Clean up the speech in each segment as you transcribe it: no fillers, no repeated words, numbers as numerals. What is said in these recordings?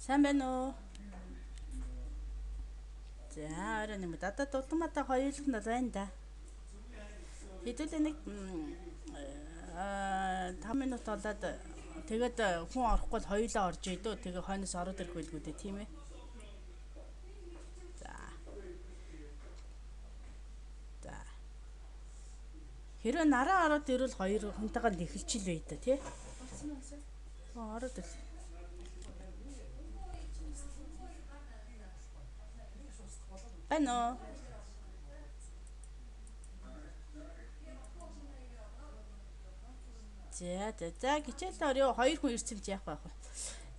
Сайн байна уу? За, орой нэг дадад дулмаатай хоёулах нь байна да. Хэдүүлээ нэг 5 минут болоод тэгээд хүн орохгүй л хоёулаа орж идөө. Тэгээ хойноос ороод ирэх байлгүй дээ, тийм ээ. За. За. Хэрвээ нараа ороод ирвэл хоёр хүнтэйгээ нэхэлчихэл бай та, тий? Ороод ир. Байна уу? За гिचээл орё хоёр хүн ирсэн ч яах байх вэ?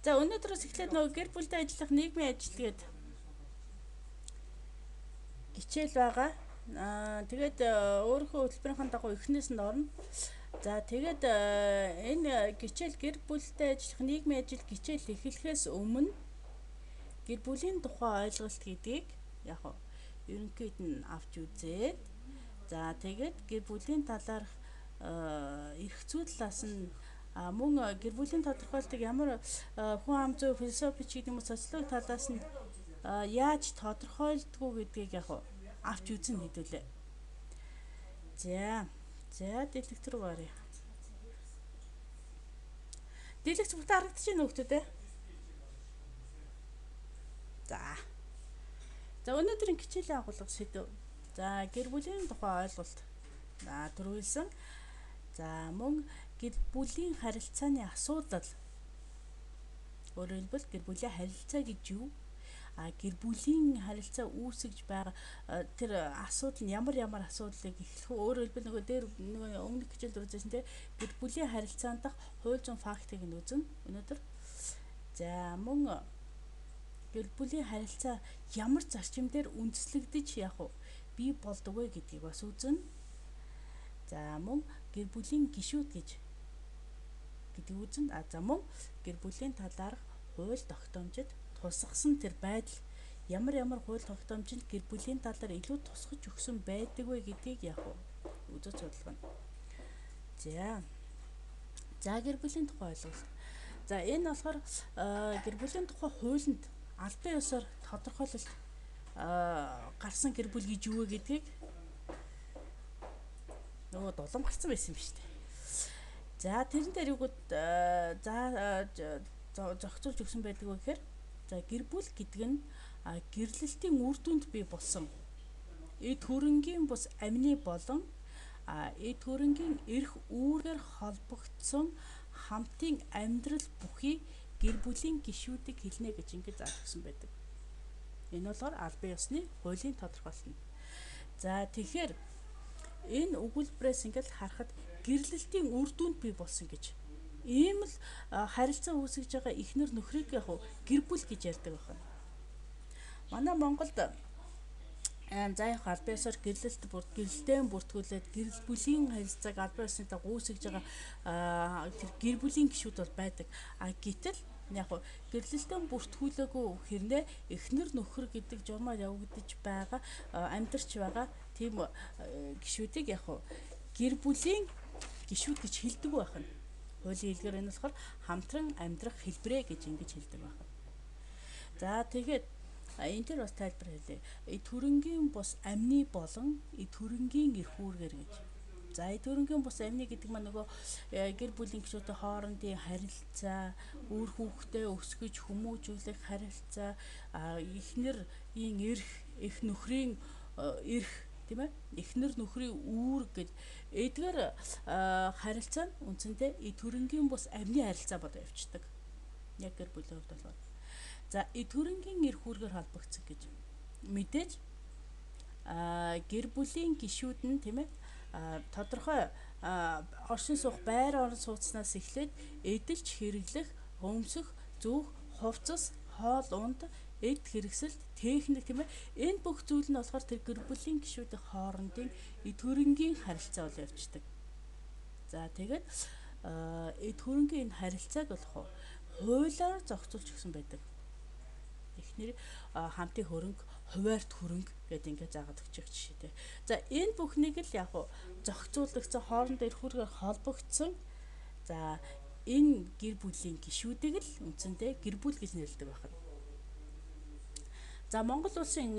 За өнөөдрөөс эхлээд нөгөө гэр бүлтэй ажиллах нийгмийн ажил гээд гिचээл байгаа. Тэгээд өөрийнхөө хөтөлбөрийн дагуу эхнээс нь орно. За тэгээд энэ гिचээл гэр бүлтэй ажиллах нийгмийн ажил гिचээл эхлэхээс өмнө гэр бүлийн тухай ойлголт гэдгийг яг ерөнхийд нь авч үзээд за тэгээд гэр бүлийн талаарх эрх зүй талаас нь мөн гэр бүлийн тодорхойлолтыг ямар хүн ам зүй философи ч гэдэг юм уу социологи талаас нь яаж тодорхойлдгоо гэдгийг яг авч үзэн хэдүүлээ. За дэлгэц рүү оръё. Дэлгэц бүгд харагдаж байна уу хүмүүстээ? За өнөөдрийн хичээлийн агуулга сэдв. За гэр бүлийн тухай ойлголт төрүүлсэн. За мөн гэр бүлийн харилцааны асуудал. Өөрөөр хэлбэл гэр бүлийн харилцаа гэж юу? Гэр бүлийн харилцаа үүсгэж байгаа тэр асуудал нь ямар асуудлыг эхлэх вэ? Өөрөөр хэлбэл нөгөө дээр нөгөө өмнөх хичээлд үзсэн те гэр бүлийн харилцаанд дах хууль зүйн фактыг нь үзнэ өнөөдөр. За мөн гэр бүлийн харилцаа ямар зарчим дээр үндэслэгдэж бий болдог вэ гэдгийг бас үзнэ. За мөн гэр бүлийн гишүүд гэдэг үзнэ. За мөн гэр бүлийн талаарх хууль тогтоомжид тусгасан тэр байдал ямар хууль тогтоомжинд гэр бүлийн талаар илүү тусгаж өгсөн байдаг вэ гэдгийг үзэж судалгана. За гэр бүлийн тухай ойлголт. За энэ болохоор гэр бүлийн тухай хуулинд албан ёсоор тодорхойлолт гарсан гэр бүл гэж юу вэ гэдгийг нөгөө дулам гарсан байсан юм шүү дээ. За тэрэн дээр юугод зохицуулж өгсөн байдаг вэ гэхээр за гэр бүл гэдэг нь гэрлэлтийн үр дүнд бий болсон эд хөрөнгийн бус амины болон эд хөрөнгийн эрх үүргээр холбогдсон хамтын амьдрал бүхий гэр бүлийн гишүүдийг хэлнэ гэж ингэж зааж өгсөн байдаг. Энэ болохоор албан ёсны хуулийн тодорхойлолт нь. За тэгэхээр энэ өгүүлбэрээс ингээд харахад гэрлэлтийн үр дүнд бий болсон гэж ийм л харилцаа үүсгэж байгаа эхнэр нөхрийг гэр бүл гэж ярьдаг байна. Манай Монголд албан ёсоор гэрлэлтэд бүртгүүлээд гэр бүлийн харилцааг албан ёсны дагуу үүсгэж байгаа тэр гэр бүлийн гишүүд бол байдаг. Гэтэл гэрлэлтэд бүртгүүлээгүй хэрнээ эхнэр нөхөр гэдэг журмаар явагдаж байгаа амьдарч байгаа тийм гишүүдийг гэр бүлийн гишүүд гэж хэлдэг байна. Хуулийн хэлгээр энэ болохоор хамтран амьдрах хэлбэрэ гэж ингэж хэлдэг байна. За тэгээд энэ төр бас тайлбар хэлье. Эд хөрөнгийн бус амны болон эд хөрөнгийн эрх үүргээр гэж. За эд хөрөнгийн бус амны гэдэг маань нөгөө гэр бүлийн гишүүдийн хоорондын харилцаа, үр хүүхдээ өсгөж хүмүүжүүлэх харилцаа, эхнэрийн эрх, эх нөхрийн эрх тийм ээ эхнэр нөхрийн үүрэг гэж эдгээр харилцаа нь үндсэндээ эд хөрөнгийн бус амны харилцаа болоо явцдаг. Яг гэр бүлийн хувьд бол. За эд хөрөнгийн эрх үүргээр холбогдсон гэж мэдээж гэр бүлийн гишүүд нь тийм ээ тодорхой оршин суух байр орон сууцнаас эхлээд эдэлж хэрэглэх, өмсөх, зүүх, хувцас, хоол унд эд хэрэгсэлт техник тийм ээ энэ бүх зүйл нь болохоор тэр гэр бүлийн гишүүдийн хоорондын эд хөрөнгийн харилцаа бол явждаг. За тэгээд эд хөрөнгийн энэ харилцааг болох хуулиар зохицуулж өгсөн байдаг. Эхнэр хамтын хөрөнгө, хуваарт хөрөнгө гэдэг ингээд заагаад өгчих жишээтэй. За энэ бүхнийг л зохицуулагдсан хоорондоо эрх үүргээр холбогдсон. За энэ гэр бүлийн гишүүдийг л үндсэндээ гэр бүл гэж нэрлэдэг байна. За Монгол улсын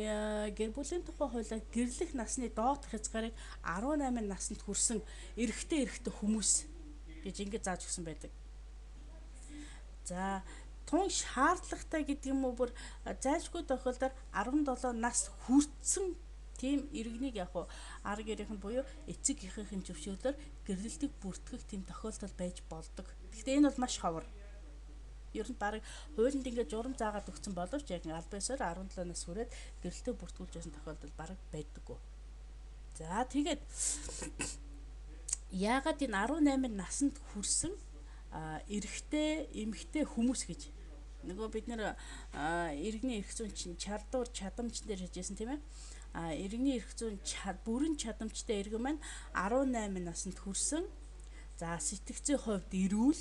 гэр бүлийн тухай хуулиар гэрлэх насны доот хязгаарыг 18 наснд хүрсэн эрэгтэй хүмүүс гэж ингэж зааж өгсөн байдаг. За тун шаардлагатай гэдэг юм уу бүр зайлшгүй тохиолдолд 17 нас хүрсэн тийм иргэнийг яг арга гэрийнхэнд буюу эцэг эхийнхээ зөвшөөрлөөр гэрлэлтийг бүртгэх тийм тохиолдол байж болдог. Гэхдээ энэ бол маш ховор. Ер нь баг хуулинд ингээд журам заагаад өгсөн боловч яг аль биесээр 17 нас хүрээд гэрлэлтээ бүртгүүлж байсан тохиолдол баг байдаггүй. За тэгээд яагаад энэ 18 наснд хүрсэн эрэгтэй, эмэгтэй хүмүүс гэж нөгөө бид нэр иргэний эрх зүйн чардуур чадамж дээр хэлжсэн тийм ээ. Иргэний эрх зүйн бүрэн чадамжтай иргэн маань 18 наснд хүрсэн. За сэтгцийн хувьд эрүүл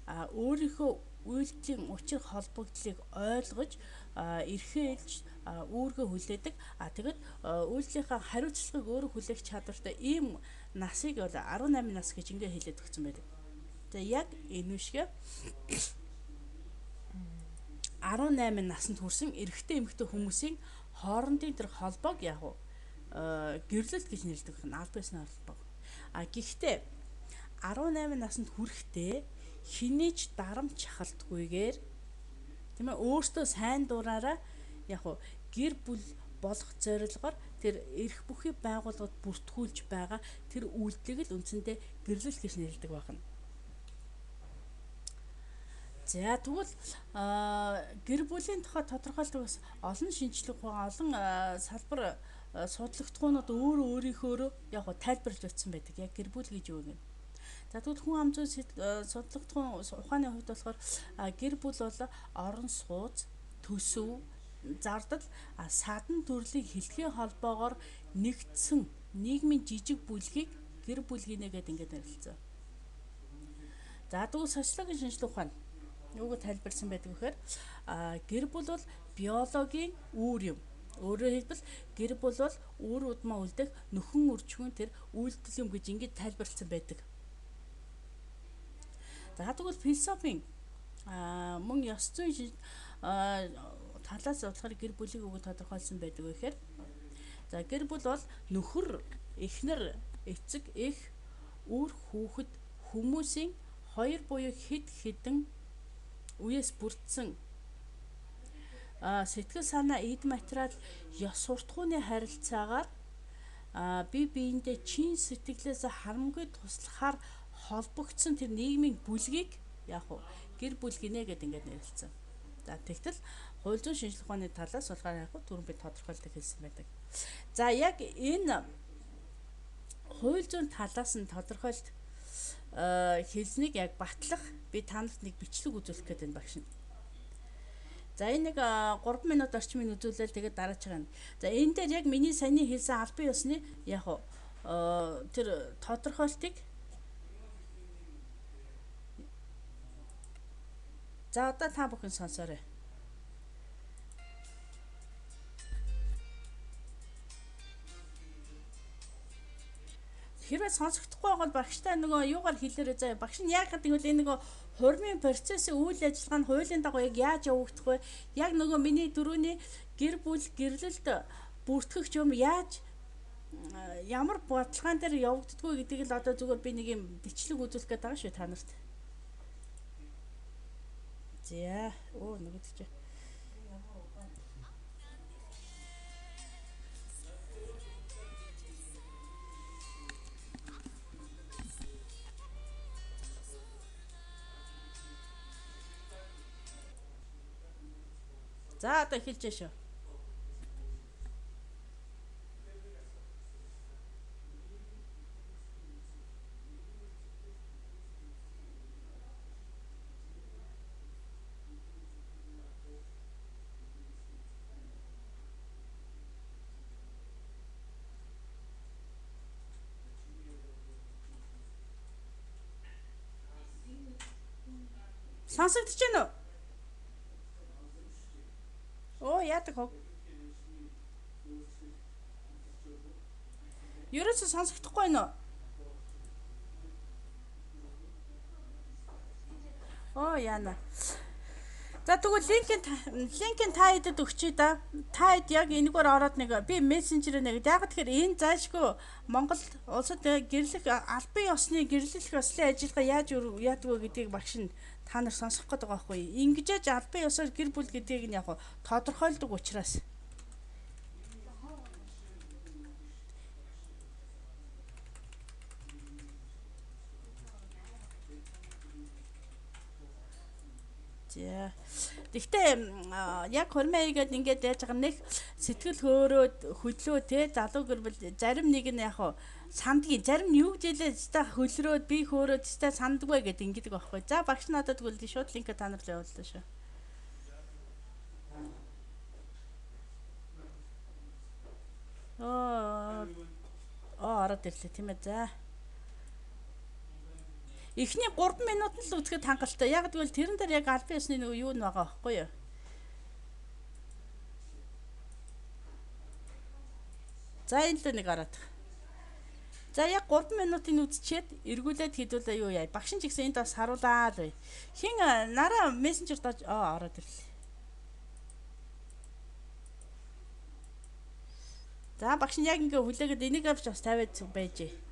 өөрийнхөө үйлдэлийн учир холбогдлыг ойлгож эрхээ илж үүргээ хүлээдэг. Тэгэд үйлдэлийнхаа хариуцлагыг өөрөө хүлээх чадвартай ийм насыг бол 18 нас гэж ингээ хэлээд өгсөн байдаг. За яг энэ үшгэ 18 наснд хүрсэн эрэгтэй эмэгтэй хүмүүсийн хоорондын тэр холбоог яг гэрлэлт гэж нэрлэдэг байна. Аль биесний холбоог. Гэхдээ 18 наснд хүрэхдээ хинээч дарамт шахалтгүйгээр тийм ээ өөртөө сайн дураараа яг гэр бүл болох зорилгоор тэр эрх бүхий байгууллагад бүртгүүлж байгаа тэр үйлдэлийг л үндсэндээ гэрлэлт гэж нэрлэдэг байна. За тэгвэл гэр бүлийн тухай тодорхойлдог бас олон шинжилгээ олон салбар судлагдгуунууд өөрийнхөө яг тайлбарлаж өгсөн байдаг. Яг гэр бүл гэж юу вэ? За тэгвэл хүн ам зүйн судлагдгуун ухааны хувьд болохоор гэр бүл бол орон сууц, төсөв, зардал, садан төрлийн хэлтгийн холбоогоор нэгдсэн нийгмийн жижиг бүлгийг гэр бүл гинэ гэдэг ингээд нэрлэсэн. За тэгвэл социологийн шинжилгээ ухаан юуг тайлбарласан байдаг вэхээр гэр бүл бол биологийн үүр юм. Өөрөөр хэлбэл гэр бүл бол үр удмаа үлдэх нөхөн үржихүүн тэр үйлдэл юм гэж ингэж тайлбарласан байдаг. За тэгвэл философийн мөн ёс зүйн талаас болохоор гэр бүлийг үг тодорхойлсон байдаг вэхээр за гэр бүл бол нөхөр, эхнэр, эцэг, эх, үр хүүхэд хүмүүсийн хоёр буюу хэд хэдэн үеэс бүрдсэн сэтгэл санаа, эд материал, ёс суртахууны харилцаагаар бие биендээ чин сэтгэлээс харамгүй туслахаар холбогдсон тэр нийгмийн бүлгийг яг гэр бүл гинэ гэдэг ингээд нэрлэсэн. За тэгтэл хууль зүйн шинжилгээ ухааны талаас болохоор яг түрүүн би тодорхойлдог хэлсэн байдаг. За яг энэ хууль зүйн талаас нь тодорхойлт хэлснийг яг батлах би танарт нэг бичлэг үзүүлэх гэдэг энэ багш нь. За энэ нэг 3 минут орчмын үзүүлэл тэгээд дараач байгаа. За энэ дээр яг миний саяны хэлсэн аль бие усны яг тэр тодорхойлтыг за одоо та бүхэн сонсоорой. Хэрвээ сонсогдохгүй бол багштай нөгөө юугаар хэлээрэй заа. Багш нь яг гэдэг нь энэ нөгөө хурмын процессын үйл ажиллагаа нь хуулийн дагуу яг яаж явагдах вэ? Яг нөгөө миний дөрөвний гэр бүл гэрлэлт бүртгэх юм яаж ямар бодлогоон дээр явагддггүй гэдгийг л одоо зүгээр би нэг юм бичлэг үзүүлэх гээд байгаа шүү та нарт. За нөгөө тийч. За одоо эхэлж шүү. Сонсогдож байна уу? Оо яадаг хөө. Ерөөсөө сонсогдохгүй байна уу? Оо яана. За тэгвэл линкийн та хэдэд өгчий да. Та хэд яг энэгээр ороод нэг би мессенжерээр нэг яг тэгэхээр энэ заашгүй Монгол улсад гэрлэх албан ёсны гэрлэх ёслын ажиллагаа яаж яадаг вэ гэдгийг багш нь та нар сонсох гээд байгаа байхгүй. Ингэж албан ёсоор гэр бүл гэдгийг нь яг тодорхойлдог учраас. За. Гэхдээ яг хормойгээд ингээд яаж байгаа нэг сэтгэл хөөрөөд хөдлөө те залуу гэр бүл зарим нэг нь яг сандгийн зарим нь юу гэж хэлээ та хөлрөөд би хөөрөөд та сандгүй гэд ингэдэг байхгүй. За багш надад тэгвэл шууд линк та нар л явууллаа шүү. Ороод ирлээ тийм ээ. За. Эхний 3 минут л үзэхэд хангалттай. Яг тэгвэл тэрэн дээр яг албан ёсны нөгөө юу нь байгаа байхгүй юу? За энэ л нэг ороод. За яг 3 минутын үзчихэд эргүүлээд хэдүүлээ юу яа. Багш нь ч гэсэн энд бас харуулаад бай. Хин нараа мессенжер дож ороод ирлээ. За багш нь яг ингээ хүлээгээд энийг авч бас тавиад байжээ.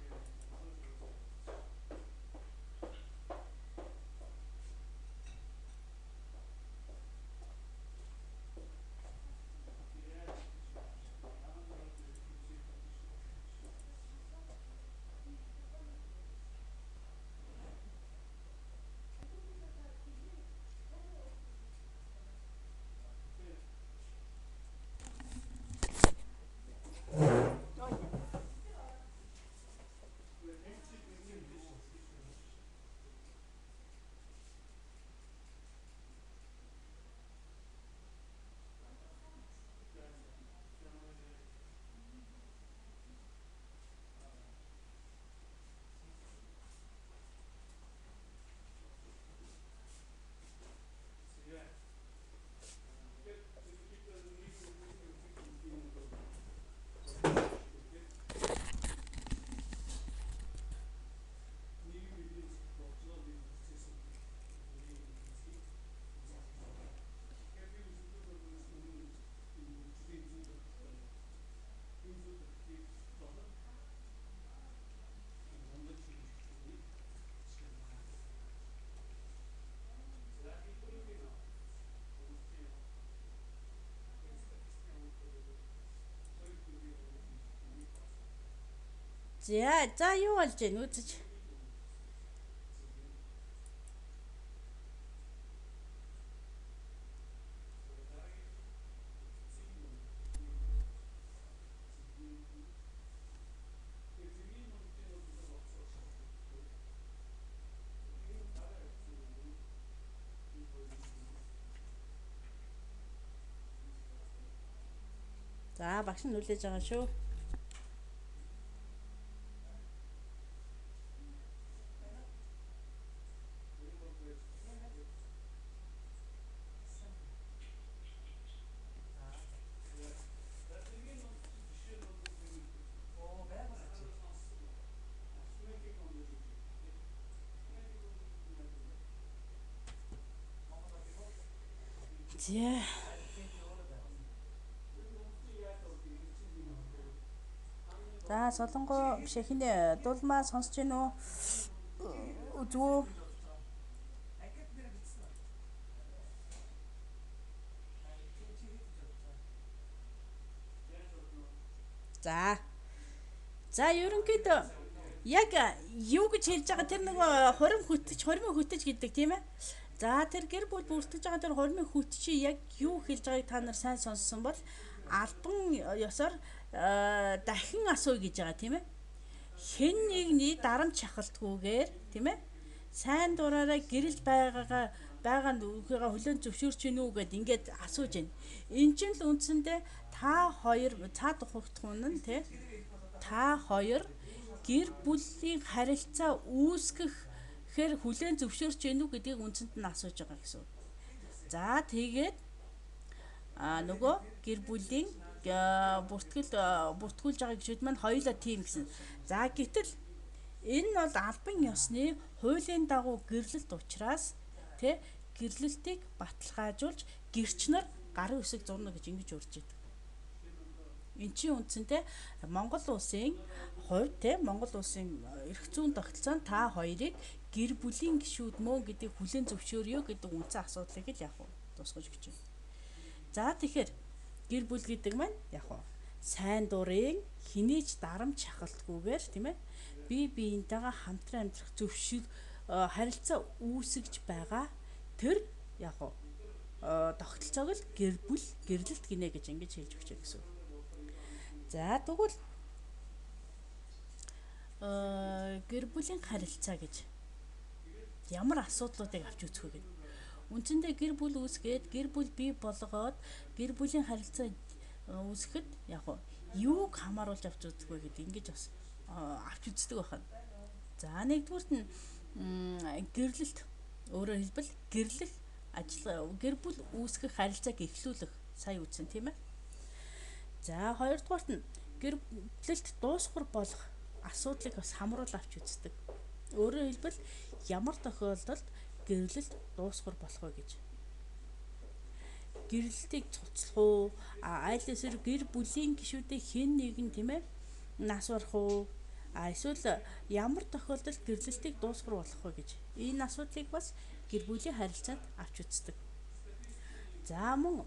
За юу болж байна үзэж. За багш нь хүлээж байгаа шүү. За. За солонгоо биш хинэ дулмаа сонсож гин үү? Үзүү. За. За ерөнхийдөө яг юу гэж хэлж байгаа тэр нэг хормын хөтөж гэдэг тийм ээ. За тэр гэр бүл бүртгэж байгаа тэр хормын хөт чи яг юу хэлж байгааг та нар сайн сонссон бол албан ёсоор дахин асууя гэж байгаа тийм ээ. Хэн нэгний дарамт шахалтгүйгээр тийм ээ. Сайн дураараа гэрэл байгаа нүхийгээ хүлэн зөвшөөрч гин үү гэд ингээд асууж байна. Энд чинь л үндсэндээ та хоёр цаад ухагтхан нь тий та хоёр гэр бүлийн харилцаа үүсгэхээр хүлэн зөвшөөрч гин үү гэдгийг үндсэнд нь асууж байгаа гэсэн. За тэгээд нөгөө гэр бүлийн бүртгүүлж байгаа гişүүд маань хоёулаа тийм гэсэн. За гэтэл энэ нь бол албан ёсны хуулийн дагуу гэрлэлт учраас тэ гэрлэлтийг баталгаажуулж гэрч нар гарын үсэг зурна гэж ингэж урьж идэг. Эн чинь үндсэндээ Монгол улсын хувьд те Монгол улсын эрх зүйн тогтолцоонд та хоёрыг гэр бүлийн гишүүд мөн гэдэг хүлээн зөвшөөрөё гэдэг үндсэн асуудлыг л яг тусгаж өгч байна. За тэгэхээр гэр бүл гэдэг маань яг сайн дурын хинээж дарамт шахалтгүйгээр тийм ээ бие биентэйгээ хамтран амьдрах зөвшөл харилцаа үүсгэж байгаа тэр яг тогтолцоог л гэр бүл гэрлэлт гинэ гэж ингэж хэлж өгч байгаа гэсэн үг. За тэгвэл гэр бүлийн харилцаа гэж ямар асуудлуудыг авч үзэх вэ гэдэг. Үндсэндээ гэр бүл үүсгээд гэр бүл бий болгоод гэр бүлийн харилцаа үүсгэхэд яг юуг хамааруулж авч үзэх вэ гэдэг ингэж бас авч үздэг байна. За нэгдүгüүрт нь гэрлэлт өөрөөр хэлбэл гэрлэх ажил гэр бүл үүсгэх харилцааг эхлүүлэх сая үздэн тийм ээ. За хоёрдугаарт нь гэрлэлт дуусгар болох асуудлыг бас хамруулж авч үздэг. Өөрөөр хэлбэл ямар тохиолдолд гэрлэлт дуусгар болох вэ гэж. Гэрлэлтийг цуцлах уу, айл эсвэл гэр бүлийн гишүүдийн хэн нэгэн тийм ээ нас барах уу, эсвэл ямар тохиолдолд гэрлэлтийг дуусгар болох вэ гэж. Энэ асуудлыг бас гэр бүлийн харилцаанд авч үздэг. За мөн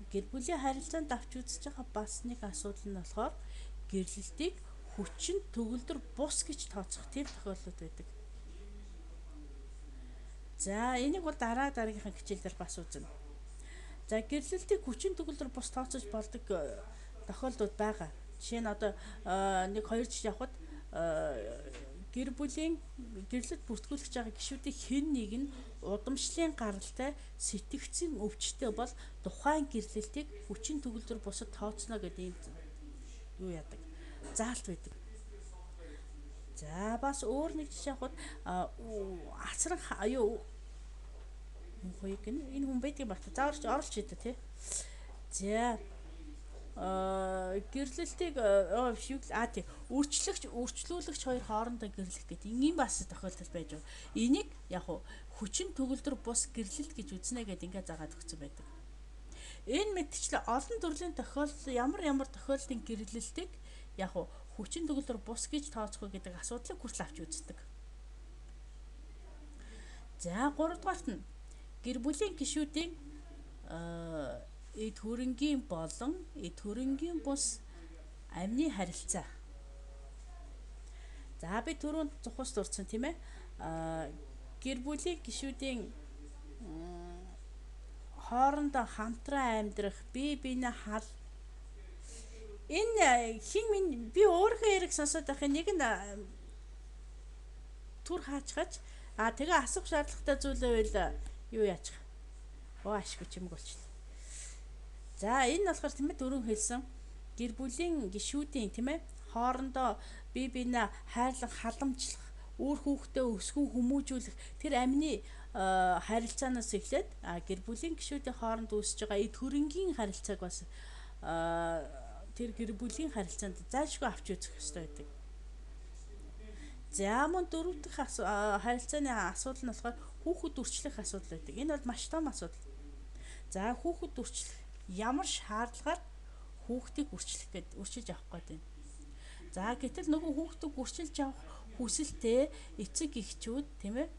гэр бүлийн харилцаанд авч үзэж байгаа бас нэг асуудал нь болохоор гэрлэлтийг хүчин төгөлдөр бус гэж тооцох тийм тохиолдлууд байдаг. За энийг бол дараагийнхаа хичээлээр бас үзнэ. За гэрлэлтийг хүчин төгөлдөр бус тооцож болдог тохиолдлууд байгаа. Жишээ нь одоо нэг хоёр жишээ авахад гэр бүлийн гэрлэлт бүртгүүлж байгаа гишүүдийн хэн нэг нь удамшлын гаралтай сэтгцэн өвчтөй бол тухайн гэрлэлтийг хүчин төгөлдөр бусад тооцно гэдэг юм юу яадаг. Заалт байдаг. За бас өөр нэг жишээ авахад асран юу хөөе гэн энэ хүн байдаг багт зааварч оролч идэв тий. За гэрлэлтийг тий өөрчлөлөгч хоёр хоорондоо гэрлэх гэдэг ийм бас тохиолдол байж байна. Энийг яг хүчин төгөлдөр бус гэрлэлт гэж үзнэ гэдэг ингээд заагаад өгсөн байдаг. Энэ мэтчлэн олон төрлийн тохиолдол ямар тохиолдлын гэрлэлтийг яг хүчин төгөлдөр бус гэж тооцох гэдэг асуудлыг хүртэл авч үздэг. За 3 дугаарт нь гэр бүлийн гишүүдийн эд хөрөнгийн болон эд хөрөнгийн бус амны харилцаа. За би түрүүнд зохиос дурдсан тийм ээ. Гэр бүлийн гишүүдийн хоорондоо хамтран амьдрах, бие биенээ хал энэ хин би өөрөө яриг сонсоод байхын нэг нь түр хаачгаач тэгээ асуух шаардлагатай зүйл байвал юу яачих. Ашгүй чимэг болчихлоо. За энэ болохоор тийм ээ дөрөв хэлсэн гэр бүлийн гишүүдийн тийм ээ хоорондоо бие биенээ хайрлах, халамжлах, өөр хүүхдээ өсгөн хүмүүжүүлэх тэр амны харилцаанаас эхлээд гэр бүлийн гишүүдийн хооронд үүсэж байгаа эд хөрөнгийн харилцааг бас тэр гэр бүлийн харилцаанд заашгүй авч үзэх хэрэгтэй байдаг. За мөн дөрөв дэх харилцааны асуудал нь болохоор хүүхэд үрчлэх асуудал байдаг. Энэ бол маш том асуудал. За хүүхэд үрчлэх ямар шаардлагаар хүүхдийг үрчилж авах гэдэг. За гэтэл нөгөө хүүхдийг үрчилж авах хүсэлтэй эцэг эхчүүд тийм ээ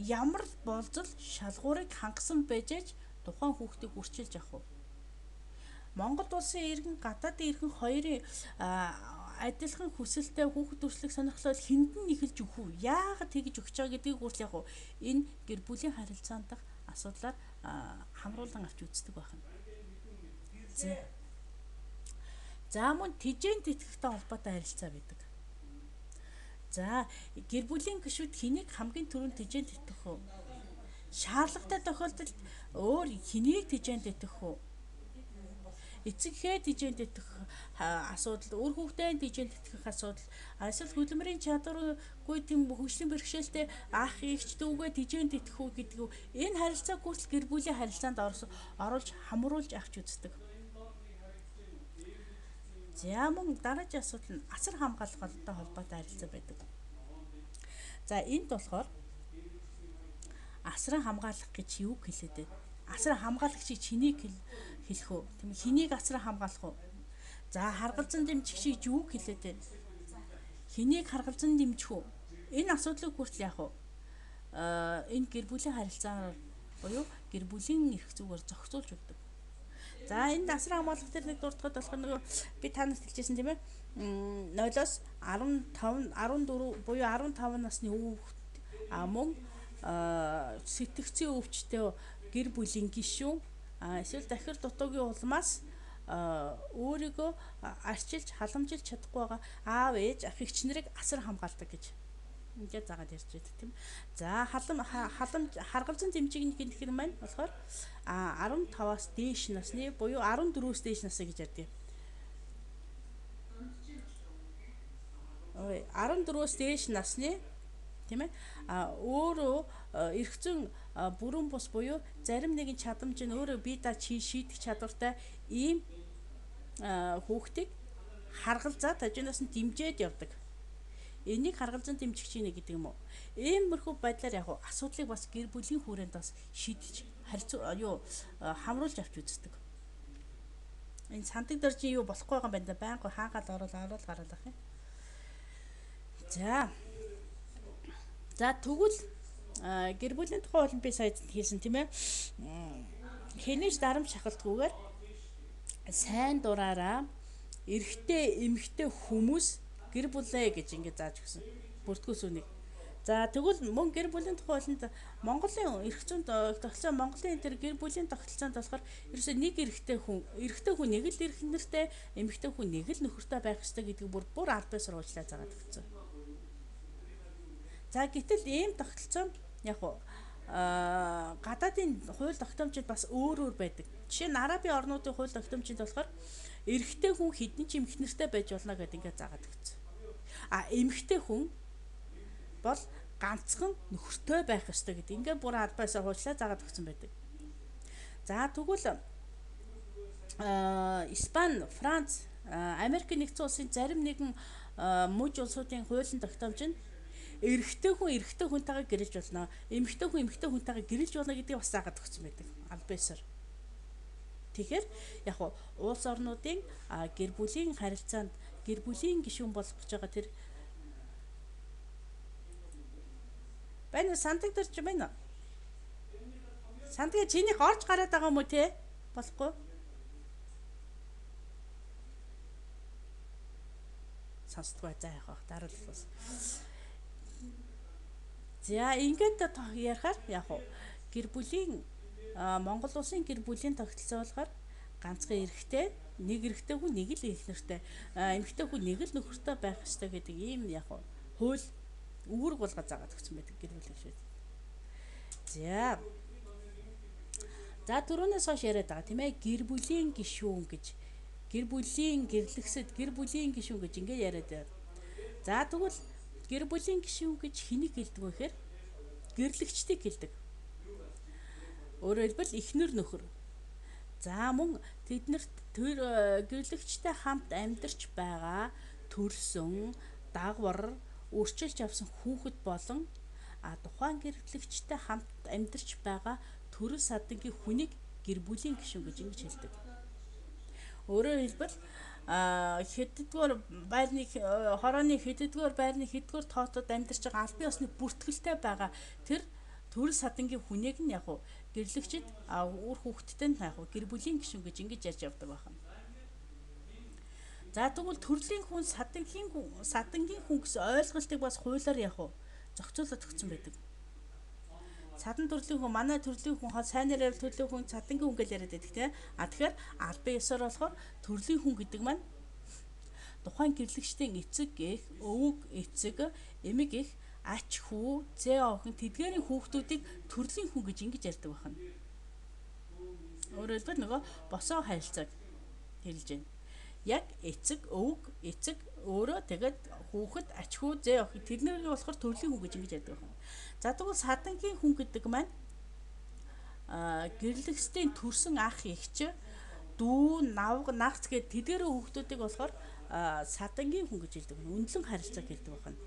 ямар болзол шалгуурыг хангасан байж тухайн хүүхдийг үрчилж авах вэ? Монгол улсын иргэн гадаадын иргэн хоёрын адилхан хүсэлтэй хүүхэд төршлөх сонирхлоо хүнд нь эхэлж өгөх үү? Яагаад тэгж өгч байгаа гэдгийг хүртэл яг энэ гэр бүлийн харилцаанд дах асуудлаар хамруулан авч үздэг байна. За мөн тэжээнд итгэхтэй холбоотой харилцаа байдаг. За гэр бүлийн гишүүд хэнийг хамгийн түрүүнд тэжээнд итгэх вэ? Шаардлагатай тохиолдолд өөр хэнийг тэжээнд итгэх вэ? Эцэгхээ тэжээнд итгэх асуудал, өөр хүүхдээ тэжээнд итгэх асуудал, эсвэл хөдөлмөрийн чадваргүй тийм хөгжлийн бэрхшээлтэй ах эгч дүүгээ тэжээнд итгэх үү гэдэг энэ харилцааг хүртэл гэр бүлийн харилцаанд оруулж хамруулж авч үздэг. За мөн дараагийн асуудал нь асар хамгаалалттай холбоотой харилцаа байдаг. За энд болохоор асран хамгаалах гэж юу хэлээд байна? Асран хамгаалагчийг чинийг хэлэх үү? Тийм ээ, хэнийг асран хамгаалах уу? За харгалзан дэмжигчийг юу хэлээд байна? Хэнийг харгалзан дэмжих үү? Энэ асуудлыг хүртэл яах вэ? Энэ гэр бүлийн харилцаагаар буюу гэр бүлийн эрх зүгээр зохицуулж өгдөг. За энэ асран хамгаалах дээр нэг дуртахад болох нөгөө би та нарт хэлжсэн тийм ээ. 0-оос 15 14 буюу 15 насны хүүхэд мөн сэтгцийн өвчтөй гэр бүлийн гишүүн эсвэл дахир дутуугийн улмаас өөрийгөө арчилж халамжилж чадахгүй байгаа аав ээж ах эгч нарыг асар хамгаалдаг гэж ингээд заагаад ярьж байдаг тийм. За харгалзан дэмжиг гэх юм маань болохоор 15-аас дээш насны буюу 14-өөс дээш насны гэж ярьдаг. 14-өөс дээш насны тийм ээ өөрөө эрх зүйн бүрэн бус буюу зарим нэгэн чадамж нь өөрөө бие даа шийдэх чадвартай ийм хүүхдийг харгалзаад хажуунаас нь дэмжиж явдаг. Энийг харгалзан дэмжигч нэг гэдэг юм уу? Иймэрхүү байдлаар яг асуудлыг бас гэр бүлийн хүрээнд бас шийдэж хамруулж авч үздэг. Энэ сандаг дөржин юу болохгүй байгаа юм байна да байнга хаагаад ороод гараад ах юм. За тэгвэл гэр бүлийн тухай бол би сая хэлсэн тийм ээ. Хэнийч дарамт шахалтгүйгээр сайн дураараа эрэгтэй эмэгтэй хүмүүс гэр бүлээ гэж ингэ зааж өгсөн. Бүртгүүлс үнийг. За тэгвэл мөн гэр бүлийн тухай болонд Монголын эрх зүйн тогтолцоо Монголын тэр гэр бүлийн тогтолцоонд болохоор ерөөсөө нэг эрэгтэй хүн нэг л эрх нэртэй, эмэгтэй хүн нэг л нөхөртэй байх ёстой гэдэг бүр аль бие сурвалжлаа заагаад өгсөн. За гэтэл ийм тогтолцоо яг гадаадын хууль тогтоомжид бас өөр байдаг. Жишээ нь Арабын орнуудын хууль тогтоомжид болохоор эрэгтэй хүн хэдэн ч эмх нэртэй байж болно гэдэг ингээд заагаад өгсөн. Эмэгтэй хүн бол ганцхан нөхөртэй байх ёстой гэдэг. Ингээд бүр аль биесээр хуулиар заагаад өгсөн байдаг. За тэгвэл Испани, Франц, Америк нэгдсэн улсын зарим нэгэн мужи улсуудын хуулийн тогтоомж нь эрэгтэй хүнтэйгээ гэрэлж болно. Эмэгтэй хүнтэйгээ гэрэлж болно гэдгийг бас заагаад өгсөн байдаг. Аль биесээр. Тэгэхээр яг улс орнуудын гэр бүлийн харилцаанд гэр бүлийн гишүүн болох гэж байгаа тэр байна сандаг дэрч байна. Сандгаа чиний орж гараад байгаа юм уу те? Болохгүй. Сонсдгоо заа яах дараалал. За ингээд ярихаар яг гэр бүлийн Монгол улсын гэр бүлийн тогтолцоо болохоор ганцхан эрэгтэй, нэг эрэгтэй хүн нэг л их нэртэй, эмэгтэй хүн нэг л нөхөртэй байх ёстой гэдэг ийм яг хууль үүрэг болгож заагаад өгсөн байдаг гэр бүлийн шийд. За түрүүнээс хойш яриад байгаа тийм ээ гэр бүлийн гишүүн гэж гэр бүлийн гэрлэгсэд гэр бүлийн гишүүн гэж ингээд яриад байна. За тэгвэл гэр бүлийн гишүүн гэж хэнийг хэлдэг вэ гэхээр гэрлэгчдийг хэлдэг. Өөрөөр хэлбэл эхнэр нөхөр. За мөн тэднэрт тэр гэрлэгчтэй хамт амьдарч байгаа төрсөн дагвар өрчилж авсан хүүхэд болон тухайн гэрлэгчтэй хамт амьдарч байгаа төрөл садангийн хүнийг гэр бүлийн гишүүн гэж ингэж хэлдэг. Өөрөөр хэлбэл хэддгээр байрны хорооны хэддгээр байрны хэддгээр тоотод амьдарч байгаа албан ёсны бүртгэлтэй байгаа тэр төрөл садангийн хүнийг нь яг гэрлэгчид үр хүүхэдтэй нь гэр бүлийн гишүүн гэж ингэж ярьж явдаг байна. За тэгвэл төрлийн хүн садангийн хүн гэсэн ойлголтыг бас хуулиар зохицуулаад өгсөн байдаг. Садан төрлийн хүн манай төрлийн хүн сайн нэрээр төрлийн хүн садангийн хүн гэж яриад байдаг тийм. Тэгэхээр албан ёсоор болохоор төрлийн хүн гэдэг маань тухайн гэрлэгчдийн эцэг эх, өвөг эцэг, эмэг эх, ач хүү, зээ охин тэдгээрийн хүүхдүүдийг төрлийн хүн гэж ингэж ярьдаг байна. Өөрөөр хэлбэл нөгөө босоо харилцааг хэлж байна. Яг эцэг, өвөг, эцэг өөрөө тэгээд хүүхэд, ач хүү, зээ охин тэднэрийг болохоор төрлийн хүн гэж ингэж ярьдаг байна. За тэгвэл садангийн хүн гэдэг маань гэрлэгчдийн төрсөн ах эгч, дүү, навг, нагц гэдэг тэдгээрийн хүүхдүүдийг болохоор садангийн хүн гэж хэлдэг байна. Үнэлэн харилцааг хэлдэг байна.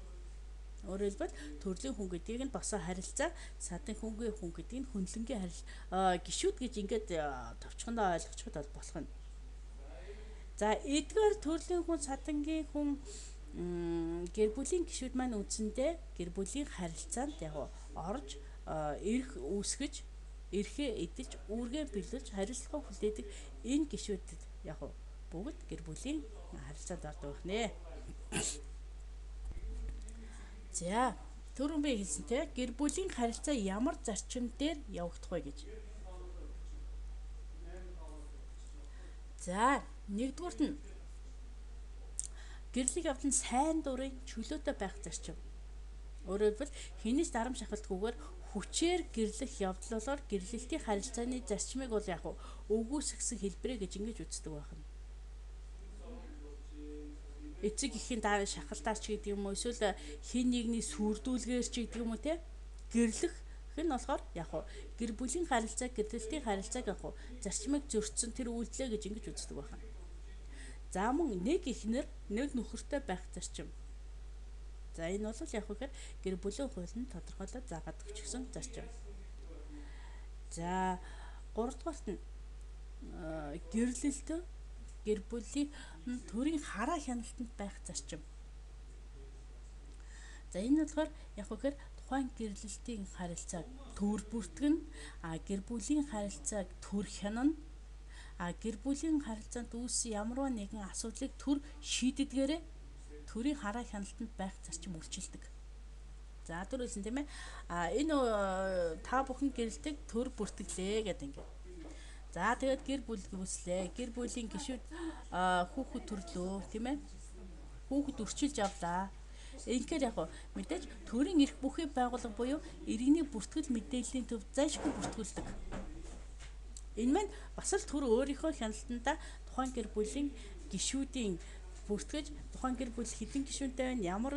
Өөрөөр хэлбэл төрлийн хүн гэдгийг нь босоо харилцаа, садан хүнгийн хүн гэдгийг нь хөндлөнгийн гişүүд гэж ингээд товчхондоо ойлгочиход болох нь. За эдгээр төрлийн хүн, садангийн хүн, гэр бүлийн гишүүд маань үндсэндээ гэр бүлийн харилцаанд яг орж эрх үүсгэж, эрхээ эдэлж, үүргээ бэлүүлж, хариуцлага хүлээдэг энэ гишүүдэд яг бүгд гэр бүлийн харилцаанд ордог байна. За түрүүн би хэлсэнтэй гэр бүлийн харилцаа ямар зарчим дээр явагдах вэ гэж. За нэгдүгürt нь гэрлийг авдан сайн дурын чөлөөтэй байх зарчим. Өөрөөр хэлбэл хинээс дарамт шахалтгүйгээр хүчээр гэрлэх явдлаар гэрлэлтийн харилцааны зарчмыг бол яг өгөөсгсөн хэлбэрэ гэж ингэж үздэг байна. Эцэг эхийн шахалтаар ч гэдэг юм уу, эсвэл хин нэгний сүрдүүлгээр ч гэдэг юм уу те, гэрлэх нь болохоор яг гэр бүлийн харилцаа, гэрлэлтийн харилцааг яг зарчмыг зөрчсөн тэр үйлдэлээ гэж ингэж үздэг байна. За мөн нэг эхнэр нэг нөхөртэй байх зарчим. За энэ бол яг үхээр гэр бүлийн хуулинд тодорхойлоод заагаад өгчихсөн зарчим. За 3-дугаарт нь гэрлэлт гэр бүлийн төрийн хараа хяналтанд байх зарчим. За энэ болохоор яг үхээр тухайн гэрлэлтийн харилцааг төр бүртгэн, гэр бүлийн харилцааг төр хянана, гэр бүлийн харилцаанд үүссэн ямарваа нэгэн асуудлыг төр шийддгээрээ төрийн хараа хяналтанд байх зарчим үйлчилдэг. За түрүүлсэн тийм ээ. Энэ та бүхэн гэрлэлтийг төр бүртгэлээ гэдэг ингээд. За тэгээд гэр бүл үүслээ. Гэр бүлийн гишүүд хүүхэд төрлөө тийм ээ. Хүүхэд өрчилж авлаа. Инхээр яг мэдээж төрийн эрх бүхий байгууллага буюу иргэний бүртгэл мэдээллийн төв зайлшгүй бүртгүүлдэг. Энэ маань бас л төр өөрийнхөө хяналтандаа тухайн гэр бүлийн гишүүдийн бүртгэж, тухайн гэр бүл хэдэн гишүүнтэй байна, ямар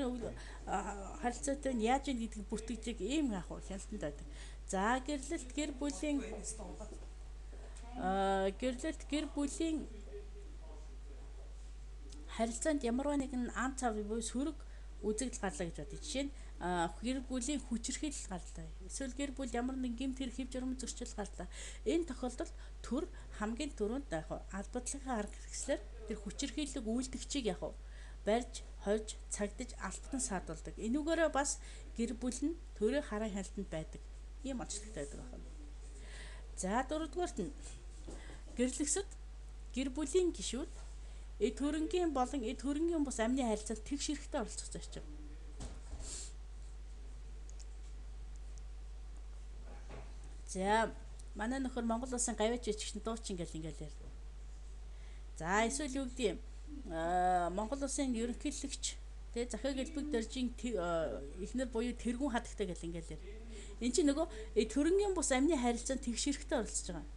харилцаатай байна, яаж ийн гэдгийг бүртгэж ийм хяналтанд байдаг. За гэрлэлт гэр бүлийн харилцаанд ямарваа нэгэн ан цав буюу сөрөг үзэгдэл гарлаа гэж бодъё. Жишээ нь гэр бүлийн хүчирхийлэл гарлаа. Эсвэл гэр бүл ямар нэг гэмт хэрэг хэв журам зөрчил гарлаа. Энэ тохиолдолд төр хамгийн түрүүнд албадлагын арга хэрэгслэр тэр хүчирхийллийг үйлдэгчийг барьж, хойж, цагдаж, алтан саадуулдаг. Энүүгээрээ бас гэр бүл нь төрийн хараа хяналтанд байдаг. Ийм онцлогтой байдаг байна. За 4-дугаарт нь гэрлэгсэд гэр бүлийн гишүүд төрөнгийн болон төрөнгийн бус амны харилцаанд тэгш хэрэгтэй оролцох зарчим. За манай нөхөр Монгол улсын гавьяач ичгчэн дуучин ингээл яриа. За эсвэл юу гэдэг Монгол улсын ерөнхийлөгч тэгээ захиа гэлбэг дөржийн эхнэр буюу тэргүүн хадагтай гэл ингээл яриа. Энд чинь нөгөө төрөнгийн бус амны харилцаанд тэгш хэрэгтэй оролцож байгаа.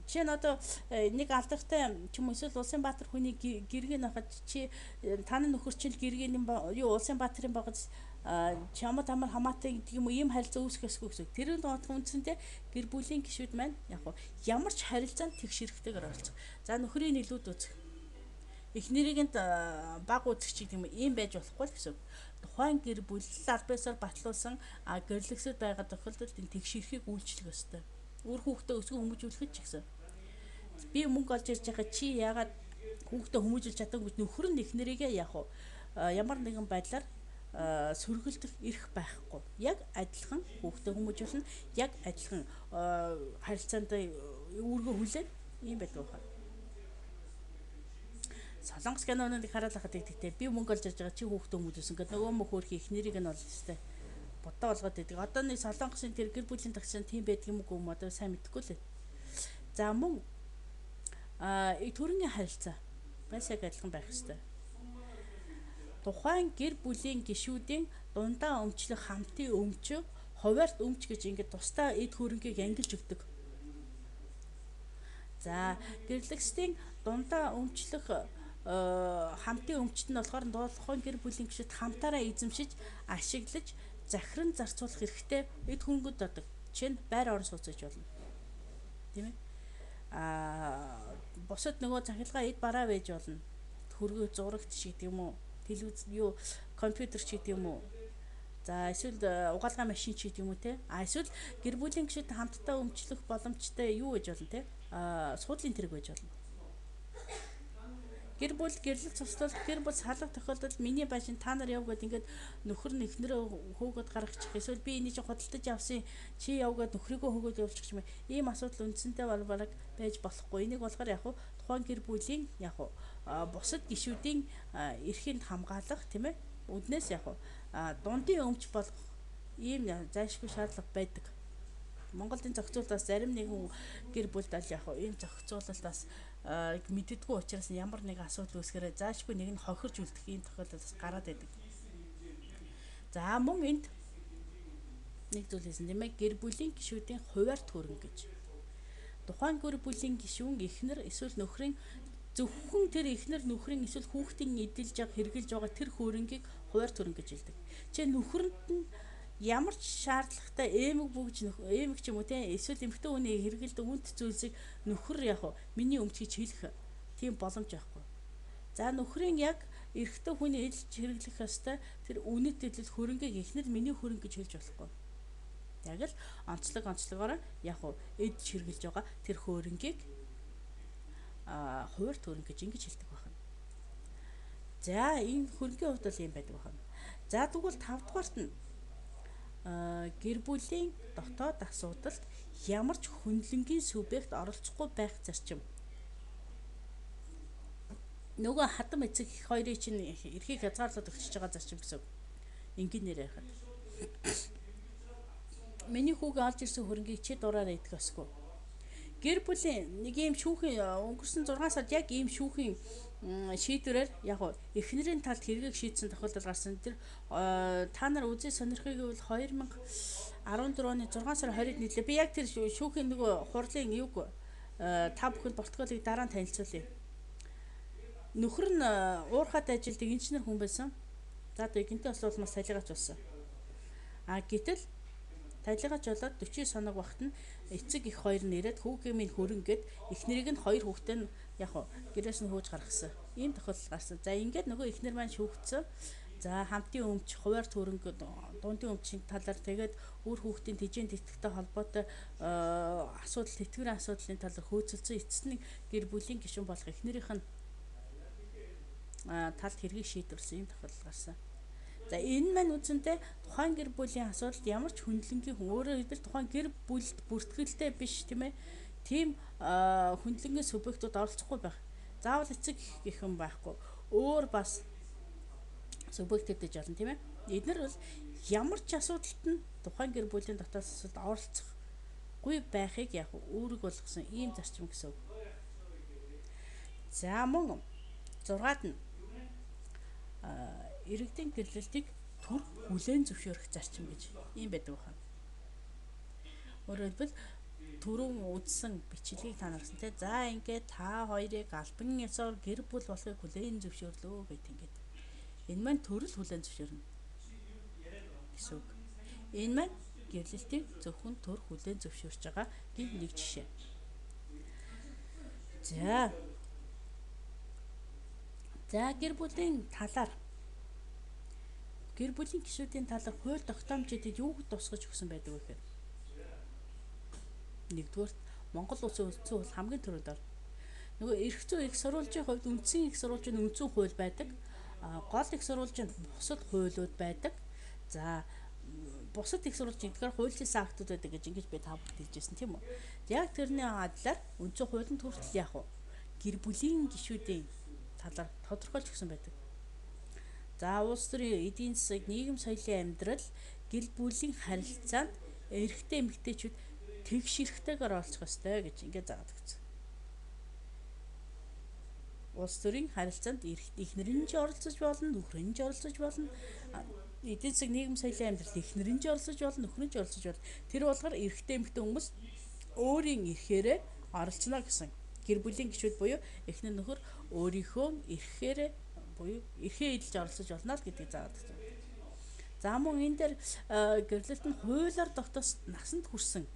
Жишээ нь одоо нэг алдартай ч юм уу эсвэл улсын баатар хүний гэргийг нахад чи таны нөхөр чинь гэргийн юу улсын баатарын байгаас чамд амар хамаатай гэдэг юм уу ийм харилцаа үүсгэх ёсгүй гэсэн. Тэр нь үндсэндээ гэр бүлийн гишүүд маань ямар ч харилцаанд тэгш хэрэгтэйгээр оролцох. За нөхрийн нэлүүд үзэх. Эхнэрийг баг үзэх гэдэг юм ийм байж болохгүй л гэсэн. Тухайн гэр бүл албасаар батлуулсан гэрлэгсэд байгаа тохиолдолд энэ тэгш эрхийг үйлчлэх ёстой. Үр хүүхдээ өсгөн хүмүүжүүлэхэд ч гэсэн. Би мөнгө олж ирж байгаа чи яагаад хүүхдээ хүмүүжүүлж чадаагүй гэж нөхөр нь эхнэрийгээ ямар нэгэн байдлаар сөргөлдөх эрх байхгүй. Яг адилхан хүүхдээ хүмүүжүүлнэ, яг адилхан харилцаанд үүргээ хүлээн ийм байдаг байна. Солонгос киноныг хараад байхад тэгтээ би мөнгө олж ирж байгаа чи хүүхдээ хүмүүжүүлсэн гэдэг нөгөө мөхөөрхи эхнэрийг нь бол өстэй бодоо болгоод байдаг. Одоо нэг солонгосын тэр гэр бүлийн тагшин тийм байдаг юм уу одоо сайн мэдэхгүй л. За мөн төрөнгийн харилцаа байсаг адилхан байх ёстой. Тухайн гэр бүлийн гишүүдийн дундаа өмчлөх хамтын өмч, хуваарт өмч гэж ингээд тусдаа эд хөрөнгийг ангилж өгдөг. За гэрлэгчдийн дундаа өмчлөх хамтын өмчт нь болохоор тухайн гэр бүлийн гишүүд хамтаараа эзэмшиж, ашиглаж, захиран зарцуулах хэрэгтэй эд хөрөнгөд ордог. Жишээ нь байр орон сууц гэж болно. Тийм ээ. Бусад нөгөө захилгаа эд бараа байж болно. Хөргөө зурагт шиг гэдэг юм уу? Телевиз компьютер ч гэдэг юм уу? За эсвэл угаалгай машин ч гэдэг юм уу те. Эсвэл гэр бүлийн гишүүд хамтдаа өмчлөх боломжтой юу гэж болно те. Суудлын тэрэг байж болно. Гэр бүл гэрлэх цуслах, гэр бүл салах тохиолдолд миний башин та нар явгаад ингээд нөхөр нь эхнэрээ хөөгд гаргачих. Эсвэл би энийг худалдаж авсан чи явгаад нөхрийгөө хөөгд явуулчих юм. Ийм асуудал үндсэндээ бараг байж болохгүй. Энийг болохоор яг тухайн гэр бүлийн яг бусад гишүүдийн эрхийг хамгаалах тийм ээ. Үднээс яг дундын өмч болох ийм зайлшгүй шаардлага байдаг. Монголын зохицуулалтаас зарим нэгэн гэр бүлд аль яг ийм зохицуулалтаас мэддэггүй учраас ямар нэг асуудал үүсгээрээ заашгүй нэг нь хохирж үлдэх ийм тохиолдол бас гараад байдаг. За мөн энд нэг зүйл хэлсэн тийм ээ, гэр бүлийн гишүүдийн хуваар төрөн гэж. Тухайн гэр бүлийн гишүүн эхнэр эсвэл нөхрийн зөвхөн тэр эхнэр нөхрийн эсвэл хүүхдийн эдэлж авах хэрглэж байгаа тэр хөрөнгийг хуваар төрөн гэж хэлдэг. Чи нөхрөнд нь ямар ч шаардлагатай эмэг ч юм уу те эсвэл эмэгтэй хүний хэрэгэлдэг үнд зүйлсийг нөхөр яг миний өмч гэж хэлэх тийм боломж байхгүй. За нөхрийн яг эрэгтэй хүний эдэлж хэрэглэх ёстой тэр үнэт эдэл хөрөнгийг эхнэр миний хөрөнгө гэж хэлж болохгүй. Яг л онцлогоор яг эдэлж хэрэглэж байгаа тэр хөрөнгийг хуваар төрөн гэж ингэж хэлдэг байна. За энэ хөрөнгийн хувьд бол юм байдаг байна. За тэгвэл 5 дугаарт нь гэр бүлийн дотоод асуудалд ямар ч хөндлөнгийн субъект оролцохгүй байх зарчим. Нөгөө хадам эцэг хоёрын чинь эрхийг хязгаарлаад өгчөж байгаа зарчим гэсэн. Энгийнээр яхад. Миний хүүгээ олж ирсэн хөрөнгийг чи дураараа идэх ёсгүй. Гэр бүлийн нэг ийм шүүхийн өнгөрсөн 6 сард яг ийм шүүхийн шийдвэрээр яг эхнэрийн талд хэргийг шийдсэн тохиолдол гарсан. Тэр та нар үзээ сонирхыг бол 2014 оны 6 сар 20-нд нийлээ. Би яг тэр шүүхийн нөгөө хурлын юуг та бүхэнд протоколыг дараа нь танилцуулъя. Нөхөр нь уурхайд ажилтдаг инженер хүн байсан. За гинтээ осолмоос салигаач болсон. Гэтэл талигаач болоод 40 соног багт нь эцэг их хоёр нь ирээд хүүгээ минь хөрөнгөд эхнэрийг нь хоёр хүүхдээ нь яг гэрээс нь хөөж гаргасан. Ийм тохиолдол гарсан. За ингээд нөгөө эхнэр маань шүүгдсэн. За хамтын өмч, хуваар төрөнгө, дундын өмчийн талаар тэгээд өөр хүүхдийн тэжээнд тэтгэвтэй холбоотой асуудал, тэтгэврийн асуудлын талаар хөөцөлдсөн эцэст нь гэр бүлийн гишүүн болох эхнэрийнх нь талд хэргийг шийдвэрлсэн ийм тохиолдол гарсан. За энэ маань үндсэндээ тухайн гэр бүлийн асуудалд ямар ч хөндлөнгийн өөрөөр хэлбэл тухайн гэр бүлд бүртгэлтэй биш тийм ээ. Тийм хөндлөнгийн субъектууд оролцохгүй байх. Заавал эцэг гэх юм байхгүй. Өөр бас субъектүүд гэж болно тийм ээ. Эдгээр бол ямар ч асуудалд нь тухайн гэр бүлийн дотоод асуудалд оролцохгүй байхыг яг үүрэг болгосон ийм зарчим гэсэн үг. За мөн 6-ад нь иргэдийн гэрлэлтийг төр хүлээн зөвшөөрөх зарчим гэж ийм байдаг байна. Өөрөөр хэлбэл түрүүн үзсэн бичлэгийг та нарсан те. За ингээд та хоёрыг албан ёсоор гэр бүл болохыг хүлээн зөвшөөрлөө гэдэг ингээд. Энэ маань төрөл хүлээн зөвшөөрнө гэсэн үг. Энэ маань гэрлэлтийг зөвхөн төр хүлээн зөвшөөрч байгаа гэх нэг жишээ. За гэр бүлийн талаар гэр бүлийн гишүүдийн талаар хууль тогтоомжуудад юу тусгаж өгсөн байдаг вэ гэхээр нэгдүгээр Монгол Улсын үндсэн хууль хамгийн түрүүнд орно. Нөгөө эрх зүйн их сурвалжийн хувьд үндсэн их сурвалжийн үндсэн хууль байдаг. Гол их сурвалжинд бусад хуулиуд байдаг. За бусад их сурвалжийн тэгэхээр хуулийн актууд байдаг гэж ингэж би та бүхэнд хэлжсэн тийм үү. Яг тэрний адилаар үндсэн хуулийн төрөл яг гэр бүлийн гишүүдийн талаар тодорхойлж өгсөн байдаг. За улс төрийн эдийн засаг, нийгэм соёлын амьдрал, гэр бүлийн харилцаанд эрэгтэй эмэгтэйчүүд тэгш эрхтэйгээр оролцох ёстой гэж ингээд заадаг гэсэн. Улс төрийн харилцаанд эхнэр нь ч оролцож болно, нөхөр нь ч оролцож болно. Эдийн засаг, нийгэм соёлын амьдрал эхнэр нь ч оролцож болно, нөхөр нь ч оролцож болно. Тэр болгоор эрэгтэй эмэгтэй хүмүүс өөрийн эрхээрээ оролцоно гэсэн. Гэр бүлийн гишүүд буюу эхнэр нөхөр өөрийнхөө эрхээрээ буюу эрхээ эдэлж оролцож болно л гэдгийг заадаг юм. За мөн энэ дээр гэрлэлт нь хуулиар тогтоос насанд хүрсэн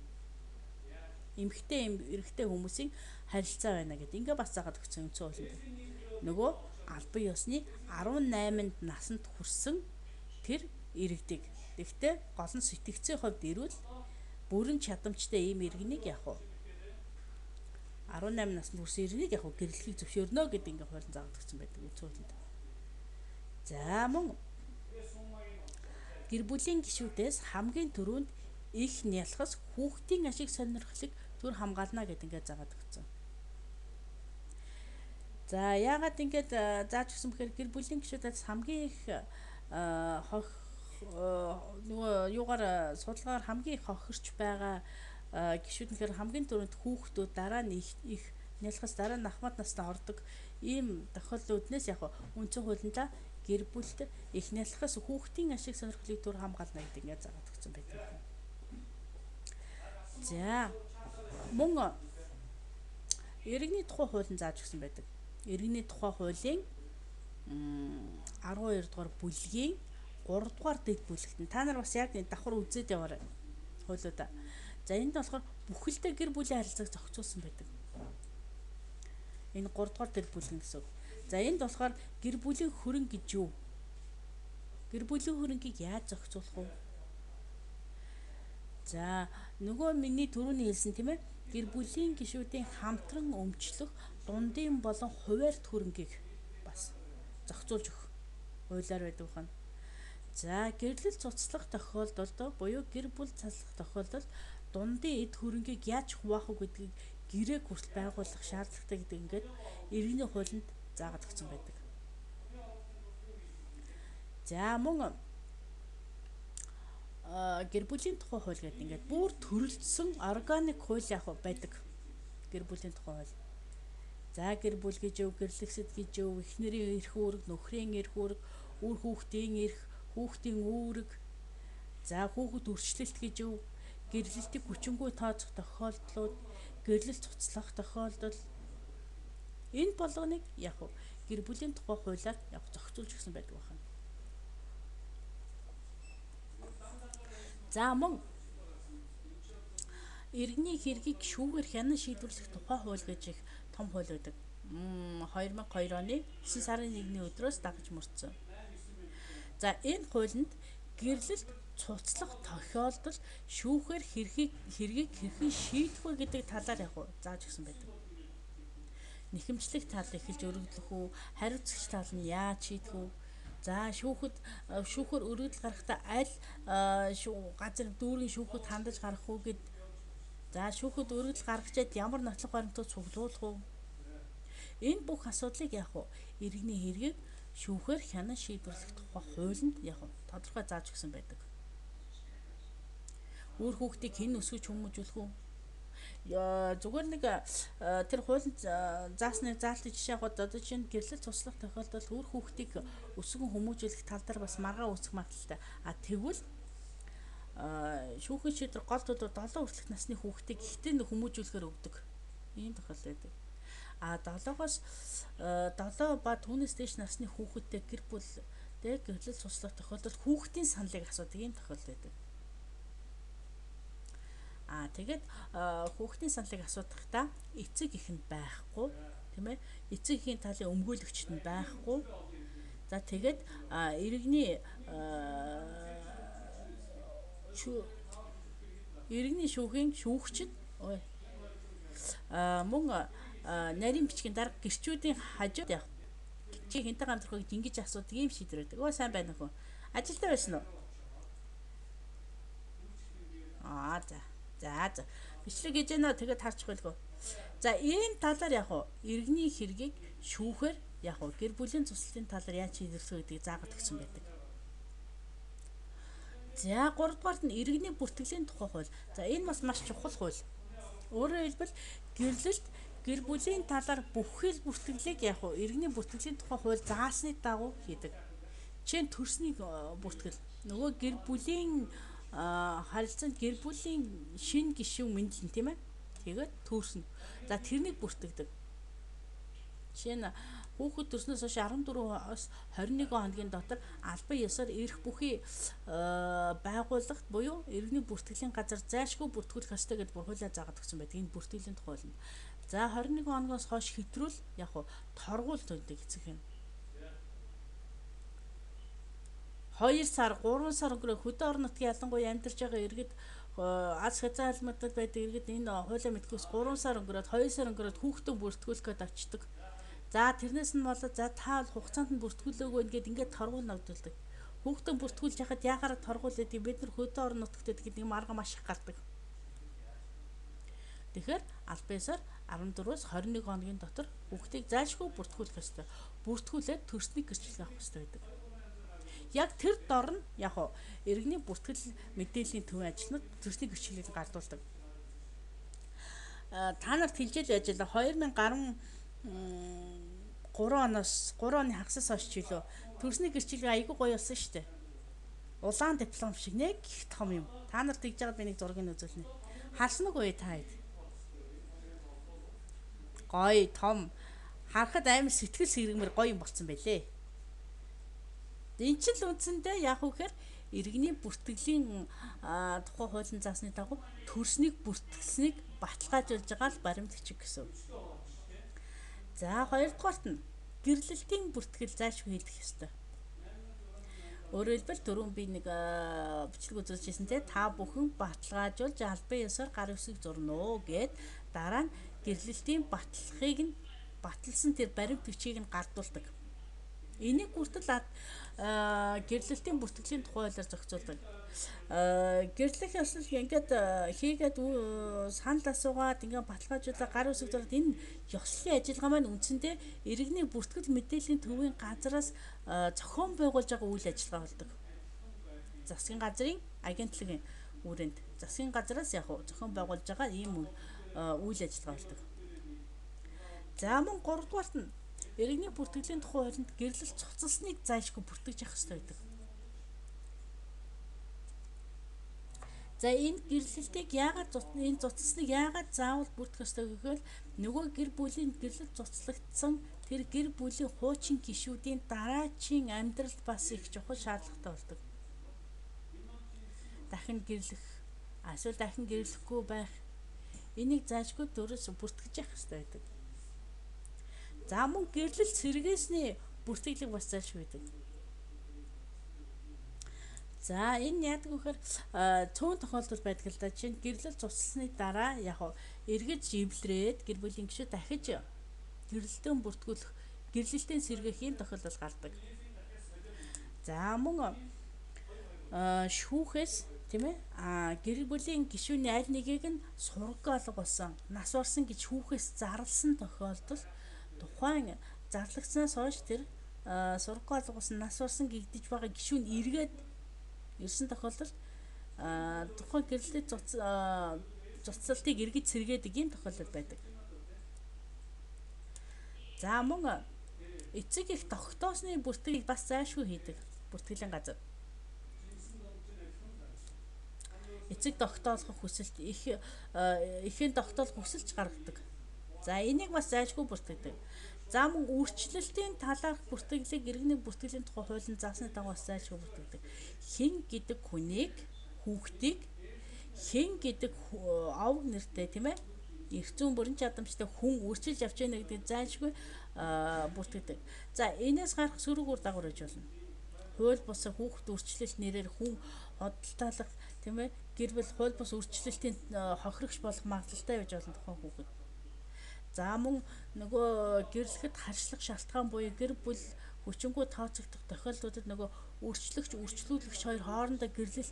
эмэгтэй эрэгтэй хүмүүсийн харилцаа байна гэдэг. Ингээ бас заагаад өгсөн үндсэн хуулинд. Нөгөө албан ёсны 18-нд насанд хүрсэн тэр иргэдэг Гэхдээ гол нь сэтгцийн хувьд ирвэл бүрэн чадамжтай ийм иргэнийг яг уу 18 наснд хүрсэн иргэнийг яг уу гэрлэхийг зөвшөөрнө гэдэг ингээ хуулийн заагдагдсан байдаг үндсэн хуулинд. За мөн гэр бүлийн гишүүдээс хамгийн түрүүнд их нялхас хүүхдийн ашиг сонирхлыг төр хамгаална гэдэг ингээ заагаад өгсөн. За яагаад ингээд зааж өгсөн бэхээр гэр бүлийн гишүүдээс хамгийн их нөгөө юугаар судалгаар хамгийн их хохирч байгаа гишүүд нөхөр хамгийн түрүүнд хүүхдүүд дараа нь их нялхас дараа нь ахмад настай ордог ийм тохиолдлууднаас яг үндсэн хуулиндаа гэр бүлд их нялхас хүүхдийн ашиг сонирхлыг төр хамгаална гэдэг ингээд заагаад өгсөн байдаг. За мөн иргэний тухай хуулийн зааж өгсөн байдаг. Иргэний тухай хуулийн 12 дугаар бүлгийн 3 дугаар дэд бүлэгт та нар бас яг давхар үзээд яваарай хуулиудаа. За энд болохоор бүхэлдээ гэр бүлийн харилцааг зохицуулсан байдаг. Энэ 3 дугаар дэд бүлэг гэсэн үг. За энд болохоор гэр бүлийн хөрөнгө гэж юу? Гэр бүлийн хөрөнгийг яаж зохицуулах вэ? За нөгөө миний түрүүний хэлсэн тийм ээ гэр бүлийн гишүүдийн хамтран өмчлөх дундын болон хуваарьт хөрөнгийг бас зохицуулж өгөх хуулиар байдаг байна. За гэрлэл цуцлах тохиолдолд буюу гэр бүл цаслах тохиолдолд дундын эд хөрөнгийг яаж хуваах вэ гэдгийг гэрээг хүртэл байгуулах шаардлагатай гэдэг ингээд иргэний хуулинд заагаад өгсөн байдаг. За мөн гэр бүлийн тухай хууль гэдэг ингээд бүр төрөлдсөн органик хууль яг байдаг. Гэр бүлийн тухай хууль. За гэр бүл гэж өв, гэрлэгсэд гэж өв, эхнэрийн эрх үүрэг, нөхрийн эрх үүрэг, үр хүүхдийн эрх, хүүхдийн үүрэг. За хүүхэд өрчлөлт гэж өв, гэрлэлтийг хүчингүй тооцох тохиолдлууд, гэрлэл цуцлах тохиолдол. Энэ болгоныг яг гэр бүлийн тухай хуулиар яг зохицуулж өгсөн байдаг байна. За мөн иргэний хэргийг шүүгээр хянан шийдвэрлэх тухай хууль гэж их том хууль байдаг. 2002 оны 9 сарын 1-ний өдрөөс дагаж мөрдсөн. За энэ хуулинд гэрлэлт цуцлах тохиолдолд шүүхээр хэргийг хэрхэн шийдэх вэ гэдэг талаар яг зааж өгсөн байдаг. Нэхэмжлэх тал эхэлж өргөдлөх үү, хариуцагч тал нь яаж шийдэх үү? За шүүхөр өргөдөл гарахдаа аль газар дүүргийн шүүхэд хандаж гарах уу гэд. За шүүхэд өргөдөл гаргачаад ямар нотлох баримтууд цуглуулах уу? Энэ бүх асуудлыг яг иргэний хэргийг шүүхээр хянан шийдвэрлэх тухай хуулинд яг тодорхой зааж өгсөн байдаг. Үр хүүхдийг хэн өсгөж хүмүүжүүлэх үү? Зүгээр нэг тэр хуулинд заасны заалтын жишээ аваад одоо чинь гэрлэл туслах тохиолдолд үр хүүхдийг өсгөн хүмүүжүүлэх тал дээр бас маргаа үүсэх магадлалтай. Тэгвэл шүүхийн шийдвэр гол төлөв 7 хүртэлх насны хүүхдийг ихтэй хүмүүжүүлэхээр өгдөг. Ийм тохиолдол байдаг. 7-оос 7 ба түүнээс дээш насны хүүхэдтэй гэр бүлтэй гэрлэл туслах тохиолдолд хүүхдийн саналыг асуудаг ийм тохиолдол байдаг. Тэгээд хүүхдийн саналыг асуудахдаа эцэг их нь байхгүй тийм ээ эцэг эхийн талын өмгөөлөгчд нь байхгүй. За тэгээд иргэний шүүхийн шүүгчд мөн нарийн бичгийн дарга гэрчүүдийн хажууд явах чи хинтэг хамтрах гэж ингэж асуудаг юм шийдвэр байдаг. Өө сайн байна уу? Ажилдаа байсан уу? За бичлэг хийж гэнэ тэгээд харчих байлгүй. За ийм талаар яг иргэний хэргийг шүүхээр яг гэр бүлийн цуслалтын талаар яаж шийдвэрлэх гэдгийг заагаад өгсөн байдаг. За 3 дугаарт нь иргэний бүртгэлийн тухай хууль. За энэ бас маш чухал хууль. Өөрөөр хэлбэл гэрлэлт гэр бүлийн талаар бүхэл бүртгэлийг яг иргэний бүртгэлийн тухай хууль заасны дагуу хийдэг. Жишээ нь төрсний бүртгэл. Нөгөө гэр бүлийн харилцаанд гэр бүлийн шин гишүүн мэдлэн тийм ээ. Тэгээд төрснө. За тэрнийг бүртгэдэг. Жишээ нь хүүхэд төрснөөс хойш 14-оос 21 хоногийн дотор албан ёсоор эрх бүхий байгууллагт буюу иргэний бүртгэлийн газар зайлшгүй бүртгүүлэх ёстой гэдээ хуулиа заагаад өгсөн байдаг. Энэ бүртгэлийн тухай хууль. За 21 хоногоос хойш хэтрүүл яг торгуул төлдөг эцэг юм. 2 сар, 3 сар өнгөрөө хөдөө орон нутгийн ялангуяа амьдарч байгаа иргэд аз хязгаар алмуудад байдаг иргэд энэ хуулиа мэдхүйс 3 сар өнгөрөөд 2 сар өнгөрөөд хүүхдэн бүртгүүлэх гээд очдөг. За тэрнээс нь болоод за та хугацаанд нь бүртгүүлээгүй ингээд торгуул ногдуулдаг. Хүүхдэн бүртгүүлж яхад яагаад торгуул гэдэг бид нар хөдөө орон нутгад гэдэг марга маш их гардаг. Тэгэхээр аль биесээр 14-өөс 21 хоногийн дотор хүүхдийг заашгүй бүртгүүлэх ёстой. Бүртгүүлээд төрсний гэрчлэл авах ёстой байдаг. Яг тэр дор нь яг иргэний бүртгэл мэдээллийн төвийн ажилтнууд төрсний гэрчлэлийг гардуулдаг. Та нарт хэлжэл байж л 2013 оноос 3 оны хагасаас хойш ч үлээ төрсний гэрчлэл айгүй гоё болсон шүү дээ. Улаан диплом шиг нэг их том юм. Та нарт тэгж байгаад би нэг зургийг үзүүлнэ. Харсан уу та хэд? Гоё том. Харахад амар сэтгэл сэргэмэр гоё юм болсон байлээ. Энэ ч л үндсэндээ яг үхээр иргэний бүртгэлийн тухай хуулийн заасны дагуу төрснийг бүртгэлсэнийг баталгаажуулж байгаа л баримтчиг гэсэн. За хоёрдугаарт нь гэрлэлтийн бүртгэл заашгүй хийх ёстой. Өөрөөр хэлбэл түрүүн би нэг бичлэг үзүүлжсэн те та бүхэн баталгаажуулж албан ёсоор гар үсэг зурнаа гэд дараа нь гэрлэлтийн баталгахыг нь баталсан тэр баримт бичгийг нь гардуулдаг. Энийг хүртэл гэрлэлтийн бүртгэлийн тухай хуулиар зохицуулдаг. Гэрлэх ёслол ингээд хийгээд санал асуугаад ингээд баталгаажуулаад гар үсэг зураад энэ ёслолын ажиллагаа маань үндсэндээ иргэний бүртгэл мэдээллийн төвийн газраас зохион байгуулж байгаа үйл ажиллагаа болдог. Засгийн газрын агентлагийн үрээнд засгийн газраас яг зохион байгуулж байгаа ийм үйл ажиллагаа болдог. За мөн 3 дугаарт нь иргэний бүртгэлийн тухай хуулинд гэрлэл цуцалсныг зайлшгүй бүртгэж явах хэрэгтэй байдаг. За энэ гэрлэлтийг энэ цуцалсныг яагаад заавал бүртгэх ёстой гэвэл нөгөө гэр бүлийн гэрлэл цуцлагдсан тэр гэр бүлийн хуучин гишүүдийн дараачийн амьдралд бас их чухал шаардлагатай болдог. Дахин гэрлэх, эсвэл дахин гэрлэхгүй байх энийг заашгүй төрөөс бүртгэж явах ёстой байдаг. За мөн гэрлэл сэргээсний бүртгэлийг бас заашгүй байдаг. За энэ яадаг вэхээр цөөн тохиолдол байдаг л да. Жишээ нь гэрлэл цуцлсны дараа яг эргэж эвлэрээд гэр бүлийн гишүүд дахиж гэрлэлтэн бүртгүүлэх, гэрлэлтэн сэргээх юм тохиолдол гардаг. За мөн шүүхээс тийм ээ гэр бүлийн гишүүний аль нэгийг нь сураг алга болсон, нас орсон гэж шүүхээс зарласан тохиолдол тухайн зарлагдсанаас хойш тэр сураг алга болсон, нас орсон гэгдэж байгаа гишүүн эргээд ирсэн тохиолдолд тухайн гэрлэлтийн цуцлалтыг эргэж сэргээдэг юм тохиолдол байдаг. За мөн эцэг их тогтоосны бүртгэлийг бас зайлшгүй хийдэг бүртгэлийн газар. Эцэг тогтоолох хүсэлт эхийн тогтоолох хүсэлж гаргадаг. За энийг бас зайлшгүй бүртгэдэг. За мөн үйлчлэлтийн талаарх бүртгэлийг иргэний бүртгэлийн тухай хуулийн заасны дагуу зайлшгүй бүртгэдэг. Хэн гэдэг хүнийг, хүүхдийг хэн гэдэг овг нэртэй тийм ээ эрх зүйн бүрэн чадамжтай хүн үрчилж авч яана гэдэг зайлшгүй бүртгэдэг. За энэс гарах сөрөг үр дагавар гэж болно. Хууль бус хүүхд үрчлэлт нэрээр хүн хөдөлталах тийм ээ гэр бүл хууль бус үрчлэлтийн хохирогч болох магадлалтай байж болно тухайн хүүхэд. За мөн нөгөө гэрлэхэд харьцлах шалтгаан буюу гэр бүл хүчингү тооцогдох тохиолдлуудад нөгөө үрчлүүлэгч хоёр хоорондоо гэрлэх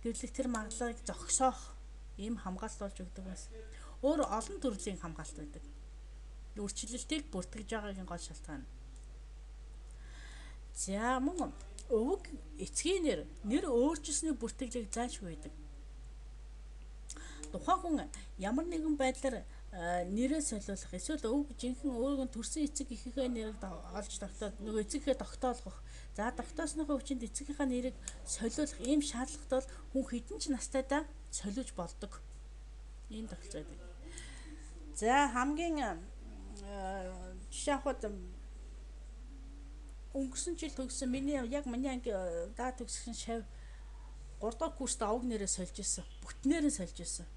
тэр магадлалыг зогсоох ийм хамгаалалт болж өгдөг бас. Өөр олон төрлийн хамгаалалт байдаг. Үрчлэлтийг бүртгэж байгаагийн гол шалтгаан. За мөн өвөг эцгийн нэр өөрчилсөний бүртгэлийг заашгүй байдаг. Тухайн хүн ямар нэгэн байдлаар нэрээ солиулах эсвэл өвөг жинхэнэ өөрийн төрсэн эцэг эхийнхээ нэрийг олж тогтоод нөгөө эцэгхээ тогтоолгох. За тогтоосныхоо хүчинд эцэгийнхээ нэрийг солиулах ийм шаардлагат бол хүн хэдэн ч настайдаа солиулж болдог. Ийм тохиолдол байдаг. За хамгийн жишээ авахад өнгөрсөн жил төгссөн миний анги даа төгссөн шав 3 дахь курст овг нэрээ сольж ирсэн. Бүтнээрээ сольж ирсэн.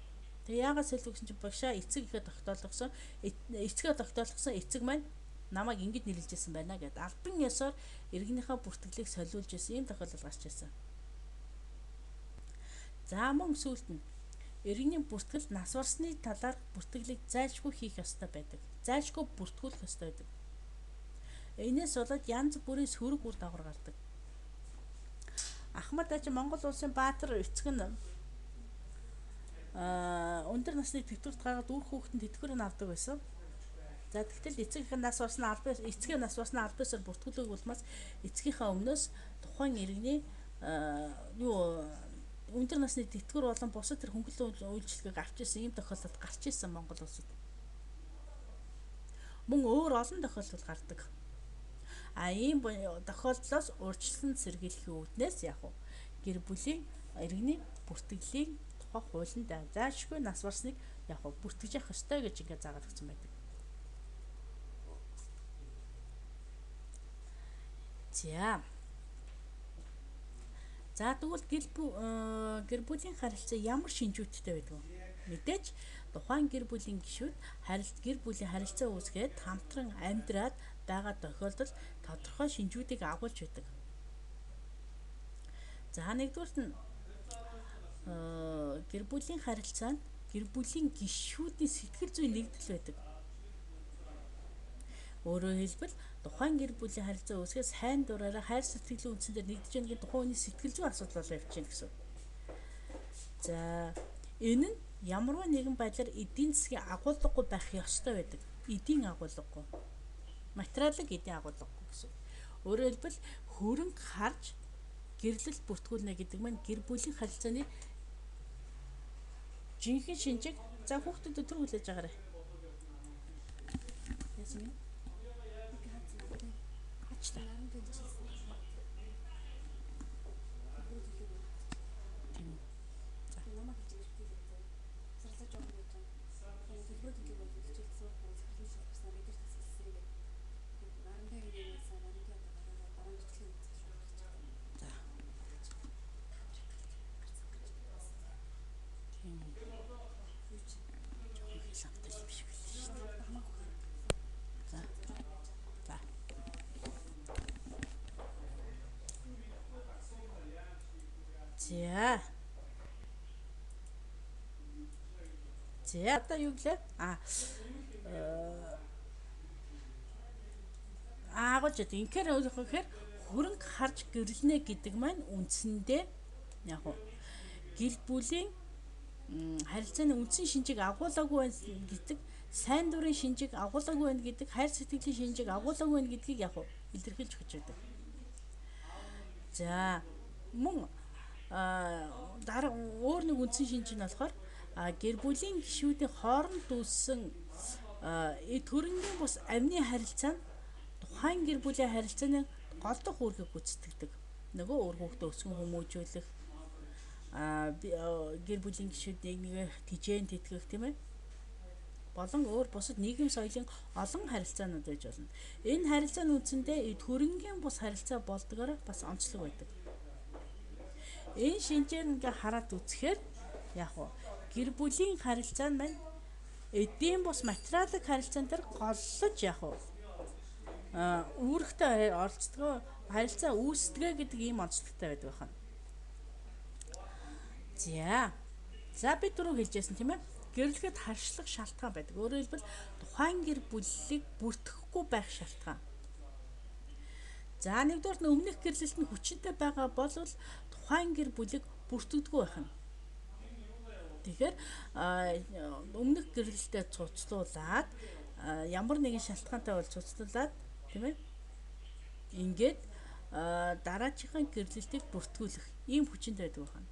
Тэгээ яагаад сольж өгсөн чинь багшаа эцэг ихэд тогтоолгосон. Эцгээ тогтоолгосон эцэг маань намайг ингэж нийлж ирсэн байна гэд албан ёсоор иргэнийхээ бүртгэлийг солиулж ирсэн ийм тохиолдол гарч ирсэн. За мөн сүүлд нь иргэний бүртгэл нас барсны талаар бүртгэлийг зайлшгүй хийх ёстой байдаг. Зайлшгүй бүртгүүлэх ёстой байдаг. Энээс болоод янз бүрийн сөрөг үр дагавар гардаг. Ахмад аж Монгол улсын баатар эцэг нь өндөр насны тэтгэврт гаргаад үр хүүхэдэнд тэтгэврийг авдаг байсан. За тэгтэл эцэгийн нас барсны албаасаар бүртгүүлэх улмаас эцгийнхаа өмнөөс тухайн иргэний өндөр насны тэтгэвэр болон бусад тэр хөнгөлөлт үйлчилгээг авч ирсэн ийм тохиолдол гарч ирсэн Монгол улсад. Мөн өөр олон тохиолдол гардаг. Ийм тохиолдлоос урьдчилан сэргийлэхийн үүднээс гэр бүлийн иргэний бүртгэлийн тухай хуулинд зайлшгүй нас барсныг бүртгэж явах ёстой гэж ингээд заагаад өгсөн байдаг. За тэгвэл гэр бүлийн харилцаа ямар шинжүүдтэй байдаг вэ? Мэдээж тухайн гэр бүлийн гишүүд гэр бүлийн харилцаа үүсгээд хамтран амьдраад байгаа тохиолдолд тодорхой шинжүүдийг агуулж байдаг. За нэгдүгürt нь гэр бүлийн харилцаанд гэр бүлийн гишүүдийн сэтгэл зүйн нэгдэл байдаг. Өөрөөр хэлбэл тухайн гэр бүлийн харилцаа үүсгээс сайн дураараа хайр сэтгэлийн үндсэн дээр нэгдэж байгаа тухайн хүний сэтгэл зүйн асуудал болоо явчихна гэсэн. За энэ нь ямарваа нэгэн байдлаар эдийн засгийн агуулгагүй байх ёстой байдаг. Эдийн агуулгагүй. Материалын эдийн агуулгагүй гэсэн. Өөрөөр хэлбэл хөрөнгө харж гэрлэл бүртгүүлнэ гэдэг маань гэр бүлийн харилцааны жинхэнэ шинжийг за хүүхдүүд өдөр хүлээж байгаарай. Яасан юм? За одоо юу гэлээ? Агуулж яд. Инхээр хөрөнгө харж гэрлэнэ гэдэг маань үндсэндээ гэр бүлийн харилцааны үндсэн шинжийг агуулаагүй байна гэдэг, сайн дурын шинжийг агуулаагүй байна гэдэг, хайр сэтгэлийн шинжийг агуулаагүй байна гэдгийг илэрхийлж өгч байдаг. За мөн дараа өөр нэг үндсэн шинж нь болохоор гэр бүлийн гишүүдийн хооронд үүссэн төрөнгийн бус амны харилцаа нь тухайн гэр бүлийн харилцааны голдох үүргийг гүйцэтгэдэг. Нөгөө өөр хүүхдээ өсгөн хүмүүжүүлэх, гэр бүлийн гишүүдийг нэг тижээн тэтгэх тийм ээ. Болон өөр бусад нийгэм соёлын олон харилцаанууд байж болно. Энэ харилцааны үндсэндээ төрөнгийн бус харилцаа болдгоор бас онцлог байдаг. Энэ шинжээр ингээ хараад үзэхээр гэр бүлийн харилцаа маань эдийн бус материалын харилцаан дээр голлож үүрэгтэй оролцдог харилцаа үүсдэг гэдэг ийм онцлогтой байдаг байна. За би түрүү хэлжсэн тийм ээ. Гэрлэхэд харшлах шалтгаан байдаг. Өөрөөр хэлбэл тухайн гэр бүлийг бүртгэхгүй байх шалтгаан. За нэгдүгээр нь өмнөх гэрлэлт нь хүчинтэй байгаа бол тухайн гэр бүлийг бүртгэдэггүй байх нь. Тэгэхээр өмнөх гэрлэлтэд цуцлуулаад ямар нэгэн шалтгаантай бол цуцлуулаад тийм ээ. Ингээд дараачихын гэрлэлтийг бүртгүүлэх ийм хүчинтэй байдаг байна.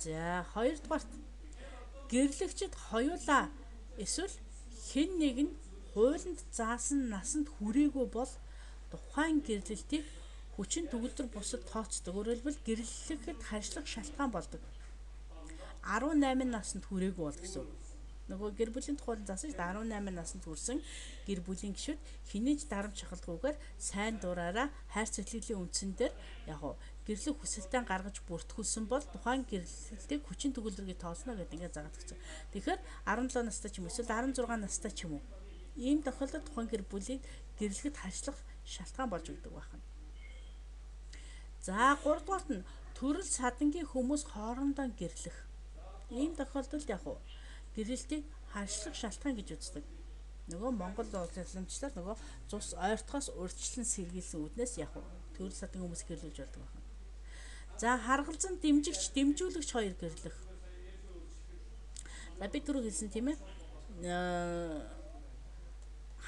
За хоёрдугаарт гэрлэгчид хоёулаа эсвэл хэн нэг нь хуулинд заасан насанд хүрээгүй бол тухайн гэрлэлтийг хүчин төгөлдөр бусад тооцдог. Өөрөөр хэлбэл гэрлэхэд харьцлах шалтгаан болдог. 18 наснд хүрээгүй бол гэсэн. Нөгөө гэр бүлийн тухайн заасан 18 наснд хүрсэн гэр бүлийн гишүүд хинээж дарамт шахалгүйгээр сайн дураараа хайр сэтгэлийн үндсэн дээр гэрлэх хүсэлтээ гаргаж бүртгүүлсэн бол тухайн гэрлэлтийг хүчин төгөлдрөгийг тооцно гэдэг ингээд заагаад өгсөн. Тэгэхээр 17 настай ч юм эсвэл 16 настай ч юм уу Ийм тохиолдолд тухайн гэр бүлийг гэрлэхэд хашлах шалтгаан болж өгдөг байна. За 3 дугаарт нь төрөл садангийн хүмүүс хоорондоо гэрлэх. Ийм тохиолдолд гэрэлтийг хашлах шалтгаан гэж үздэг. Нөгөө Монгол уламжлалаар нөгөө цус ойртохоос урьдчилан сэргийлсэн үүднээс төрөл садангийн хүмүүс гэрлүүлж болдог байна. За харгалзан дэмжигч, дэмжүүлэгч хоёр гэрлэх. За би түрүү хэлсэн тийм ээ.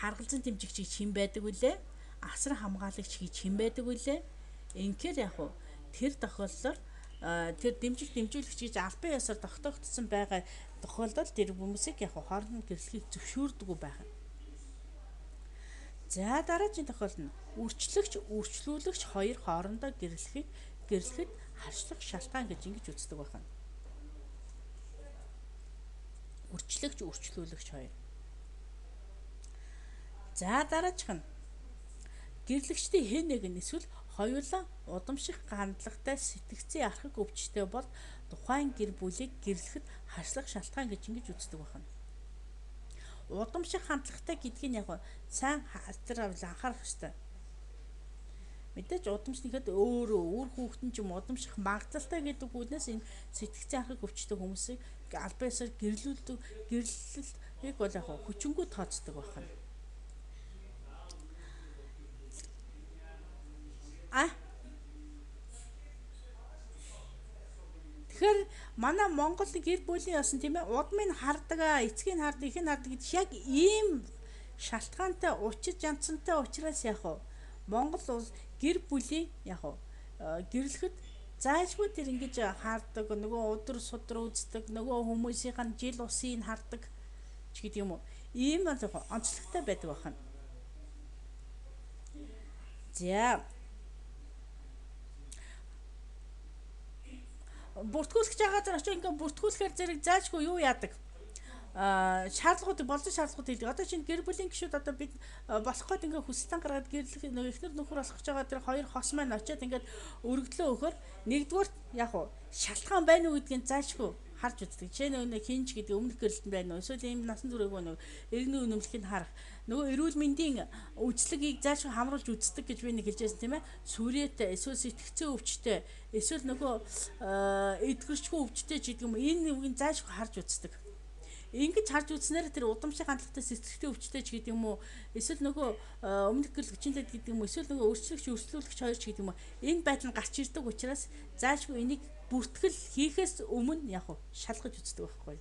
Харгалзан дэмжигчийг хэн байдаг вүлээ? Асар хамгаалагч хэн байдаг вүлээ? Инхээр тэр тохиолдолд тэр дэмжүүлэгч гэж албан ёсоор тогтоогдсон байгаа тохиолдолд тэр хүмүүсийг хооронд нь гэрлэхийг зөвшөөрдөг байна. За дараагийн тохиолдол нь үрчлэгч, үрчлүүлэгч хоёр хоорондоо гэрлэхэд хашлах шалтгаан гэж ингэж үздэг байна. Үрчлэгч, үрчлүүлэгч хоёр. За дараачих нь гэрлэгчдийн хэн нэг нь эсвэл хоёулаа удамших хандлагатай сэтгцийн архаг өвчтэй бол тухайн гэр бүлийг гэрлэхэд хашлах шалтгаан гэж ингэж үздэг байна. Удамших хандлагатай гэдгийг сайн анхаарах хэрэгтэй. Мэдээж удамшныхэд өөр хүүхдэн ч юм удамших магадлалтай гэдэг үгнээс энэ сэтгцийн архаг өвчтэй хүмүүсийг албан ёсоор гэрлэлийг бол хүчингү тооцдог байна. Тэгэхээр манай Монгол гэр бүлийн ясан тийм ээ удмыг хардаг, эцгийг хардаг, их нь хардаг гэж яг ийм шалтгаантай учир жанцантай учраас Монгол улс гэр бүлийн гэрлэхэд заашгүй тэр ингэж хардаг, нөгөө өдөр судар үздэг, нөгөө хүмүүсийнх нь жил усыг хардаг ч гэдэг юм уу. Ийм онцлогтой байдаг байна. За бүртгүүлж байгаа зэрэг очиж ингээ бүртгүүлэхээр зэрэг заашгүй юу яадаг? Шаардлагуудыг болсон шаардлагууд хэлдэг. Одоо чинь гэр бүлийн гишүүд бид болох гээд ингээ хүсэлтэн гаргаад гэрлэх эхнэр нөхөр болох гэж байгаа тэр хоёр хос маань очиод ингээ өргөдлөө өгөхөр нэгдүгээр шалтгаан байна уу гэдгийг заашгүй харж үздэг. Жишээ нь хинж гэдэг өмнөх гэрлэлтэн байна уу? Эсвэл ийм насан туршиг иргэний үнэмлэхийг харах. Нөгөө эрүүл мэндийн үйлчлэгийг заашгүй хамруулж үздэг гэж би нэг хэлжсэн тийм ээ. Сүрээтэй, эсвэл сэтгцэн өвчтэй, эсвэл нөгөө эдгэрчгүй өвчтэй ч гэдэг юм. Энэ үгийг заашгүй харж үздэг. Ингэж харж үзснээр тэр удамшиг хандлагатай сэтгцэн өвчтэй ч гэдэг юм уу. Эсвэл нөгөө өмнөх гэрлэгчнэлд гэдэг юм уу. Эсвэл нөгөө өрчлөлөгч хоёр ч гэдэг юм уу. Энэ байдал нь гарч ирдэг учраас заашгүй энийг бүртгэл хийхээс өмнө шалгаж үздэг байхгүй.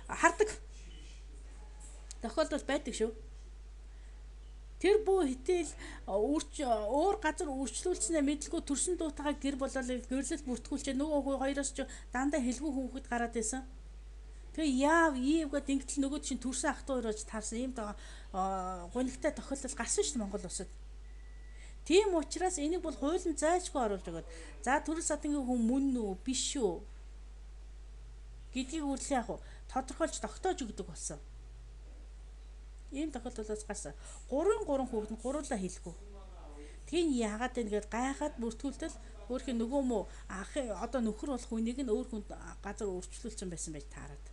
Хардаг тохиолдол байдаг шүү. Тэр бүү хэтэл өөр газар үрчлүүлснээ мэдлгүй төрсөн дуутайгаа гэр болол гэрлэл бүртгүүлчээ нөгөө хоёроос ч дандаа хэлгүй хүүхэд гараад байсан. Тэгээ яав ийвгээд ингэтэл нөгөө чинь төрсөн ах トゥ хоёроос таарсан ийм гонигтай тохиолдол гарсан шүү Монгол улсад. Тийм учраас энийг бол хуулийн заашгүй оруулж өгöd. За төрөл садангийн хүн мөн үү, биш үү гэдгийг үрлээ тодорхойлж тогтоож өгдөг болсон. Ийм тохиолдолоос гарсан. 3 хүүхэд нь гурлаа хэлэхгүй. Тийм яагаад ингэж гайхаад бүртгүүлтэл өөрхийн нөгөө мө ахын одоо нөхөр болох хүнийг нь өөр хүнд газар өөрчлүүлсэн байсан байж таарад.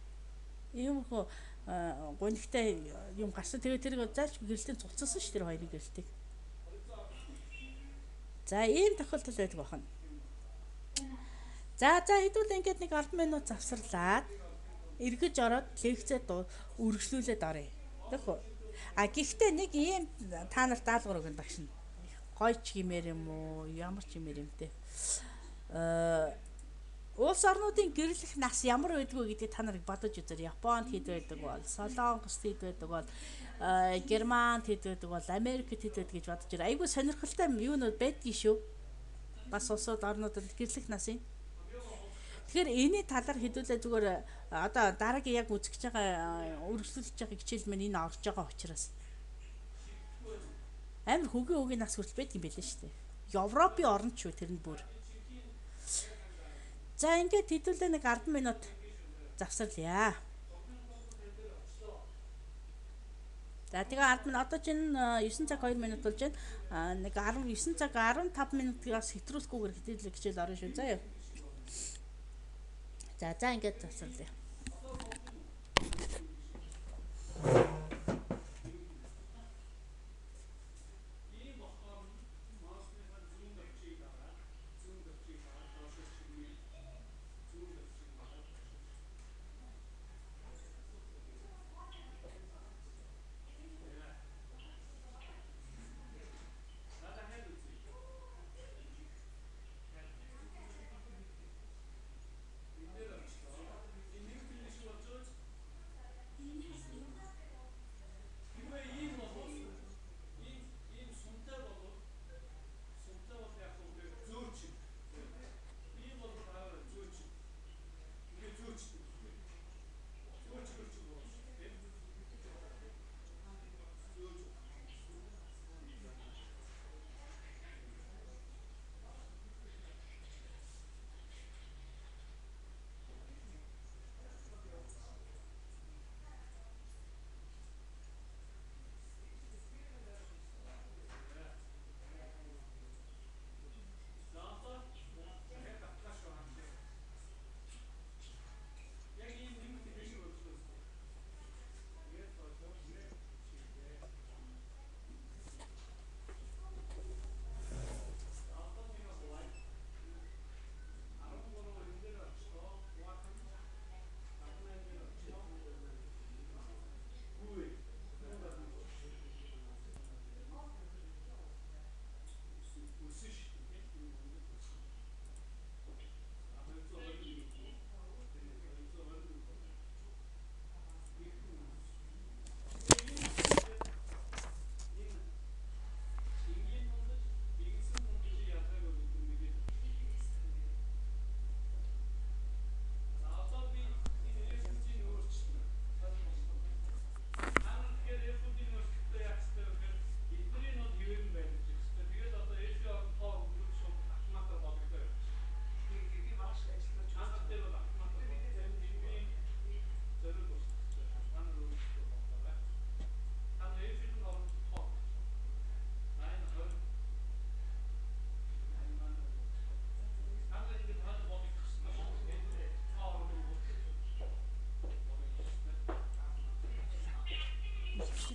Ийм гонигтай юм гарсан. Тэгээ тэрийг заашгүй гэрлэлтэн цуцсан ш тэр хоёрын гэрлэлтийг. За ийм тохиолдол байдаг байна. За хэдүүл ингээд нэг 10 минут завсарлаад эргэж ороод лекцэд үргэлжлүүлээд оръё. Тэгэхгүй. Гэхдээ нэг ийм та нарт даалгавар өгөн багш нь. Гойч гимээр юм уу? Ямар ч юмэр юм те. Улс орнуудын гэрлэх нас ямар байдгүй гэдгийг та нарыг бодож үзээр. Японд хэд байдаг бол, Солонгост хэд байдаг бол, Германд хэд байдаг бол, Америкт хэд байдаг гэж бодож ирээ. Айгүй сонирхолтой юунууд байдгийг шүү. Бас улсууд орнуудад гэрлэх насын. Тэгэхээр энэний талаар хэдүүлээ зүгээр одоо дараагийн яг үзэж байгаа үргэлжлүүлж байгаа хичээл маань энэ орж байгаа учраас амар хөгийн нас хүртэл байдаг юм байлээ шүү дээ. Европын орнд шүү тэр нь бүр. За ингээд хэдүүлээ нэг 10 минут завсарлаа. За тэгээ 10 минут одоо чинь 9 цаг 2 минут болж байна. Нэг 19 цаг 15 минутаас хэтрүүлэхгүйгээр хичээл орно шүү. За яа. За ингээд завсарлаа.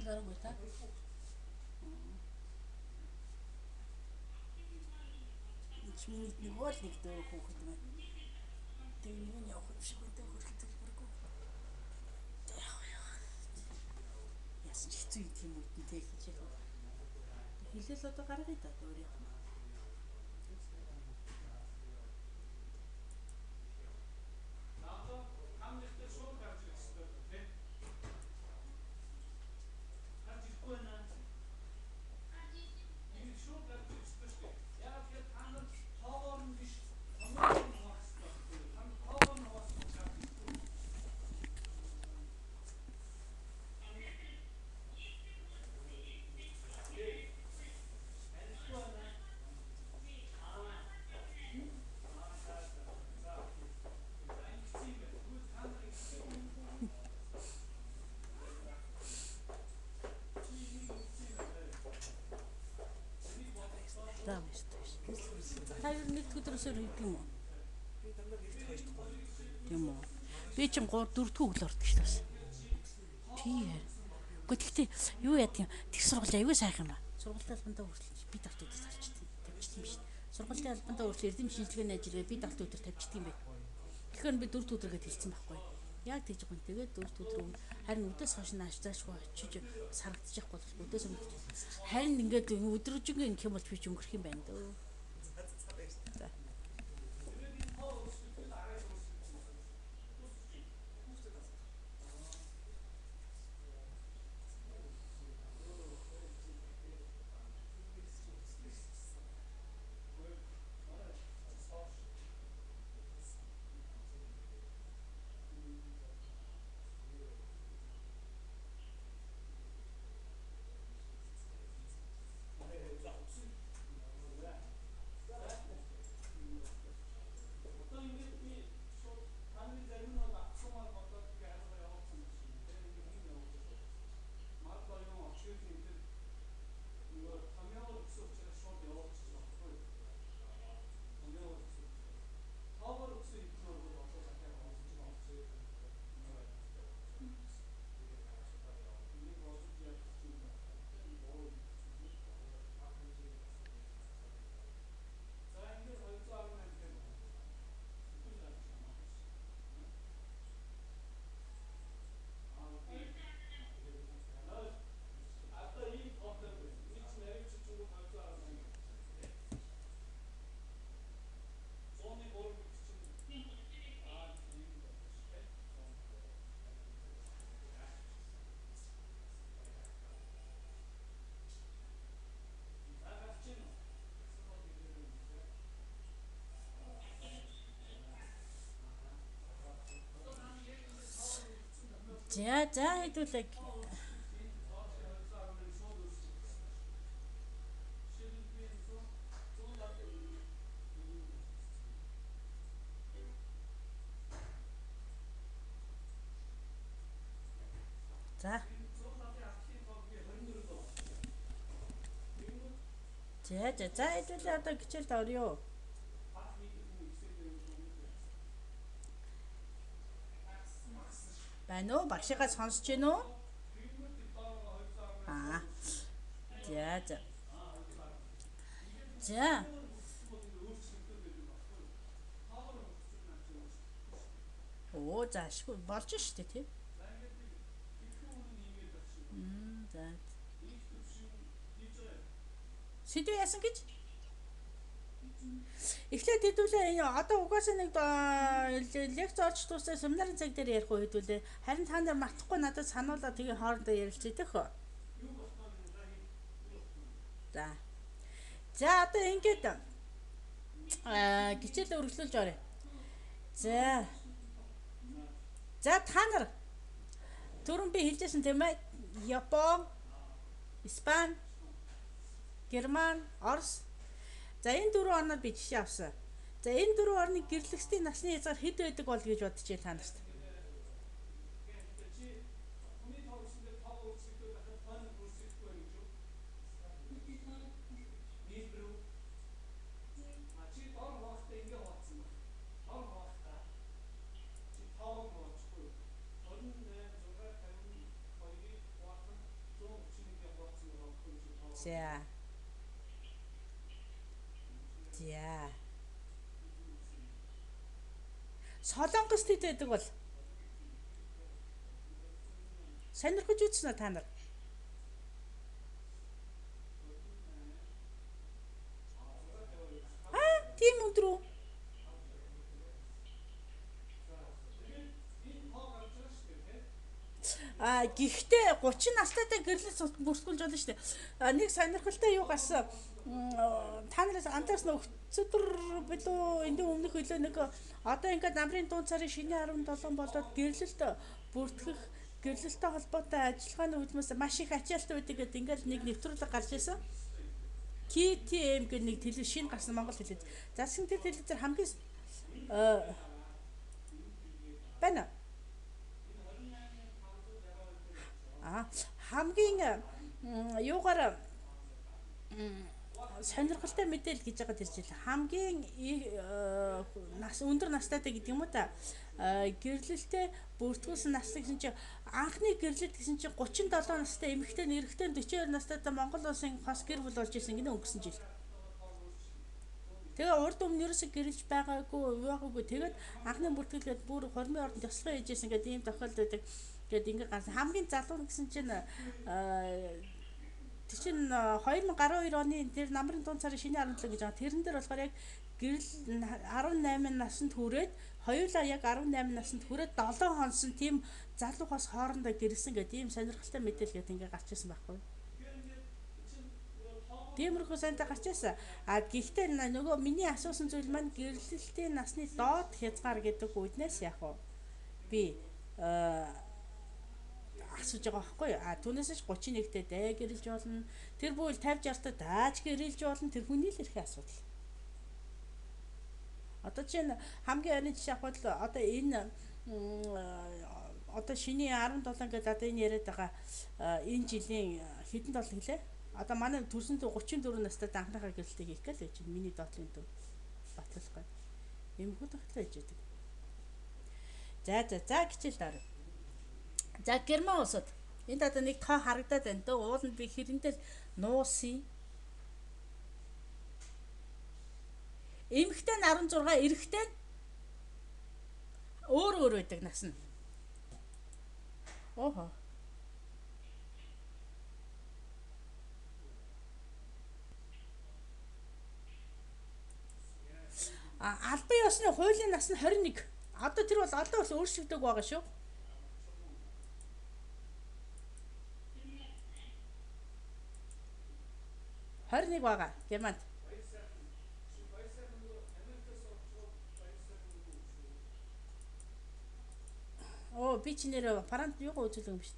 гараагүй та. Чиний нэг бол нэг дөр хөөхд мэн. Тэгээ нэг нь явах юм шиг энэ хөрхөд хэлбэргүй. Яасан ч хэцүү юм тийм үедэнтэй хийж яах вэ? Хэлэл одоо гаргая да өөрөө. Та юу нэг өдрөөсөө хийх юм уу? Би дандаа гэрт хойшлохгүй. Тийм үү. Би чинь 3 4-р өглөө ордог шүү дээ. Тийм. Гэхдээ юу яадаг юм? Тэг сургууль аюу сайхан юм ба. Сургуулийн албандаа хүртэл би давт өдөр тавьчихсан. Тавьчихсан биш. Сургуулийн албандаа хүртэл эрдэм шинжилгээний ажиллагаа би давт өдөр тавьчихсан юм бэ. Тэгэхээр би 4 өдрөгээд хэлсэн байхгүй. Яг тэгж байгаа юм. Тэгээд 4 өдөр харин өдөөс хойш нааш заашгүй очиж сарагдчих бол өдөөс өмнө. Харин ингээд өдрөжингөө ингэх юм бол би ч өнгөрөх юм байна дөө. За хэдүүлэг. За. За хэдүүлээ одоо хичээлд орё. Байна уу? Багшигаа сонсож байна уу? За. За. Оо заашгүй болж штэ тий. За. Сэдв яасан гэж? Эхлээд хэдүүлээ одоо угаасаа нэг лекц орж дуусаа семинарын цаг дээр ярих уу хэдүүлээ. Харин та нар мартахгүй надад сануулаа тэгээ хоорондоо ярилцъя тэхөө. За одоо ингээд гिचэл өргөжлүүлж орё. За та нар түрүүн би хэлжсэн тийм ээ. Япон, Испани, Герман, Орос. За энэ дөрвөн орноор би жишээ авсан. За энэ дөрвөн орны гэрлэгчдийн насны хязгаар хэд байдаг бол гэж бодож байна та нарт? За. За. Солонгост хэд байдаг бол сонирхож үзсэн үү та нар? Тийм өндөр үү? Гэхдээ 30 настайтай гэрлэл бүртгүүлж болно шүү дээ. Нэг сонирхолтой юу гарсан. Та нараас анзаарсан өчигдөр билүү эндээ өмнөх хөлөө нэг одоо ингээд намрын дуун царын шинэ 17 болоод гэрлэлт бүртгэх гэрлэлтэй холбоотой ажиллагааны хөдөлмөрөөс маш их ачаалттай байдаг гэдэг ингээд нэг нэвтрүүлэг гарч ирсэн. KTM гэх нэг телевиз шинэ гарсан Монгол телевиз. Засгийн тэр телевизээр хамгийн байна. Хамгийн юугаар сонирхолтой мэдээлэл гэж байгаа тэрж ил хамгийн нас өндөр настайтай гэдэг юм уу та гэрлэлтэй бүртгүүлсэн нас гэсэн чинь анхны гэрлэлт гэсэн чинь 37 настай эмэгтэй нэрэгтэй 42 настайтай Монгол улсын хос гэр бүл болж исэн гинэ өнгөрсөн жил. Тэгээ урд өмнө ерөөсө гэрэлж байгаагүй. Тэгээд анхны бүртгэлгээд бүр хормын ордонд ёслохоо хийжсэн гэдэг ийм тохиолдол байдаг. Гэт ингээ гарсан хамгийн залуу гэсэн чинь тэр чинь 2012 оны тэр намрын дуун царын шинэ 17 гэж байгаа. Тэрэн дээр болохоор яг гэрэл 18 наснд хүрээд хоёулаа яг 18 наснд хүрээд 7 хонсон тийм залуу хос хоорондоо гэрэлсэн гэдэг ийм сонирхолтой мэдээлэл гэдэг ингээ гарч ирсэн байхгүй. Тиймэрхүү сантай гарч ирсэн. Гэхдээ нөгөө миний асуусан зүйл маань гэрлэлтийн насны доод хязгаар гэдэг үднээс яг би асууж байгаа байхгүй. Түүнээс 31-тэй дэ гэрэлж болно. Тэр бүйл 50-60-тай дааж гэрэлж болно. Тэр хүний л эрхээ асуудал. Одоо чинь хамгийн ойрын жишээ авах бол одоо энэ одоо шиний 17 гэдэг одоо энэ яриад байгаа энэ жилийн хэдэн тол гэлээ. Одоо манай төрсөн 34 настай анхныхаа гэрэлтийг хийх гэж байна. Миний доотлын төв батлахгүй. Эмхүү тогтлоо хийж байдаг. За гिचэл дараа. За Герман улсад энд одоо нэг тоо харагдаад байна. Дөө ууланд би хэрэндээ нуусан. Эмэгтэй нь 16, эрэгтэй нь өөр байдаг нас нь. Оохо. Албан ёсны хуулийн нас нь 21. Одоо тэр бол одоо бас өөрчлөгдөг байгаа шүү. Нэг байгаа Германд. Би ч нэр парант юугаа үзүүлэх юм биш.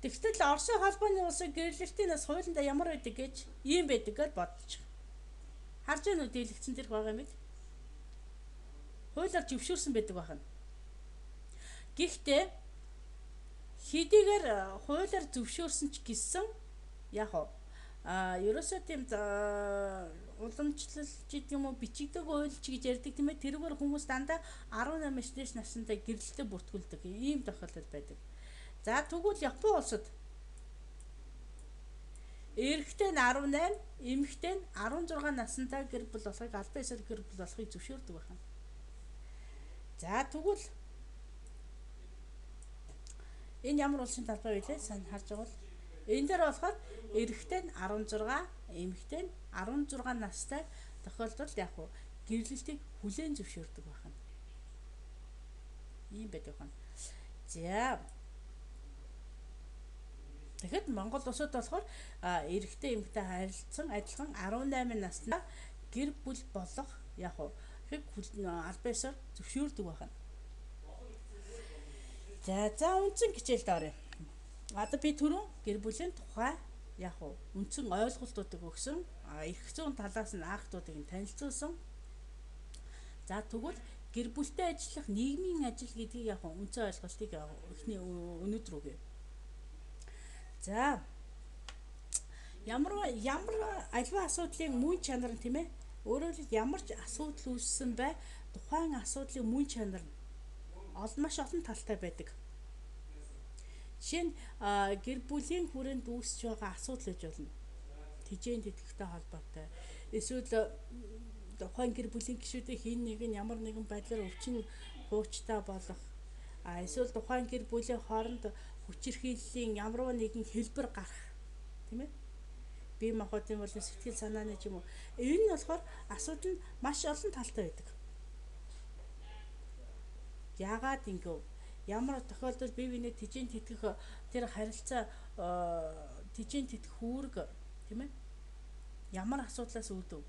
Тэгтэл Оросын холбооны улсын гэрлэлтийн нас хуулиндаа ямар байдаг гэж ийм байдаг гэж бодож байгаа. Харж байна уу дийлэгцэн тэр байгаа юм бэ? Хуулиар зөвшөөрсөн байдаг байна. Гэхдээ хэдийгээр хуулиар зөвшөөрсөн ч гэсэн яг ерөөсөө тийм уламжлалч гэдэг юм уу бичигдэг хуульч гэж ярьдаг тийм ээ тэрүүгээр хүмүүс дандаа 18-ээс настай гэрлэлтэд бүртгүүлдэг ийм тохиолдол байдаг. За тэгвэл Япон улсад эрэгтэй нь 18, эмэгтэй нь 16 настай гэр бүл болохыг албан ёсоор гэр бүл болохыг зөвшөөрдөг байна. За тэгвэл энэ ямар улсын талбай вэ лээ сайн харж байгаа бол энэ дээр болохоор эрэгтэй нь 16, эмэгтэй нь 16 настай тохиолдолд яг гэрлэлтийг хүлээн зөвшөөрдөг байна. Ийм байдаг байна. За тэгэхэд Монгол улсад болохоор эрэгтэй эмэгтэй харилцан адилхан 18 настай гэр бүл болох яг хэг албан ёсоор зөвшөөрдөг байна. За үндсэн хичээлд оръё. Одоо би түрүүн гэр бүлийн тухай яг үндсэн ойлголтуудыг өгсөн. Эрх зүйн талаас нь актуудыг танилцуулсан. За тэгвэл гэр бүлтэй ажиллах нийгмийн ажил гэдгийг яг үндсэн ойлголтыг эхний өнөөдөр өгье. За ямар альва асуудлын мөн чанар нь тийм ээ. Өөрөөр хэлбэл ямар ч асуудал үүссэн бай тухайн асуудлын мөн чанар нь маш олон талтай байдаг. Жишээ нь гэр бүлийн хүрээнд үүсэж байгаа асуудал гэж болно. Тэжээнд идэвхтэй холбоотой. Эсвэл тухайн гэр бүлийн гишүүдийн хин нэг нь ямар нэгэн байдлаар өвчин хуучтай болох. Эсвэл тухайн гэр бүлийн хооронд хүчирхийллийн ямар нэгэн хэлбэр гарах. Тийм ээ? Бие махбодын болон сэтгэл санааны ч юм уу. Энэ нь болохоор асуудал нь маш олон талтай байдаг. Яагаад ингэв? Ямар тохиолдолд бие биенээ тэжээнд итгэх тэр харилцаа тэжээнд итгэх үүрэг тийм ээ? Ямар асуудлаас үүдв?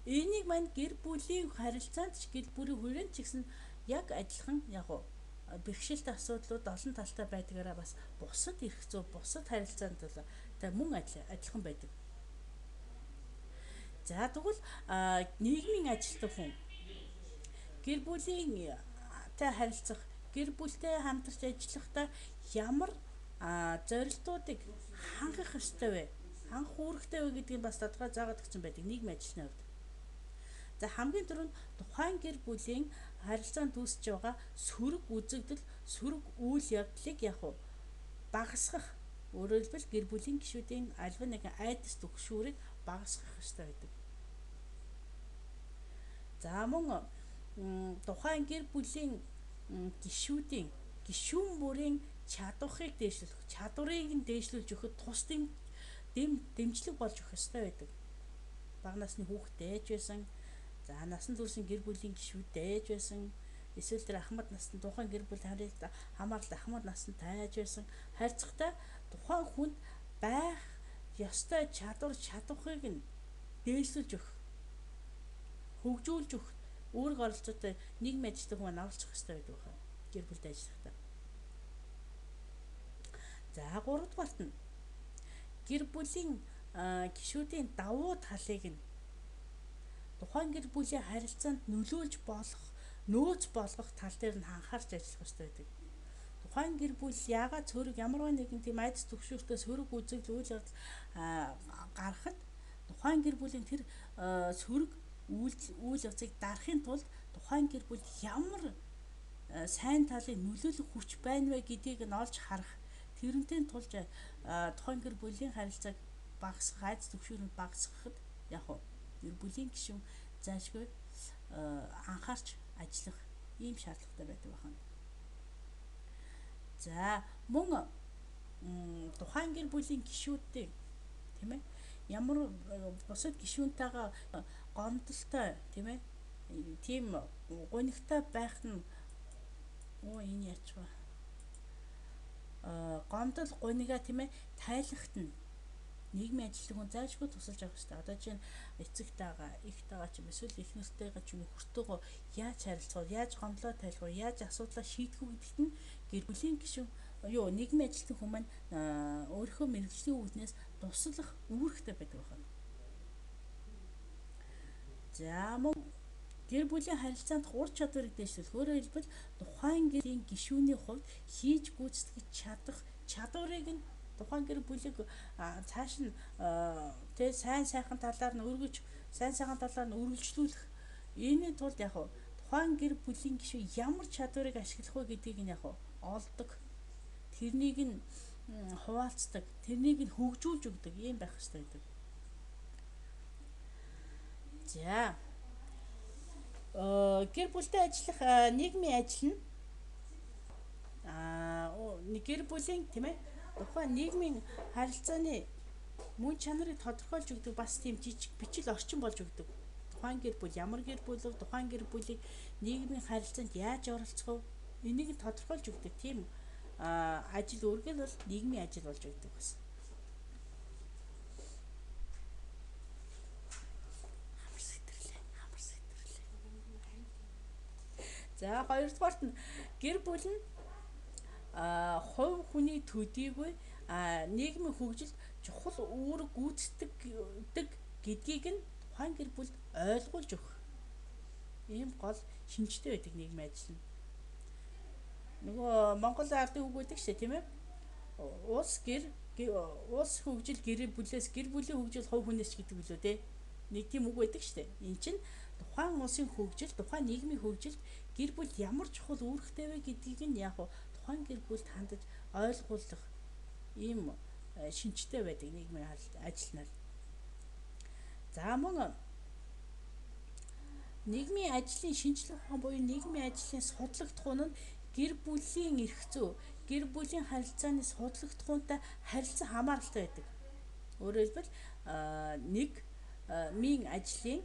Энийг маань гэр бүлийн харилцаанд ч гэр бүлийн хүрээнд ч гэсэн яг адилхан яг бэрхшээлт асуудлууд олон талтай байдгаараа бас бусад эрх зүй, бусад харилцаанд мөн адилхан байдаг. За тэгвэл нийгмийн ажилтг хүн гэр бүлийн тай харилцах, гэр бүлтэй хамтарч ажиллахдаа ямар зорилтуудыг хангах ёстой вэ? Хангах үүрэгтэй вэ гэдгийг бас тодорхой заагаад өгсөн байдаг нийгмийн ажилтны хувьд. За хамгийн түрүүнд тухайн гэр бүлийн харилцаанд үүсэж байгаа сөрөг үзэгдэл, сөрөг үйл явдлыг багасгах, өөрөөр хэлбэл гэр бүлийн гишүүдийн альва нэгэн айдас түгшүүрийг багасгах ёстой байдаг. За мөн тухайн гэр бүлийн гишүүдийн гишүүн бүрийн чадварыг дээшлүүлэх, чадварыг нь дээшлүүлж өгөхөд тус дэмжлэг болж өгөх ёстой байдаг. Бага насны хүүхэд дээж байсан, за насан туршийн гэр бүлийн гишүүд дээж байсан, эсвэл тэр ахмад насны тухайн гэр бүл хамаарал ахмад насны тайж байсан харьцагтай тухайн хүнд байх ёстой чадварыг нь дээшлүүлж өгөх, хөгжүүлж өгөх үүрэг оролцоотой нийгмийн ажилтг хүн авалцах ёстой байдаг байна. Гэр бүлд ажиллахдаа. За 3 дугаарт нь гэр бүлийн гишүүдийн давуу талыг нь тухайн гэр бүлийн харилцаанд нөлөөлж болох, нөөц болгох тал дээр нь анхаарч ажиллах ёстой байдаг. Тухайн гэр бүл яагаад цөрөг ямар нэгэн тийм айдас түгшүүртэй сөрөг үзэгдэл үйл явдал гаргахад тухайн гэр бүлийн тэр сөрөг үйл явцыг дарахын тулд тухайн гэр бүл ямар сайн талын нөлөөлөх хүч байна вэ гэдгийг нь олж харах. Тэрнтэй тулж тухайн гэр бүлийн харилцааг багасгах, айдас түгшүүрийг багасгахад гэр бүлийн гишүүн заашгүй анхаарч ажиллах ийм шаардлагатай байдаг байна. За мөн тухайн гэр бүлийн гишүүдтэй тийм ээ ямар бусад гишүүнтэйгээ гомдолтой тийм ээ тийм гонигтай байх нь энэ яач вэ? Гомдол гонига тийм ээ тайлахт нь нийгмийн ажилтг хүн заашгүй тусалж авах хэрэгтэй. Одоо чинь эцэгтэйгээ, ихтэйгээ ч юм эсвэл их нэртэйгээ ч юм хүртээгөө яаж харилцах вэ? Яаж гомдлоо тайлах вэ? Яаж асуудлаа шийдэх вэ гэдэгт нь гэр бүлийн гишүүн нийгмийн ажилтг хүн маань өөрийнхөө мэргэжлийн үүднээс туслах үүрэгтэй байдаг байна. За мөн гэр бүлийн харилцаанд ур чадварыг дээшлүүлэх, өөрөөр хэлбэл тухайн гэрийн гишүүний хувьд хийж гүйцэтгэж чадах чадварыг нь тухайн гэр бүлийг цааш нь сайн сайхан талаар нь үргэлжлүүлэх. Иймийн тулд тухайн гэр бүлийн гишүүн ямар чадварыг ашиглах вэ гэдгийг нь олдог. Тэрнийг нь хуваалцдаг, тэрнийг нь хөгжүүлж өгдөг юм байх хэрэгтэй байдаг. За гэр бүлтэй ажиллах нийгмийн ажил нь гэр бүлийн тийм ээ тухайн нийгмийн харилцааны мөн чанарыг тодорхойлж өгдөг бас тийм жижиг бичил орчин болж өгдөг. Тухайн гэр бүл ямар гэр бүл вэ? Тухайн гэр бүлийг нийгмийн харилцаанд яаж оролцох вэ? Энийг тодорхойлж өгдөг тийм ажил үргэл бол нийгмийн ажил болж өгдөг бас. За хоёрдугаарт нь гэр бүл нь хувь хүний төдийгүй нийгмийн хөгжилд чухал үүрэг гүйцэтгэдэг гэдгийг нь тухайн гэр бүлд ойлгуулж өгөх. Ийм гол шинжтэй байдаг нийгмийн ажил нь. Нөгөө Монгол ардын үг байдаг шүү дээ тийм ээ. Улс хөгжил гэр бүлээс, гэр бүлийн хөгжил хувь хүнээс гэдэг билүү дээ. Нэг тийм үг байдаг шүү дээ. Энэ чинь тухайн улсын хөгжил, тухайн нийгмийн хөгжилд гэр бүл ямар чухал үүрэгтэй вэ гэдгийг нь тухайн гэр бүлд хандаж ойлгуулах, ийм шинжтэй байдаг нийгмийн ажил нар. За мөн нийгмийн ажлын шинжилгээ ухаан буюу нийгмийн ажлын судлагдах нь гэр бүлийн эрх зүй, гэр бүлийн харилцааны судлагдах үнтэй харилцан хамааралтай байдаг. Өөрөөр хэлбэл нэг мийн ажлын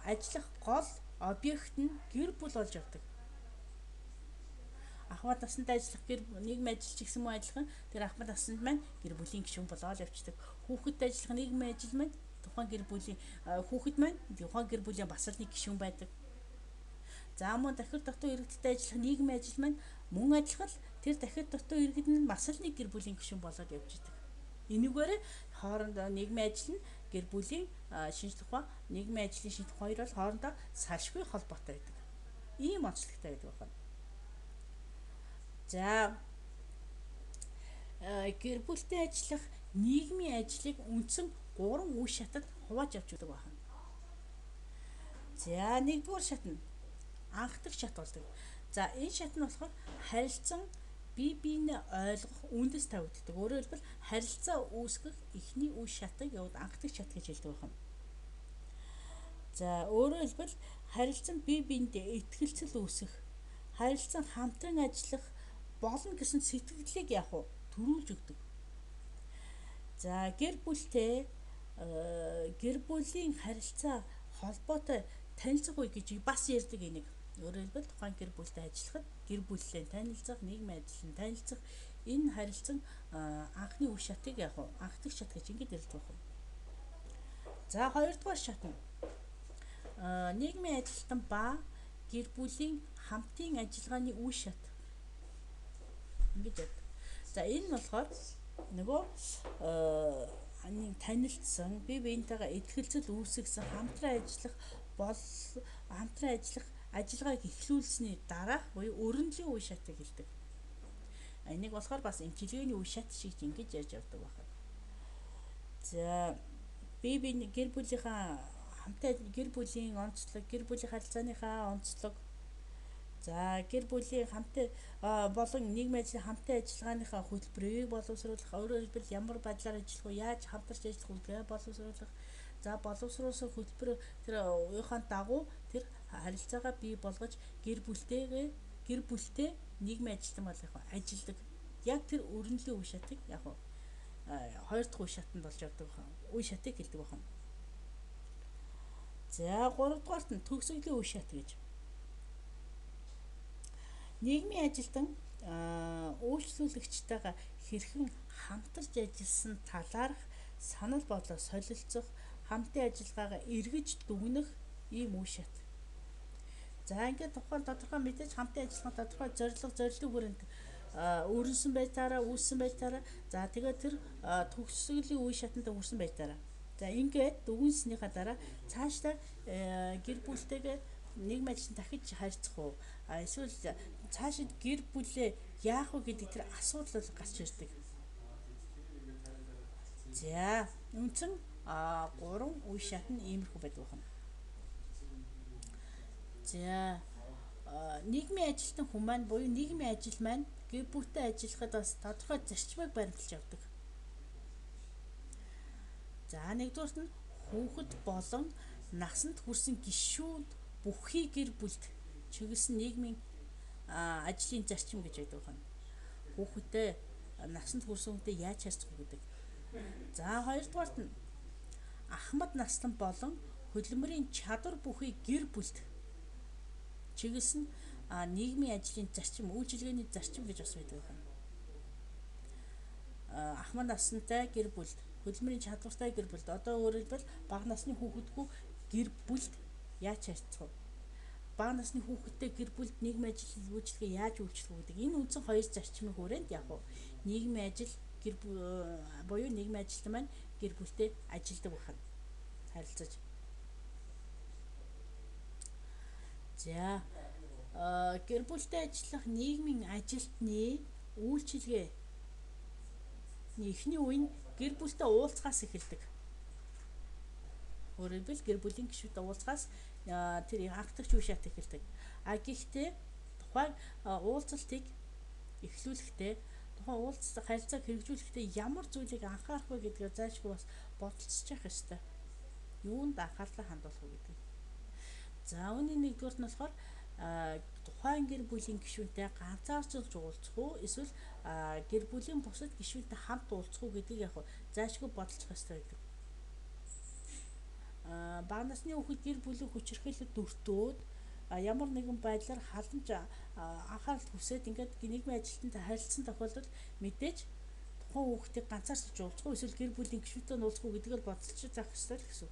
ажиллах гол объект нь гэр бүл болж явдаг. Ахмад насанд ажиллах нийгмийн ажилч гэсэн мөн адилхан тэр ахмад насанд маань гэр бүлийн гишүүн болоод явцдаг. Хүүхэдтэй ажиллах нийгмийн ажил маань тухайн гэр бүлийн хүүхэд маань тухайн гэр бүлийн бас л нэг гишүүн байдаг. За мөн дахир дотоо иргэдтэй ажиллах нийгмийн ажил маань мөн адилхан тэр дахир дотоо иргэд нь бас л нэг гэр бүлийн гишүүн болоод явж идэг. Энэгээр хоорондоо нийгмийн ажил нь гэр бүлийн шинжлэх ухаан, нийгмийн ажлын шинжлэх ухаан хоёр бол хоорондоо салшгүй холбоотой байдаг. Ийм онцлогтой байдаг байна. За гэр бүлтэй ажиллах нийгмийн ажлыг үндсэн 3 үе шатад хувааж авч өгдөг байна. За нэгдүгээр шат нь анх дахь шат болдог. За энэ шат нь болохоор харилцан бие биенээ ойлгох үндэс тавигддаг. Өөрөөр хэлбэл харилцаа үүсгэх эхний үе шатыг яваад анх дахь шат гэж хэлдэг байна. За өөрөөр хэлбэл харилцан бие биендээ итгэлцэл үүсэх, харилцан хамтран ажиллах болно гэсэн сэтгэлийг төрүүлж өгдөг. За гэр бүлтэй гэр бүлийн харилцаа холбоотой танилцах үе гэж бас ярьдаг энийг. Өөрөөр хэлбэл тухайн гэр бүлтэй ажиллахад гэр бүллээ танилцах, нийгмийн ажлын танилцах энэ харилцан анхны үе шатыг анх дахь шат гэж ингэж ярьдаг байна. За хоёрдугаар шат нь нийгмийн ажилтан ба гэр бүлийн хамтын ажиллагааны үе шат. Ингэж ярьдаг. За энэ нь болохоор нөгөө танилцсан, бие биентэйгээ итгэлцэл үүсгэсэн, хамтран ажиллах ажиллагааг эхлүүлсэний дараах буюу өрнөлийн үе шатыг хэлдэг. Энийг болохоор бас эмчилгээний үе шат шиг ингэж ярьж явдаг байна. За бие биений гэр бүлийнхаа хамтаа гэр бүлийн онцлог, гэр бүлийн харилцааныхаа онцлог, за гэр бүлийн хамтаа болон нийгмийн ажлын хамтын ажиллагааныхаа хөтөлбөрийг боловсруулах, өөрөөр хэлбэл ямар байдлаар ажиллах вэ, яаж хамтарч ажиллах вэ боловсруулах, за боловсруулсан хөтөлбөр тэр уяхан дагуу тэр харилцаагаа бий болгож гэр бүлтэй нийгмийн ажилтан бол ажилдаг. Яг тэр өрнөлийн үе шатыг хоёр дахь үе шатанд болж явдаг байна. Үе шатыг хэлдэг байна. За гуравдугаарт нь төгсгөлийн үе шат гэж. Нийгмийн ажилтан үйлчлүүлэгчтэйгээ хэрхэн хамтарч ажилласан талаарх санал бодлоо солилцох, хамтын ажиллагаагаа эргэж дүгнэх ийм үе шат. За ингээд тухайн тодорхой мэдээж хамтын ажиллагаа тодорхой зорилго хүрээнд өрнөсөн байдлаараа үүссэн байдлаараа за тэгээд тэр төгсгөлийн үе шатанд хүрсэн байдлаараа за ингээд дүгнснийхаа дараа цаашдаа гэр бүлтэйгээ нийгмийн ажилтан дахиж харьцах уу эсвэл цаашид гэр бүлээ яах вэ гэдэг тэр асуудал гарч ирдэг. За үндсэн 3 үе шат нь иймэрхүү байдаг байна. За нийгмийн ажилтан хүн маань буюу нийгмийн ажил маань гэр бүлтэй ажиллахад бас тодорхой зарчмыг баримталж явдаг. За нэгдүгээрт нь хүүхэд болон насанд хүрсэн гишүүд бүхий гэр бүлд чиглэсэн нийгмийн ажлын зарчим гэж байдаг байна. Хүүхэдтэй насанд хүрсэн хүнтэй яаж харьцах вэ гэдэг. За хоёрдугаарт нь ахмад настан болон хөдөлмөрийн чадвар бүхий гэр бүлд чиглэсэн нийгмийн ажлын зарчим, үйлчилгээний зарчим гэж бас байдаг байна. Ахмад насантай гэр бүлд, хөдөлмөрийн чадвартай гэр бүлд, одоо өөрөөр хэлбэл бага насны хүүхэдгүй гэр бүлд яаж харьцах вэ? Бага насны хүүхэдтэй гэр бүлд нийгмийн ажил үйлчилгээ яаж үйлчлэх вэ гэдэг. Энэ үндсэн хоёр зарчмын хүрээнд нийгмийн ажил буюу нийгмийн ажилтан маань гэр бүлтэй ажилладаг байна. Харилцаж. За гэр бүлтэй ажиллах нийгмийн ажилтны үйлчилгээний эхний үе нь гэр бүлтэй уулзахаас эхэлдэг. Өөрөөр хэлбэл гэр бүлийн гишүүдтэй уулзахаас тэр анх дахь үе шат эхэлдэг. Гэхдээ тухайн уулзалтыг эхлүүлэхдээ тухайн уулзсан харилцааг хэрэгжүүлэхдээ ямар зүйлийг анхаарах вэ гэдгээ зайлшгүй бас бодолцож явах ёстой. Юунд анхаарлаа хандуулах вэ гэдэг. За үүний нэгдүгürt нь болохоор тухайн гэр бүлийн гишүүнтэй ганцаарчилж уулзах уу эсвэл гэр бүлийн бусад гишүүнтэй хамт уулзах уу гэдгийг яг зайлшгүй бодолцох ёстой гэдэг. Бага насны хүүхэд гэр бүлийн хүчирхийлэлд өртөөд ямар нэгэн байдлаар халамж анхаарал хүсээд ингээд нийгмийн ажилтнтай харилцсан тохиолдолд мэдээж тухайн хүүхдийг ганцаарч уулзах уу эсвэл гэр бүлийн гишүүнтэй уулзах уу гэдгээр бодолцож заах ёстой л гэсэн.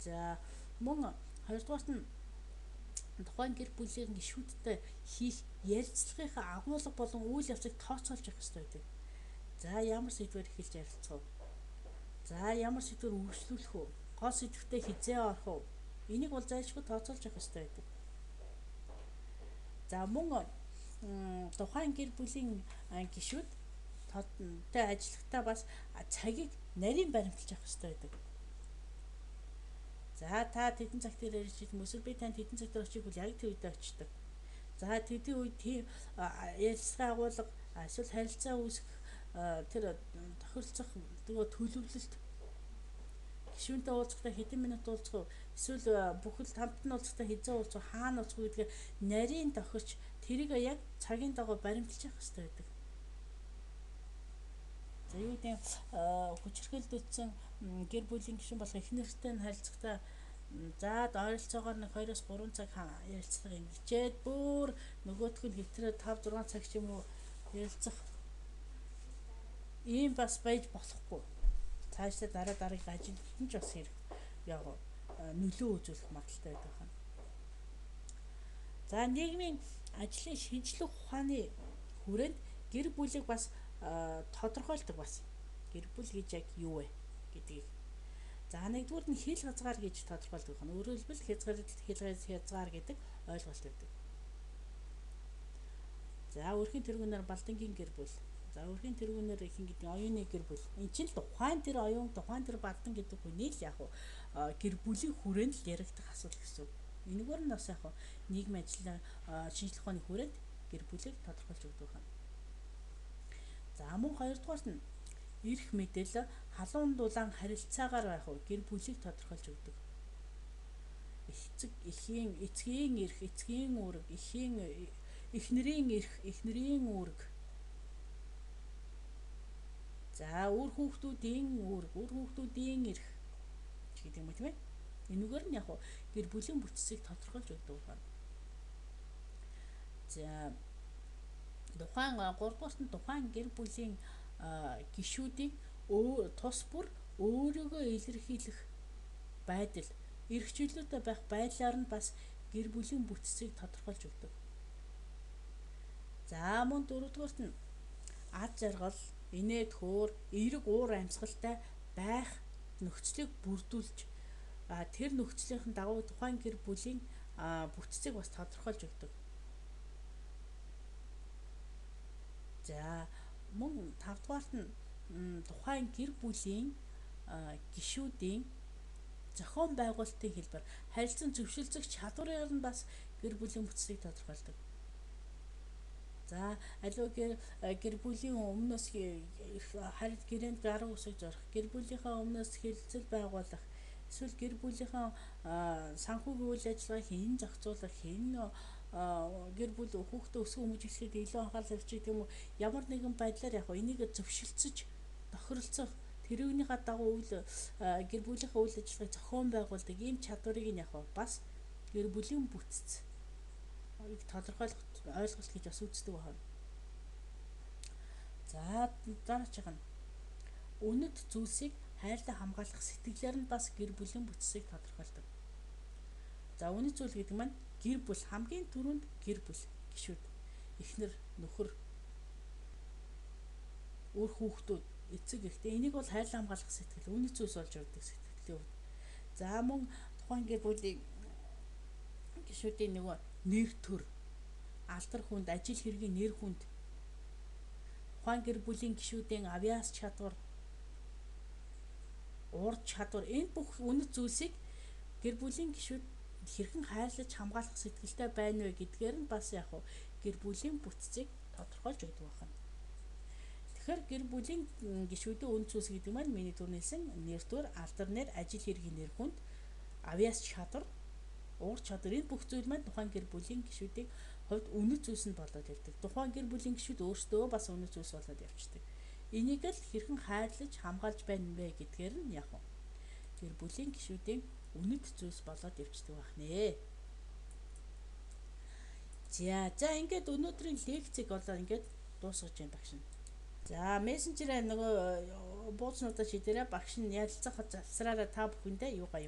За мөн хоёрдугаарт нь тухайн гэр бүлийн гишүүдтэй хийх ярилцлагынхаа агуулга болон үйл явцыг тооцоолж явах ёстой гэдэг. За ямар сэдвээр эхэлж ярилцах вэ? За ямар сэдвээр үргэлжлүүлэх вэ? Гол сэдвтээ хизээ орох уу? Энийг бол зайлшгүй тооцоолж явах ёстой гэдэг. За мөн тухайн гэр бүлийн гишүүд тодтой ажиллахдаа бас цагийг нарийн баримталж явах ёстой гэдэг. За та тэдэн цаг дээр ирж идэх мөсөл би танд тэдэн цаг дээр очиж бол яг тэр үедээ очдог. За тэдний үед тийм ярилцлага агуулга эсвэл харилцаа үүсгэх тэр тохиролцох төлөвлөлт гишүүнтэй уулзахдаа хэдэн минут уулзах вэ? Эсвэл бүхэл хамт нь уулзахдаа хизээ уулзах, хаана уулзах гэдгээ нарийн тохирч тэрийг яг цагийн дагуу баримталж явах хэрэгтэй байдаг. За юу гэдэг хүчирхийлэгдсэн гэр бүлийн гишүүн болох эхнэртэй нь харилцахдаа за ойролцоогоор нэг 2-3 цаг ярилцлага ингэчээд бүр нөгөөх нь хэвтрээ 5-6 цаг ч юм уу ярилцах ийм бас байж болохгүй. Цаашдаа дараагийн ажилд нь ч бас хэрэг яг нөлөө үзүүлэх магадaltaй байдаг байна. За нийгмийн ажлын шинжилгээ ухааны хүрээнд гэр бүлийг бас тодорхойлдог бас. Гэр бүл гэж яг юу вэ гэдгийг. За нэгдүгээр нь хил хязгаар гэж тодорхойлдог байна. Өөрөөр хэлбэл хязгаар гэдэг ойлголт өгдөг. За өрхийн тэргүүнээр балдангийн гэр бүл. За өрхийн тэргүүнээр их ингэдэг оюуны гэр бүл. Энд чинь тухайн тэр оюун, тухайн тэр балдан гэдэг хүний л яг гэр бүлийн хүрээнд л яригдах асуудал гэсэн. Энэгээр нь бас яг нийгмийн ажлын шинжилгээ ухааны хүрээнд гэр бүлийг тодорхойлж өгдөг байна. За мөн хоёрдугаарт нь эрх мэдэл халуун дулаан харилцаагаар байх гэр бүлийг тодорхойлж өгдөг. Эцгийн эрх, эцгийн үүрэг, эхнэрийн эрх, эхнэрийн үүрэг. За үр хүүхдүүдийн үүрэг, үр хүүхдүүдийн эрх гэдэг юм тийм ээ. Энэгээр нь яг гэр бүлийн бүтцийг тодорхойлж өгдөг байна. За тухайн 3-дугаарт нь тухайн гэр бүлийн гишүүдийн тус бүр өөрийгөө илэрхийлэх байдал, эрх чөлөөтэй байх байдлаар нь бас гэр бүлийн бүтцийг тодорхойлж өгдөг. За мөн 4-дугаарт нь ад жаргал, инээд хөөр, эерэг уур амьсгалтай байх нөхцөлийг бүрдүүлж тэр нөхцөлийн дагуу тухайн гэр бүлийн бүтцийг бас тодорхойлж өгдөг. За мөн 5-дугаарт нь тухайн гэр бүлийн гишүүдийн зохион байгуулалтын хэлбэр, харилцан зөвшөлдөх чадвараар нь бас гэр бүлийн бүтцийг тодорхойлдог. За аливаа гэр бүлийн өмнөөс харилцаа гэрээнд гараа үсгэж орох, гэр бүлийнхаа өмнөөс хэлэлцэл байгуулах, эсвэл гэр бүлийнхаа санхүүгийн үйл ажиллагааг хэн зохицуулах, хэн гэр бүл хүүхдээ өсгөн хүмүүжүүлэхэд илүү анхаарал тавьчих гэдэг юм уу, ямар нэгэн байдлаар яг энийг зөвшөлдсөж тохиролцох тэрүүнийхээ дагуу гэр бүлийнхээ үйл ажиллагааг зохион байгуулдаг ийм чадварыг нь яг бас гэр бүлийн бүтц тодорхойлох ойлголт гэж бас үздэг байна. За дараачих нь үнэт зүйлсийг хайрлан хамгаалах сэтгэлээр нь бас гэр бүлийн бүтцийг тодорхойлдог. За үнэт зүйл гэдэг маань гэр бүл хамгийн түрүүнд гэр бүл гишүүд, эхнэр, нөхөр, үр хүүхдүүд, эцэг эхтэй энийг бол хайрлан хамгаалах сэтгэл, үнэт зүйлс болж явдаг сэтгэлийн хувьд. За мөн тухайн гэр бүлийн гишүүдийн нөгөө нэр төр, алдар хүнд, ажил хэргийн нэр хүнд, тухайн гэр бүлийн гишүүдийн авьяас чадвар, урд чадвар энэ бүх үнэт зүйлсийг гэр бүлийн гишүүд хэрхэн хайрлаж хамгаалах сэтгэлтэй байна вэ гэдгээр нь бас яг гэр бүлийн бүтцийг тодорхойлж өгдөг байна. Тэгэхээр гэр бүлийн гишүүдийн үн цэс гэдэг маань миний түрнэлсэн нэр төр, алдар нэр, ажил хэргийн нэр хүнд, авьяас чадвар, уур чадвар энэ бүх зүйл маань тухайн гэр бүлийн гишүүдийн хувьд үнэт зүйлс нь болоод ирдэг. Тухайн гэр бүлийн гишүүд өөрсдөө бас үнэт зүйлс болоод явчихдаг. Энийг л хэрхэн хайрлаж, хамгаалж байна вэ гэдгээр нь яг гэр бүлийн гишүүдийн үнэт зүйлс болоод явчихдаг байх нэ. За ингээд өнөөдрийн лекцийг болоо ингээд дуусгаж байна багш нь. За мессенжерээр нөгөө бууцнуудаа шийдээрэй. Багш нь ярилцах завсраараа та бүхэндээ юугаа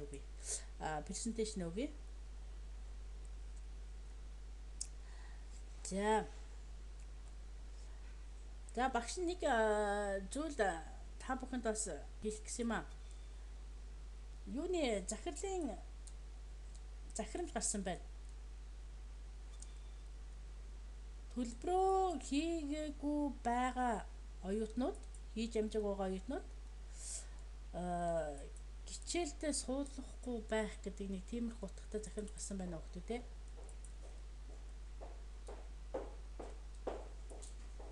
презентацийн өгье. За багш нэг зүйл та бүхэнд бас хэлэх гэсэн юм аа. Юуны захирамж гарсан байна. Төлбөрөө хийгээгүй байгаа оюутнууд, хийж амжаагүй байгаа оюутнууд хичээлдээ суулгахгүй байх гэдэг нэг тиймэрхүү утгатай захирамж гарсан байна хүүхдүүд те.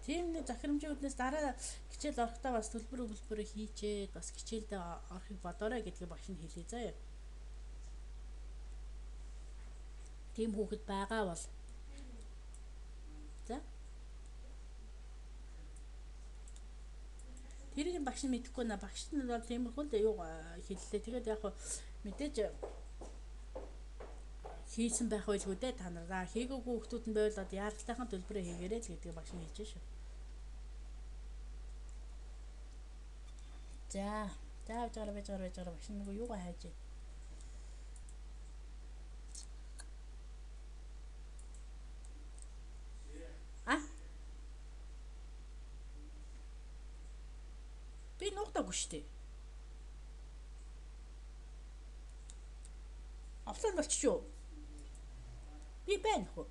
Тийм нэг захирамжийн үднээс дараа хичээл орохдоо бас төлбөрөө хийчээд бас хичээлдээ орохыг бодоорой гэдгийг багш нь хэлээ заяа. Тийм хүүхэд байгаа бол за тэрийг багш нь мэдэхгүй наа. Багш нь бол тиймэрхүү л юу хэллээ. Тэгээд яг мэдээж хийсэн байх байлгүй дээ та нар. Хийгээгүй хүүхдүүд нь байвал одоо яаралтайхан төлбөрөө хийгээрэй л гэдгийг багш нь хэлж шүү. За байж байгаа багш нэг юугаа хайж байна. Би нуугдаагүй шүү дээ. Офлайн болчихё. Би байна хөө.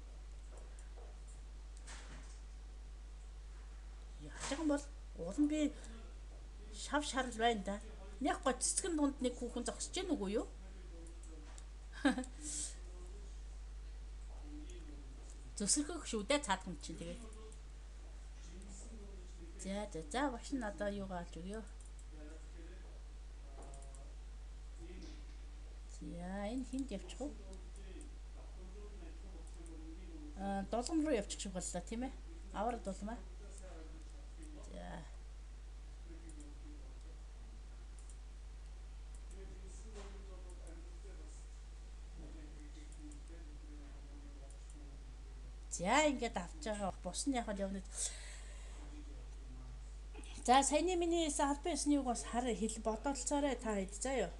Яагаад бол уул нь би шав шарал байна да. Яг гоо цэцгэн дунд нэг хүүхэн зогсож гэнэ үгүй юу? Зөвсөрхөх шүү дээ цаадхан чинь тэгээд. За багш нь одоо юугаа алж өгье. За энэ хинд явчих уу? Долгон руу явчих шиг боллоо тийм ээ. Авар дулмаа. За ингээд авч байгаа бус нь яг л явна. За саяны миний албан ёсны үг бас хэл бодолцоорой та хэд заяа.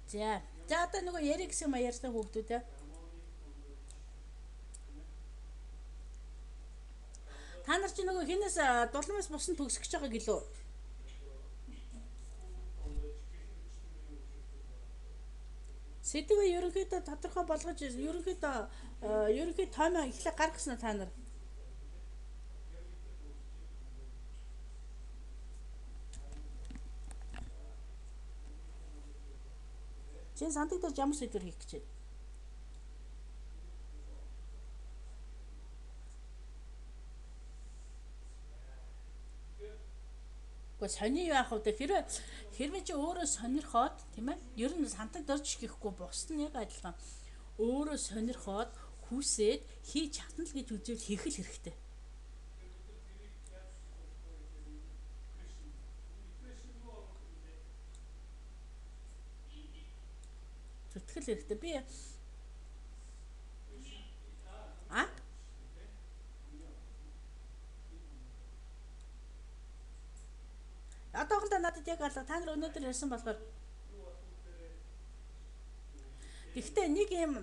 За одоо нөгөө ярих гэсэн юм ярьсан хүүхдүүд та нар чи нөгөө хинээс дулмаас бусан төгсөж байгаа гэлөө. Сэдвээ ерөнхийдөө тодорхой болгож ерөнхий таймаа эхлээ гаргасан та нар. Чи сандагдаж ямар сэдвэр хийх гэж байна? Сони яах вэ? Хэрвээ чи өөрөө сонирхоод тийм ээ ер нь сантагд орж ихэхгүй бус нь яг адилхан өөрөө сонирхоод хүсээд хийж чадна л гэж үзвэл хийх л хэрэгтэй. Зүтгэл хэрэгтэй. Би одоохондоо надад яг та нар өнөөдөр ярьсан болохоор гэхдээ нэг юм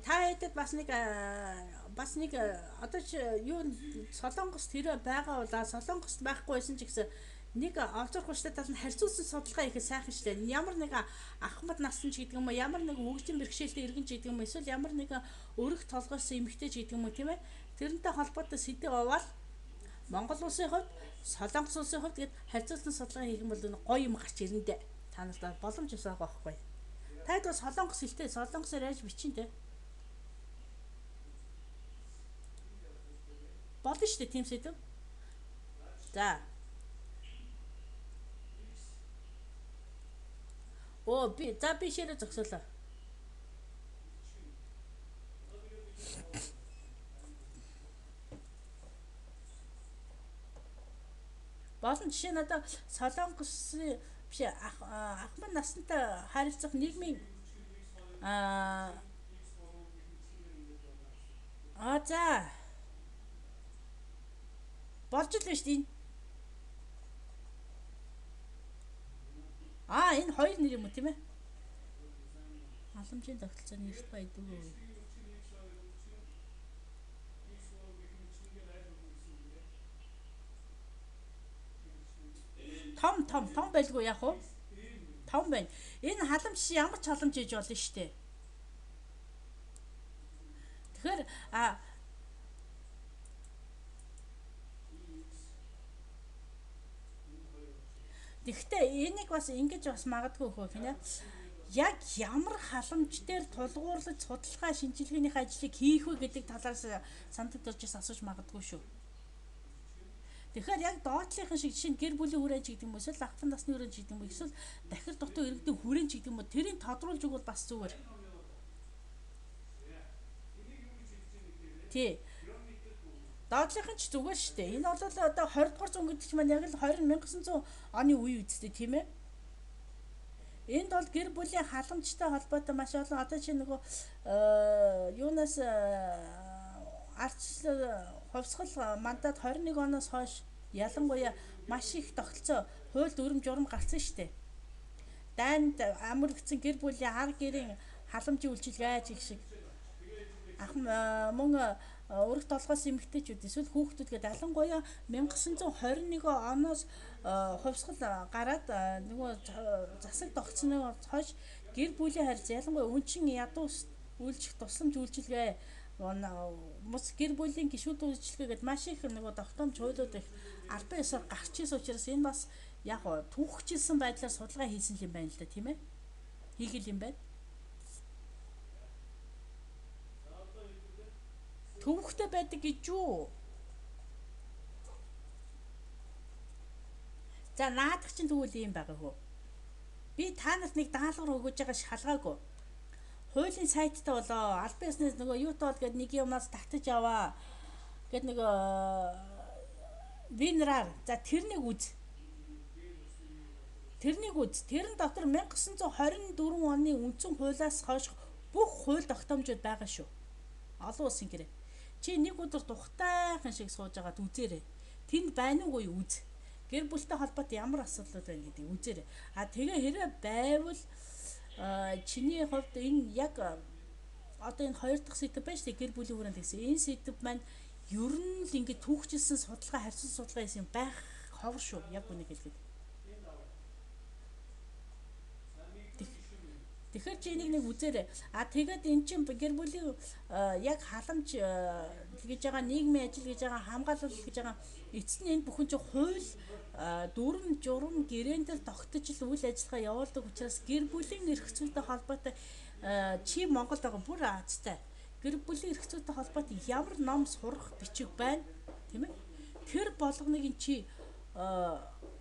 та хэдэд бас нэг одоо чи юу Солонгост тэрэ байгаа бол Солонгост байхгүй байсан ч гэсэн нэг олзуурах хүчтэй тал нь харьцуулсан судалгаа хийхэд сайхан шлээ. Ямар нэг ахмад насны ч гэдэг юм уу, ямар нэг хөгжим бэрхшээлтэй иргэн ч гэдэг юм уу, эсвэл ямар нэг өрөх толгойсон эмэгтэй ч гэдэг юм уу тийм ээ. Тэрнтэй холбоотой сэдв аваад Монгол улсын хувьд Солонгос улсын хувьд гээд харьцуулсан судалгаа хийх юм бол гоё юм гарч ирэндээ. Та нарт боломж өсөөгөө байхгүй. Таад бас Солонгос хэлтэй Солонгосоор яаж бичин те. Болно шүү дээ тийм сэдв. За. Би ширээ зогсоолаа. Болон жишээ нь одоо Солонгосын биш ахмад насантай харилцах нийгмийн за болж л байна шүү дээ. Энэ хоёр нэр юм уу тийм ээ? Халамжийн тогтолцооны эрт баяд үү? Том байлгүй яах вэ? Том байна. Энэ халамж ямар ч халамж ээж болно шүү дээ. Тэгэхээр Тэгэхдээ энийг бас ингэж бас магадгүй хөө гинэ. Яг ямар халамж дээр тулгуурлаж судалгаа шинжилгээнийхээ ажлыг хийх вэ гэдэг талаас санагдаж асууж магадгүй шүү. Тэгэхээр яг доотлынхан шиг жишээ нь гэр бүлийн хүрээнд ч гэдэг юм уу, эсвэл ахмад насны хүрээнд ч гэдэг юм уу, эсвэл дахир дутуу иргэдийн хүрээнд ч гэдэг юм уу, тэрийг тодруулж өгвөл бас зүгээр. Тий. Доотлынхан ч зүгээр шүү дээ. Энэ бол одоо 20 дугаар зуун гэдэг чинь маань яг л 1900 оны үе үсттэй тийм ээ. Энд бол гэр бүлийн халамжтай холбоотой маш олон одоо чи нөгөө юунаас ардчлал хувьсгал мандат 21 оноос хойш ялангуяа маш их тогтолцоо хууль дүрм журам гарсан шүү дээ. Дайнд амрагдсан гэр бүлийн ар гэрийн халамжийн үйлчилгээ гэх шиг мөн өргөт толгоос эмэгтэйчүүд эсвэл хүүхдүүд гэдэг ялангуяа 1921 оноос хувьсгал гараад нөгөө засаг тогтсноос хойш гэр бүлийн харилцаа ялангуяа үнчин ядуу үйлчлэх тусламж үйлчилгээ мус гэр бүлийн гишүүд үйлчилгээ гэдэг маш их нөгөө тогтоомж хуулиуд их албан ёсоор гарч ирсэн учраас энэ бас яг түүхжилсэн байдлаар судалгаа хийсэн юм байна л да тийм ээ. Хийгэл юм байна. Төвхтэй байдаг гэж юу? За наадах чинь тэгвэл юм байгаа хөө. Би та нарт нэг даалгавар өгөж байгаа шалгаагүй. Хуулийн сайттай болоо. Албан ёсны нөгөө юутай бол гэдэг нэг юмнаас татаж аваа. Гэт нөгөө винраар. За тэрнийг үз. Тэрэн дотор 1924 оны үндсэн хуулиас хойш бүх хууль тогтоомжууд байгаа шүү. Олон улсын гэрээ. Чи нэг өдөр тухтайхан шиг сууж агаад үзээрэй. Тэнд байна уу үз. Гэр бүлтэй холбоотой ямар асуудлууд байна гэдэг үзээрэй. Тэгээ хэрэг байвал чиний хувьд энэ яг одоо энэ хоёр дахь сэдв байна шүү дээ. Гэр бүлийн хүрээнд гэсэн. Энэ сэдв маань ер нь л ингэ түүхжилсэн судалгаа, харьцан судалгаа хийсэн байх ховор шүү. Яг үнийг хэлгээд. Тэгэхээр чи энийг нэг үзээрэй. Тэгээд эн чинь гэр бүлийн яг халамж гэж байгаа нийгмийн ажил гэж байгаа хамгаалал гэж байгаа эцэст нь энэ бүхэн чинь хууль дүрм журам гэрээн дээр тогтож л үйл ажиллагаа явуулдаг учраас гэр бүлийн эрх зүйтэй холбоотой чи Монголд байгаа бүр Азтай гэр бүлийн эрх зүйтэй холбоотой ямар ном сурах бичиг байна тийм ээ. Тэр болгоныг эн чи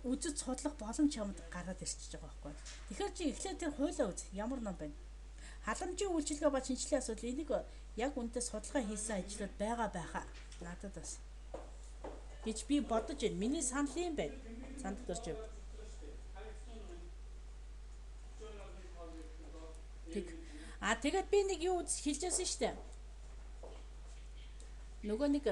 үзэж судлах боломж чамд гараад ирчихэж байгаа байхгүй. Тэгэхээр чи эхлээд тэр хуулиа үз. Ямар ном байна? Халамжийн үйлчилгээ ба шинжилгээ асуудал энийг яг үнэндээ судалгаа хийсэн ажлууд байгаа байхаа. Надад бас гэж би бодож байна. Миний санал юм байна. Санд дурж байна. Тэгээд би нэг юу хэлжсэн шүү дээ. Нөгөө нэг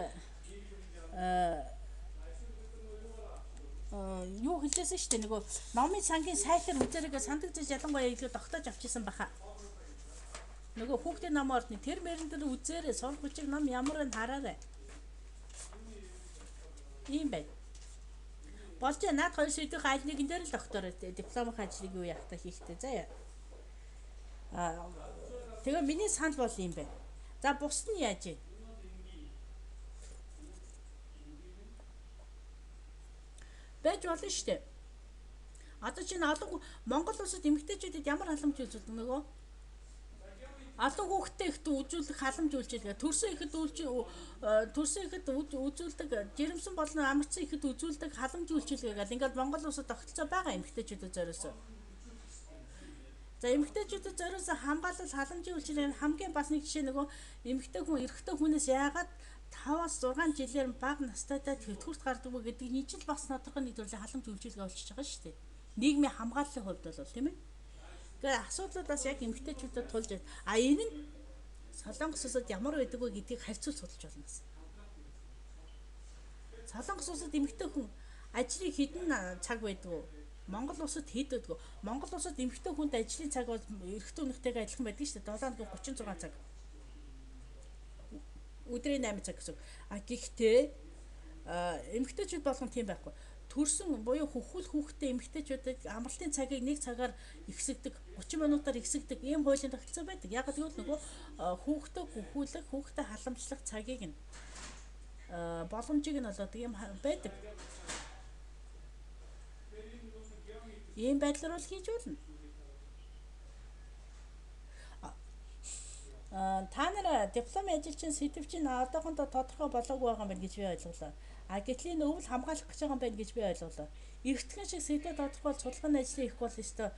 юу хэлжсэн шүү дээ. Нөгөө номын сангийн сайтар үзэрэг сандагдаж ялангуяа илүү тогтоож авчихсан баха. Нөгөө хүүхдийн ном орны тэр мөрөн дээр үзээрэй. Сурах бичиг ном ямар нь хараарай. Ийм бай. Болж наад хоёр сэдвийн аль нэгэн дээр л доктороо дипломын ажлыг юу яах та хийхтэй заяа. Тэгээ миний санал бол юм байна. За бусд нь яаж вэ? Байж болно шүү дээ. Одоо чинь олон Монгол улсад эмэгтэйчүүдэд ямар халамж үзүүлдэг нөгөө? Алан хүүхдээ ихт үзүүлэх халамж үйлчилгээ төрсөн ихэд үзүүлдэг жирэмсэн болон амарсан ихэд үзүүлдэг халамж үйлчилгээ гэл ингээд Монгол улсад тогтолцоо байгаа эмэгтэйчүүдэд зориулсан. За эмэгтэйчүүдэд зориулсан хамгаалал халамжийн үйлчилгээ хамгийн бас нэг жишээ нөгөө эмэгтэй хүн эрэгтэй хүнээс яагаад 5-аас 6 жилээр бага настайдаа тэтгэврт гардаг вэ гэдэг нь ч бас тодорхой нэг төрлийн халамж үйлчилгээ болчихж байгаа шүү дээ. Нийгмийн хамгааллын хувьд бол тийм ээ. Тэгэхээр асуудлуудаас яг эмэгтэйчүүдэд тулж байна. А энэ нь Солонгос улсад ямар байдаг вэ гэдгийг харьцуулж судалж болно. Солонгос улсад эмэгтэй хүн ажлын хэдэн цаг байдаг вэ? Монгол улсад хэд байдаг вэ? Монгол улсад эмэгтэй хүнд ажлын цаг бол эрэгтэй хүнтэйгээ адилхан байдаг шүү дээ. 7-36 цаг. Өдрийн 8 цаг гэсэн. А гэхдээ эмэгтэйчүүд болгон тийм байхгүй. Төрсөн буюу хөхүүл хүүхдээ эмэгтэйчүүдэд амралтын цагийг 1 цагаар ихсэгдэг, 30 минутаар ихсэгдэг ийм хуулийн тогтолцоо байдаг. Яг гэвэл нөгөө хүүхдээ хөхүүлэх, хүүхдээ халамжлах цагийг нь боломжийг нь олоод ийм байдаг. Ийм байдлаар бол хийж болно. Та нар дипломын ажилчин сэдв чинь одоохондоо тодорхой болоогүй байгаа юм байна гэж би ойлголоо. А гэтэл энэ өвөл хамгаалах гэж байгаа юм байна гэж би ойлголоо. Эртхэн шиг сэдв тодорхой судалгааны ажлын их бол өстой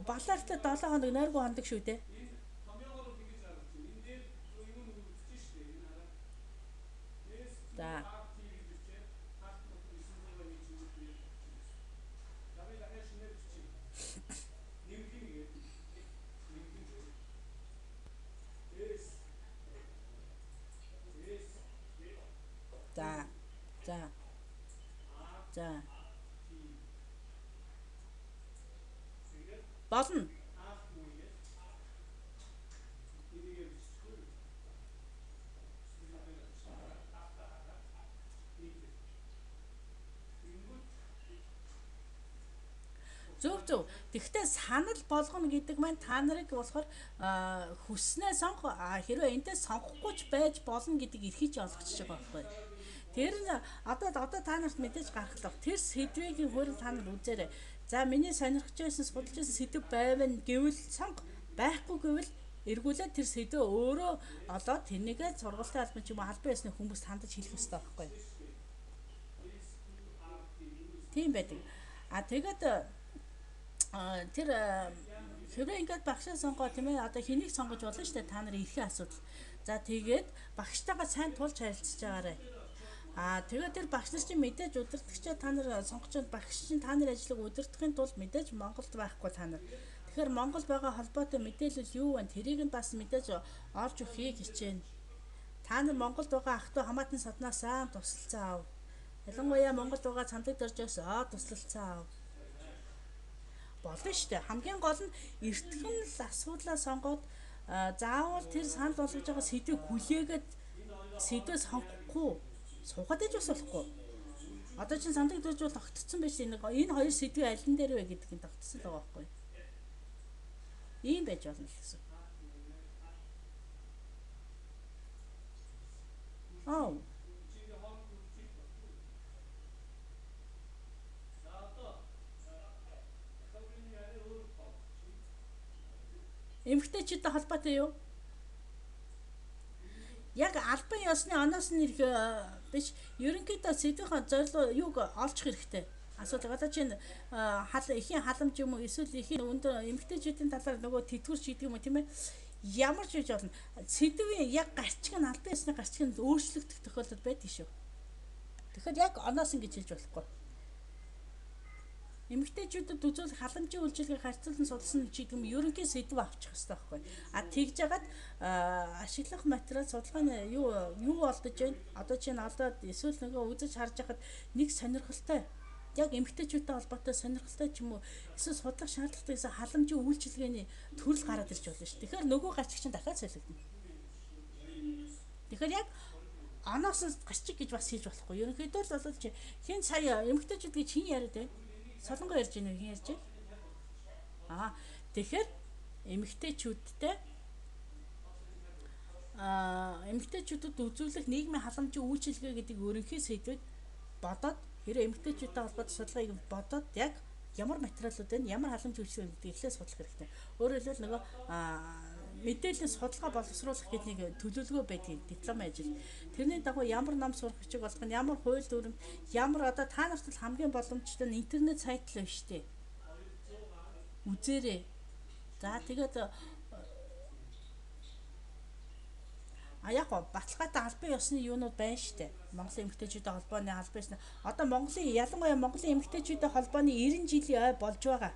балаартай 7 хоног нойргүй хондог шүү дээ. За. За. За. За. Болно. Зөв. Тэгвэл санал болгоно гэдэг маань та нарыг болохоор хүснээ сонгох хэрвээ энэс сонгохгүй ч байж болно гэдэг эрхийг олгочихж байгаа байхгүй. Тэр нь одоо та нарт мэдээж гаргалах. Тэр сэдвийг хөрөн та нар үзээрэй. За миний сонирхож байсан судалж байсан сэдв байвал гэвэл сонго, байхгүй гэвэл эргүүлээд тэр сэдвээ өөрөө олоод тэрнийгээ сургалтын албан ч юм уу албан ёсны хүмүүст хандаж хэлэх ёстой байхгүй. Тийм байдаг. А тэгээд тэр хэрвээ ингээд багшаа сонгоо тийм ээ одоо хэнийг сонгож болно шүү дээ та нарын эрхийн асуудал. За тэгээд багштайгаа сайн тулж харилцаж байгаарай. Тэгээд тэр багш нар чинь мэдээж удирдахчаа та нар сонгож байгаа багш чинь та нарын ажлыг удирдахын тулд мэдээж Монголд байхгүй та нар. Тэгэхээр Монгол байгаа холбоотой мэдээлэл юу вэ? Тэрийг нь бас мэдээж олж өгөхийг хичээнэ. Та нар Монголд байгаа ах トゥ хамаатан саднаас сайн тусалцаа ав. Ялангуяа Монголд байгаа цамдаг дөржөөс тусалцаа ав. Болно шүү дээ. Хамгийн гол нь эртхэн л асуудлаа сонгоод заавал тэр санал болгож байгаа сэдвийг хүлээгээд сэдвээ сонгохгүй суугаад иж бас болохгүй. Одоо чинь самдаг дөрж бол тогтцсон байж энэ хоёр сэдвийн аль нь дээр вэ гэдэг нь тогтцсон л байгаа байхгүй. Ийм байж болно гэсэн. Эмэгтэйчүүдтэй холбоотой юу? Яг албан ёсны оноос нь ирэх биш. Ерөнхийдөө сэдвийн зорилго юуг олчих хэрэгтэй. Асуудал одоо чинь эхийн халамж юм уу эсвэл эхийн өндөр эмэгтэйчүүдийн талаар нөгөө тэтгэвэр шийдэг юм уу тийм ээ? Ямар ч үж болно. Сэдвийн яг гарчиг нь албан ёсны гарчиг нь өөрчлөгдөх тохиолдол байдаг шүү. Тэгэхээр яг оноос ингэж хэлж болохгүй. Эмэгтэйчүүдэд үзүүлэх халамжийн үйлчилгээг харьцуулан судалсан чиглэм ерөнхий сэдв авчих хэрэгтэй байхгүй. Тэгж яагаад ашиглах материал судалгааны юу олдож байна? Одоо чинь олдоод эсвэл нөгөө үзэж харж байхад нэг сонирхолтой яг эмэгтэйчүүдтэй холбоотой сонирхолтой ч юм уу эсвэл судлах шаардлагатай гэсэн халамжийн үйлчилгээний төрөл гараад ирж болно шүү. Тэгэхээр нөгөө гарчиг чинь дахиад солигдно. Тэгэхээр яг оноос гарчиг гэж бас хийж болохгүй. Ерөнхийдөө л болоод чи хин сая эмэгтэйчүүдийг чин яриад байна. Солонгоо ярьж байна уу хин ярьж байна? Тэгэхээр эмэгтэйчүүдэд үзүүлэх нийгмийн халамжийн үйлчилгээ гэдэг ерөнхий сэдвийг бодоод хэрэв эмэгтэйчүүдтэй холбоотой судалгааг бодоод яг ямар материалууд байна, ямар халамж үйлчилгээ гэдгийг эхлээд судлах хэрэгтэй. Өөрөөр хэлбэл нөгөө мэдээллийн судалгаа боловсруулах гэдэг нэг төлөвлөгөө байдгийг диплом ажил. Тэрний дагуу ямар ном сурах бичиг болох нь, ямар хууль дүрм, ямар одоо та нарт л хамгийн боломжтой нь интернет сайт л байна шүү дээ. Үзээрэй. За тэгээд яг баталгаатай албан ёсны юунууд байна шүү дээ. Монголын эмэгтэйчүүдийн холбооны албан ёсны. Одоо ялангуяа Монголын эмэгтэйчүүдийн холбооны 90 жилийн ой болж байгаа.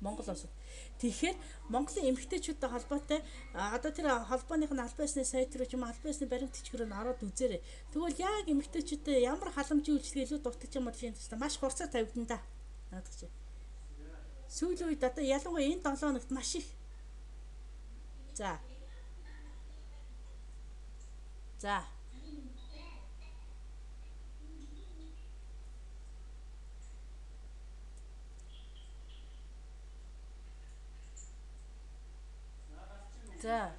Монгол улсад. Тэгэхээр Монголын эмэгтэйчүүдтэй холбоотой одоо тэр холбооных нь албан ёсны сайт руу ч юм албан ёсны баримт бичгээр нь ороод үзээрэй. Тэгвэл яг эмэгтэйчүүдтэй ямар халамжийн үйлчлэг илүү дутагдж юм бол чинь маш хурцаар тавигдан да. Наадах чи. Сүүлийн үед одоо ялангуяа энэ 7 хоногт маш их. За. За. За.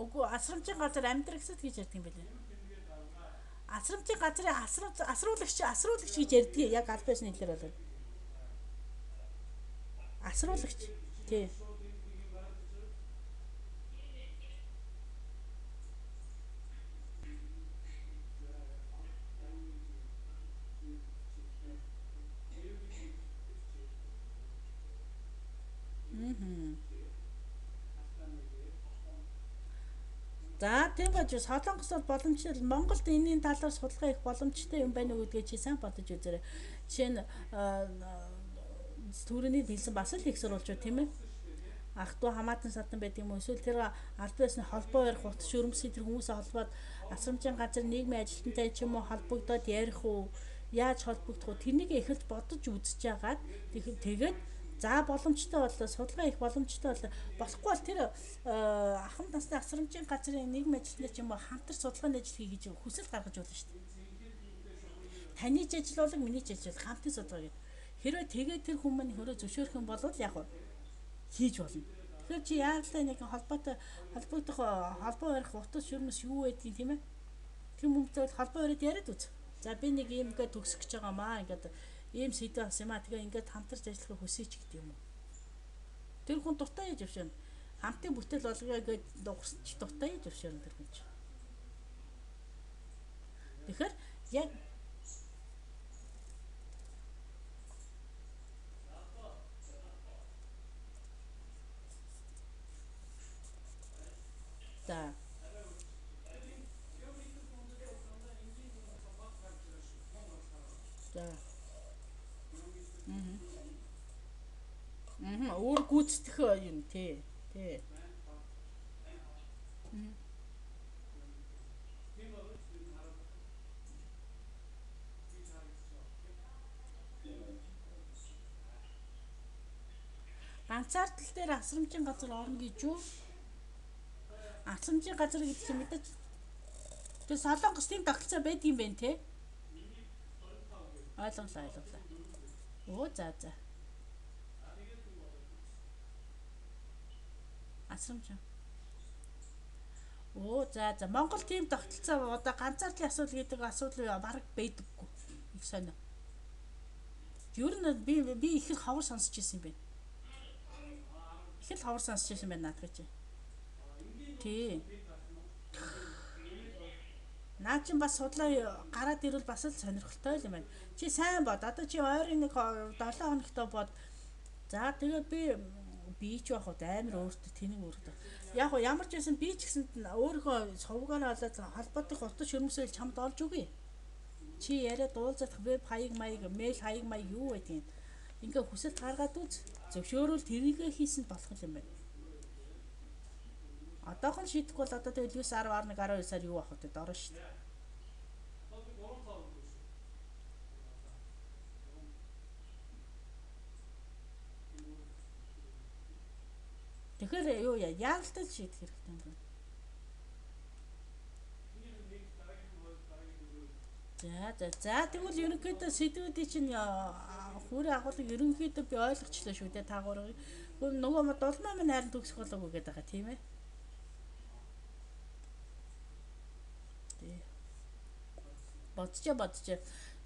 Үгүй асрамжийн газар амьдрагсад гэж ярьдаг юм билээ. Асрамжийн газрын асруулагч гэж ярьдаг яг албан ёсны хэлээр бол. Асруулагч. Тий. За тийм байж Солонгос бол боломжтой Монголд энэний талаар судалгаа их боломжтой юм байна уу гэдгээ чи сайн бодож үзээрэй. Жишээ нь түрүүний хэлсэн бас л их сурвалжууд тийм ээ. Ах トゥ хамаатан садан байдаг юм уу? Эсвэл тэр албан ёсны холбоо ярих утас шүрмсийн тэр хүмүүсээ холбоод асрамжийн газар нийгмийн ажилтнтай ч юм уу холбогдоод ярих уу? Яаж холбогдох вэ? Тэрнийг эхэлж бодож үзэж яагаад тэгээд за боломжтой боллоо судалгаа их боломжтой боллоо болохгүй бол тэр ахмад насны асрамжийн газрын нийгмийн ажилтнаа ч юм уу хамтар судалгааны ажил хий гэж хүсэл гаргаж болно шүү дээ. Таны ч ажил болог миний ч ажил хамтын судалгаа гэдэг. Хэрвээ тэгээд тэр хүмүүс хөрөө зөвшөөрөх юм бол яг хийж болно. Тэгэхээр чи яагаад нэг холбогдох холбоо барих утас шүрмэс юу байдгийг тийм ээ. Тэр хүмүүстэй холбоо бариад яриад үз. За би нэг юм ингээд төгсөх гэж байгаамаа ингээд ийм сэдв ас юм аа тэгээ ингээд хамтарч ажиллахыг хүсэж гэдэг юм уу. Тэр хүн дуртай яаж явшин. Хамтын бүтээл болгоё гэж дуусч дуртай яаж явшин тэр хүн чинь. Тэгэхээр яг за за өөр гүйцэтгэх юм тий. Ганцаардл дээр асрамжийн газар орно гэж юу? Асрамжийн газар гэдэг чинь мэдээж тэр Солонгос тийм тогтолцоо байдаг юм байна те. Ойлголоо. Оо за. Асрамж. Оо за. Монгол тийм тогтолцоо одоо ганцаардлын асуудал гэдэг асуудал бараг байдаггүй. Их сонио. Ер нь би их ховор сонсч ирсэн юм байна. Их л ховор сонсч ирсэн байна наадах чи. Тий. Наа чин бас судлаа гараад ирвэл бас л сонирхолтой юм байна. Чи сайн бод. Одоо чи ойрын нэг 7 хоногтой бод. За тэгээд би ч яг амар өөртөө тэнэг өөртөө. Яг ямар ч байсан би ч гэсэн өөрийнхөө сувгаараа болоод холбоотох утас шөрмөсөл чамд олж өгье. Чи яриа дуулзах веб хаяг маяг, мэйл хаяг маяг юу байдгийг. Ингээ хүсэлт гаргаад үз. Зөвшөөрөл тэрийгэ хийсэн болох юм байна. Одоохон шийдэхгүй бол одоо тэгэл 9 10 11 12 сар юу авах вэ? Дорно шүү дээ. Тэгэхээр юу яаралтай шийдэх хэрэгтэй юм байна. За тэгвэл ерөнхийдөө сэдвүүдийн чинь хүрээ агуулга ерөнхийдөө би ойлгочлаа шүү дээ та гурыг. Нөгөө долмаа минь харин төгсөх болоогүй гэдэг байгаа тийм ээ. Тий. Бодчоо.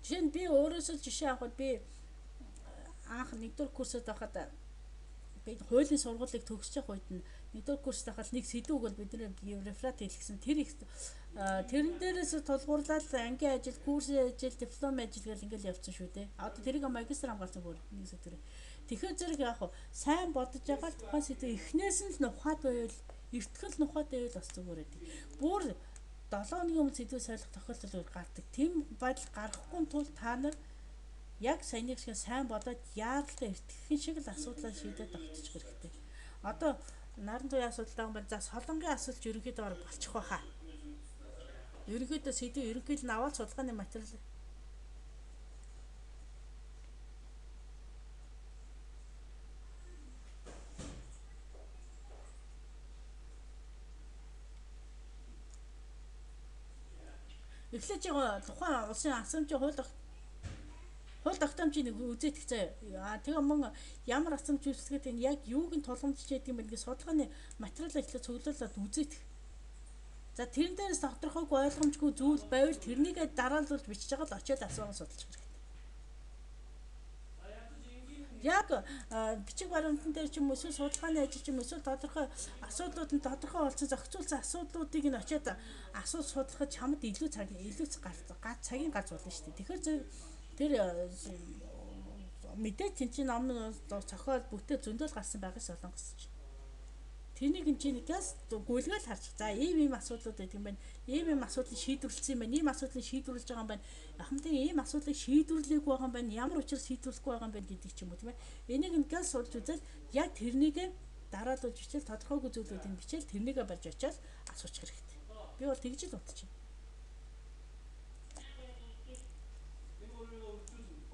Жишээ нь би өөрөөсөө жишээ авахад би анх нэгдүгээр курсод байхад би хуулийн сургуулийг төгсөж явах үед нь нэгдүгээр курсод байхад нэг сэдвүүг бол бид реферат хийлгэсэн. Тэрэн дээрээс тулгуурлаад ангийн ажил, курсын ажил, диплом ажил гэл ингээл явцсан шүү дээ. Одоо тэрийг магистр хамгаалсан бүр нэг сэдвэр. Тэгэхээр зэрэг яг сайн бодож байгаа л тухайн сэдв эхнээс нь л нухаад байвал, эртгэл нухаад байвал бас зүгээр байдаг. Бүр 7 хоногийн өмнө сэдвээ солих тохиолдол гардаг. Тийм байдал гарахгүй тул та нар яг саяны шиг сайн бодоод яаралтай эртгэхийн шиг л асуудлаа шийдээд тогтчих хэрэгтэй. Одоо наран туяа асуудалтай юм байна. За солонгийн асуулт ерөнхийдөө болчих байхаа. Ерөнхийдөө сэдвээ ерөнхийдөө аваад судалгааны материал. Эхлэж тухайн улсын асамжийн хууль тогтоомжийг үзээд хэвчээ. Тэгээ мөн ямар асамж үүсгээд энэ яг юуг нь тулгамдж яадаг юм бэ гэж судалгааны материалаа ихлэ цуглуулад үзээд. За тэрэн дээрээс тодорхойгүй ойлгомжгүй зүйл байвал тэрнийгээ дараалуулж бичиж байгаа л очиод асуугаа судалж хэрэгтэй. Яг бичиг баримтан дээр ч юм уу эсвэл судалгааны ажил ч юм уу эсвэл тодорхой асуудлууд нь тодорхой болсон зохицуулсан асуудлуудыг нь очиод асууж судлахад чамд илүү цагийн гарч болно шүү дээ. Тэгэхээр тэр мэдээ чинь ном зохиол бүтээл зөндөл гарсан байгаа Солонгос чинь. Тэрнийг гинээс гүйлгээл харж. За ийм асуудлууд байдаг юм байна. Ийм асуудлыг шийдвэрлэсэн юм байна. Ийм асуудлыг шийдвэрлэж байгаа юм байна. Ахмадын ийм асуудлыг шийдвэрлэегүй байгаа юм байна. Ямар учраас шийдвэрлэхгүй байгаа юм байна гэдэг ч юм уу тийм ээ. Энийг гинээс суулж үзэл яг тэрнийг дараалуулж бичээл тодорхойгүй зүйлүүдийг бичээл тэрнийгээ барьж очиад асуучих хэрэгтэй. Би бол тэгж л бодчих.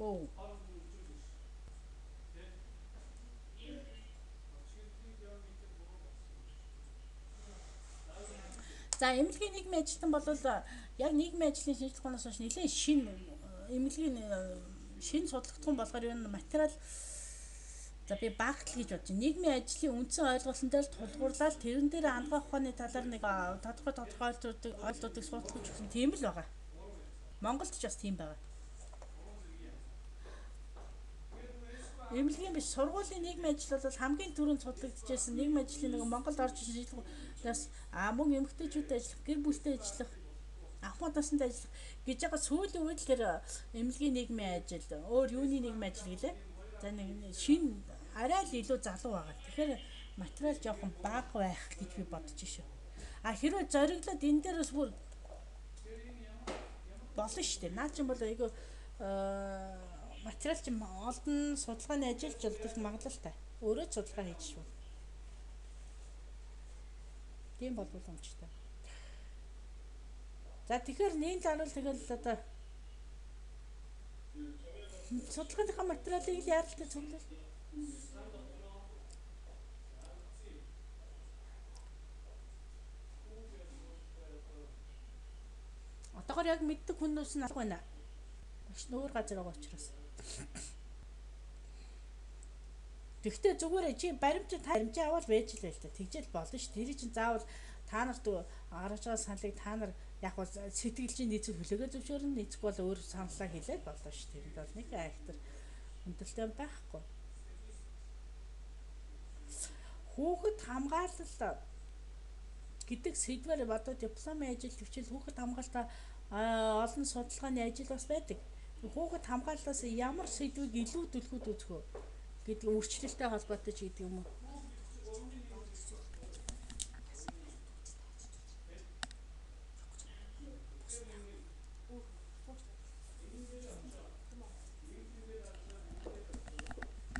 Оо. За эмнэлгийн нийгмийн ажилтан бол яг нийгмийн ажлын шинжилгээ ухаанаас хойш нэлээд шинэ эмнэлгийн шинэ судлагдсан болохоор энэ материал за би багтал гэж бодож байна. Нийгмийн ажлын үндсэн ойлголтын дээр тулгуурлаад тэрэн дээр ангаа ухааны талаар нэг тодорхой ойлголтуудыг судалж өгсөн тийм л байгаа. Монголд ч бас тийм байгаа. Эмнэлгийн биш сургуулийн нийгмийн ажил бол хамгийн түрүүнд судлагдчихсан нийгмийн ажлын нэг Монголд орж ирсэн шинжилгээс мөн эмэгтэйчүүдэд ажиллах, гэр бүлтэй ажиллах, ахмад насанд ажиллах гэж байгаа сүүлийн үед л тэр эмнэлгийн нийгмийн ажил, өөр юуны нийгмийн ажил гэлээ. За нэг шинэ арай л илүү залуу байгаа. Тэгэхээр материал жоохон бага байх гэж би бодож шүү. Хэрвээ зориглоод энэ дээрээс бүр болно шүү дээ. Наа чинь бол айгүй материал чинь олон судалгааны ажиллаж болдог магадлалтай. Өөрөө ч судалгаа хийж шүү. Тийм болвол амжтай. За тэгэхээр нэг даруул тэгэл одоо судалгааныхаа материалыг яаралтай цуглуул. Одоогор яг мэддэг хүмүүс нь алга байна. Багш нөөр газар байгаа учраас. Тэгвэл зүгээр чи баримтаа аваад байж л байл та. Тэгжэл болно ш. Тэр чинь заавал та нарт гаргаж байгаа саналыг та нар яг бол сэтгэлжийн нийцэл хүлээгээ зөвшөөрнө. Нийцэх бол өөр саналаа хэлээд болно ш. Тэрэнд бол нэг айхтар хүндэлтэй байхгүй. Хүүхэд хамгаалал гэдэг сэдвээр одоо дипломын ажил төвчл хүүхэд хамгаалалтаа олон судалгааны ажил бас байдаг. Хүүхэд хамгааллаас ямар сэдвийг илүү төлхөд үзэх вэ гэдэг өөрчлөлттэй холбоотой ч гэдэг юм уу.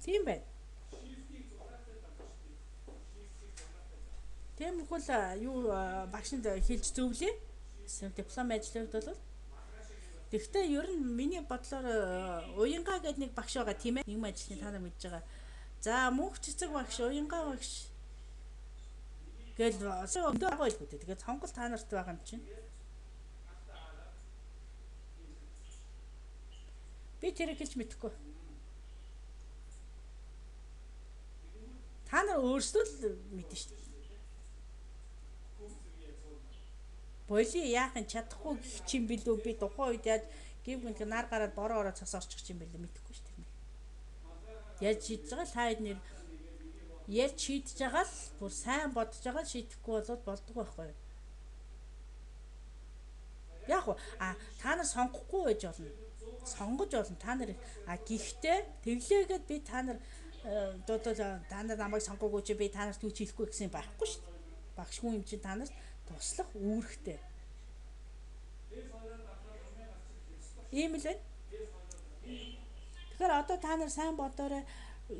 Тийм байна. Тиймэрхүүл юу багшинд хэлж зөвлөе. Диплом ажлын хувьд бол тэгвэл ер нь миний бодлоор уянгаа гэдэг нэг багш байгаа тийм ээ. Нийгмийн ажлын та нар мэдж байгаа. За мөнх цэцэг багш, уянгаа багш гэл өндөө байгаа л үү. Тэгээд сонгол та нарт байгаа юм чинь. Би тэрийг хэлж мэдэхгүй. Та нар өөрсдөө л мэднэ шүү дээ. Боли яахын чадахгүй гэх юм билүү би тухайн үед яаж гів гэнэ нар гараад бороо ороод цас орчих юм бэлээ мэдэхгүй шүү дээ. Яаж шийдэж байгаа та хэд нэр яаж шийдэж байгаа л бүр сайн бодож байгаа шийдэхгүй болоод болдгоо байхгүй юу? Яг уу та нар сонгохгүй байж болно. Сонгож болно та нар гэхдээ тэглээгээд би та нар та нар намайг сонгоогүй чи би та нарт юу ч хэлэхгүй гэсэн байхгүй шүү дээ. Багш хүн юм чи та нарт туслах үүрэгтэй. Ийм л байна. Тэгэхээр одоо та нар сайн бодоорой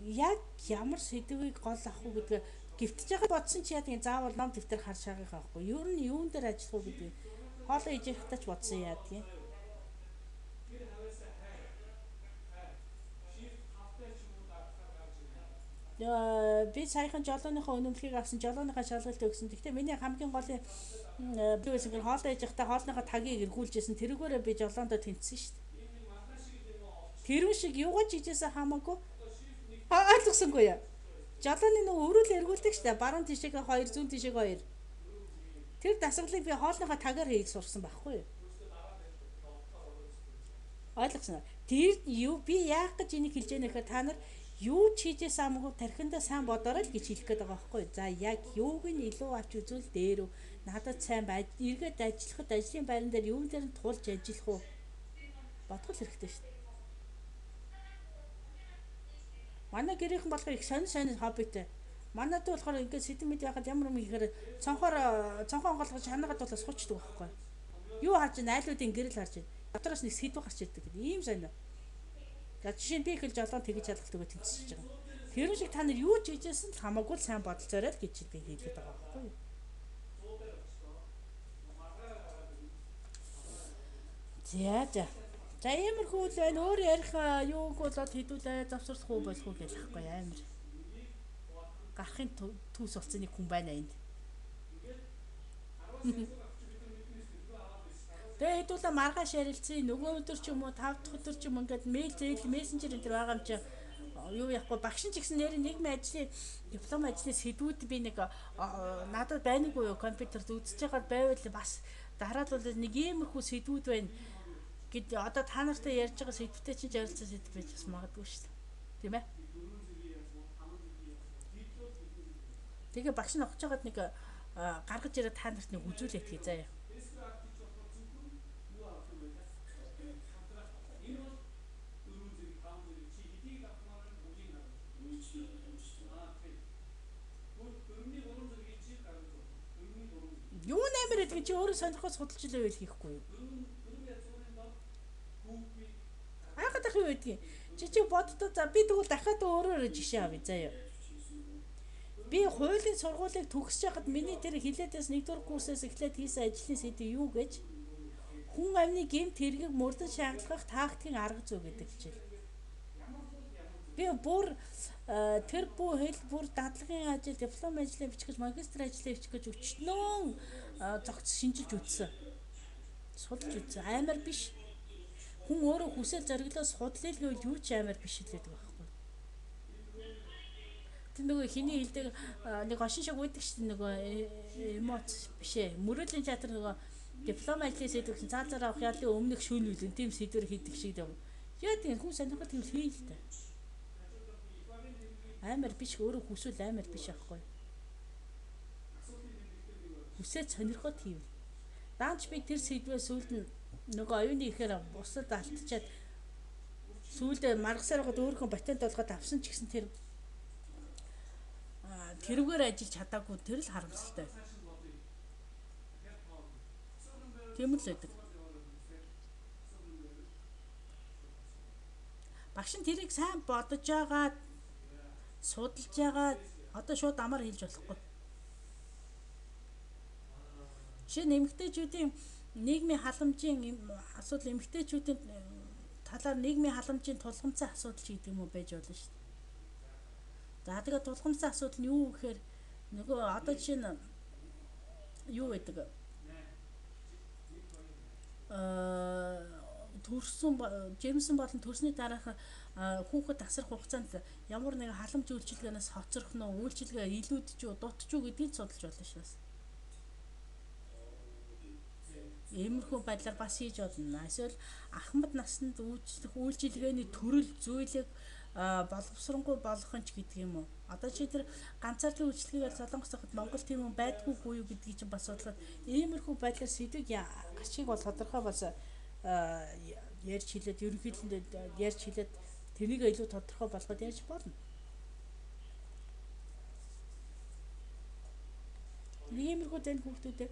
яг ямар сэдвийг гол авах уу гэдгээ гівтж байгаа бодсон чи яа тийм заавал ном дэвтэр харж байгаа байхгүй. Ер нь юун дээр ажиллах уу гэдгийг хоолоо ээж явахдаа ч бодсон яа тийм. Би саяхан жолооныхоо үнэмлэхийг авсан жолооныхаа шалгалт өгсөн. Гэхдээ миний хамгийн голын би бас ингэ хоолоо ээж явахдаа хоолныхоо тагийг эргүүлжсэн. Тэрүүгээрээ би жолоондоо тэнцсэн шүү дээ. Тэрүүн шиг юугаач хийжээсээ хамаагүй ойлгосонгүй яа. Жолооны нөгөө өрөөл эргүүлдэг шүү дээ. Баруун тишээгээ 2, зүүн тишээгээ 2. Тэр дасгалыг би хоолныхоо тагаар хийх сурсан байхгүй юу? Ойлгосноо. Тэр юу би яах гэж энийг хэлж яана гэхээр та нар юу ч хийжээс амгүй тархиндаа сайн бодорой л гэж хэлэх гээд байгаа байхгүй юу? За яг юуг нь илүү авч үзвэл дээр үү? Надад сайн эргээд ажиллахад ажлын байран дээр юун дээр нь тулж ажиллах уу? Бодгол хэрэгтэй шүү дээ. Манай гэрийнхэн болохоор их сонь хоббитэй. Манайд болохоор ингээд сэтэм мэд яхад ямар юм ихээр цонхоор цонхон онголгож чанаагаад бол суучдаг байхгүй. Юу харж байна? Айлуудын гэрэл харж байна. Дотроос нэг сэдв гарч ирдэг гэдэг. Ийм сонь. За жишээ нь би их л жолоон тэгж чадах төгөө тэнцэж байгаа. Тэр шиг та нар юу ч хийжсэн л хамаагүй л сайн бодолцоорой л гэж би хэлээд байгаа байхгүй юу? За. За иймэрхүү л байна. Өөр ярих юуг болоод хэдүүлээ завсарлах уу болох уу гэж ахгүй амар. Гарахын түүс болсон нэг хүн байна энд. Тэгээ хэдүүлээ маргааш ярилцсан. Нөгөө өдөр ч юм уу 5 дахь өдөр ч юм ингээд мэйл зээл мессенжер энэ төр байгаа юм чи юу яахгүй багш ч гэсэн нэр нийгмийн ажлын диплом ажлын сэдвүүд би нэг надад байнгүй юу компьютерт үзэж байгаа байвал бас дараад бол нэг иймэрхүү сэдвүүд байна гэд одоо та нартай ярьж байгаа сэдвтэй чинь ярилцсан сэдв байж бас магадгүй шүү дээ. Тийм ээ. Тэгээ багш нь огч жагаад нэг гаргаж ирээд та нарт нэг үзүүлээд хий заяа. Юу нэмэр гэдэг чи өөрөө сонирхож судалж илээ байл хийхгүй юу? Ахад юу гэдгийг чи боддоо за би тэгвэл дахиад өөрөөр жишээ авъя заяа. Би хуулийн сургуулийг төгсөж байхад миний тэр хилээдээс 1-р курсээс эхлээд хийсэн ажлын сэдв юу гэж хүн амны гэмт хэргийг мөрдөн шаардлах тактикийн арга зүй гэдэг хичээл. Би бүр тэр бүх хэл бүр дадлагын ажил, диплом ажлыг бичих гэж, магистр ажлыг бичих гэж өчнөө зогц шинжилж үзсэн. Судалж үзсэн. Амар биш. Хүн өөрөө хүсэл зориглоос судлал гэвэл юу ч амар биш л гэдэг байхгүй. Тэр нөгөө хиний хэлдэг нэг ошин шиг үйдэг шүү дээ нөгөө эмоц биш ээ. Мөрөөдлийн театр нөгөө диплом ажлын сэдвийн цаазаар авах ялын өмнөх шүүнүүлэн тийм сэдвэр хийдэг шиг юм. Яа тийм хүн сонирхол тийм хий л дээ. Амар биш өөрөө хүсвэл амар биш аахгүй. Хүсээ сонирхоод хийв. Даанч би тэр сэдвээ сүүлд нь нөгөө оюуны ихээр бусад алтчаад сүүлдээ маргасаар гоод өөрхөн патент болгоод авсан ч гэсэн тэрүүгээр ажиллаж чадаагүй тэр л харамсалтай. Тийм л байдаг. Багш нь тэрийг сайн бодож агаад судалж байгаа одоо шууд амар хэлж болохгүй. Жишээ нь эмэгтэйчүүдийн нийгмийн халамжийн асуудал эмэгтэйчүүдийн талаар нийгмийн халамжийн тулгамцсан асуудал ч гэдэг юм уу байж болно шүү дээ. За тэгээд тулгамцсан асуудал нь юу гэхээр нөгөө одоо жишээ нь юу гэдэг төрсөн жирэмсэн болон төрсний дараах хүүхэд тасрах хугацаанд ямар нэгэн халамж үйлчилгээнээс хоцрох нь үйлчилгээ илүүдж үү дутж үү гэдгийг судалж болно шээс. Иймэрхүү байдлаар бас хийж болно. Эсвэл ахмад наснд үйлчилгээний төрөл зүйлийг боловсронгуй болгох нь ч гэдэг юм уу. Одоо чи тэр ганцаардлын үйлчлэгээр Солонгос хот Монгол тийм юм байдгүй буюу гэдгийг чинь бас бодлоход иймэрхүү байдлаар сэдвийг гачиг бол тодорхой бас ярьж хэлээд ерөнхийдөө ярьж хэлээд тэрнийг илүү тодорхой болгоод яаж болно. Иймэрхүү тань хүүхдүүдээ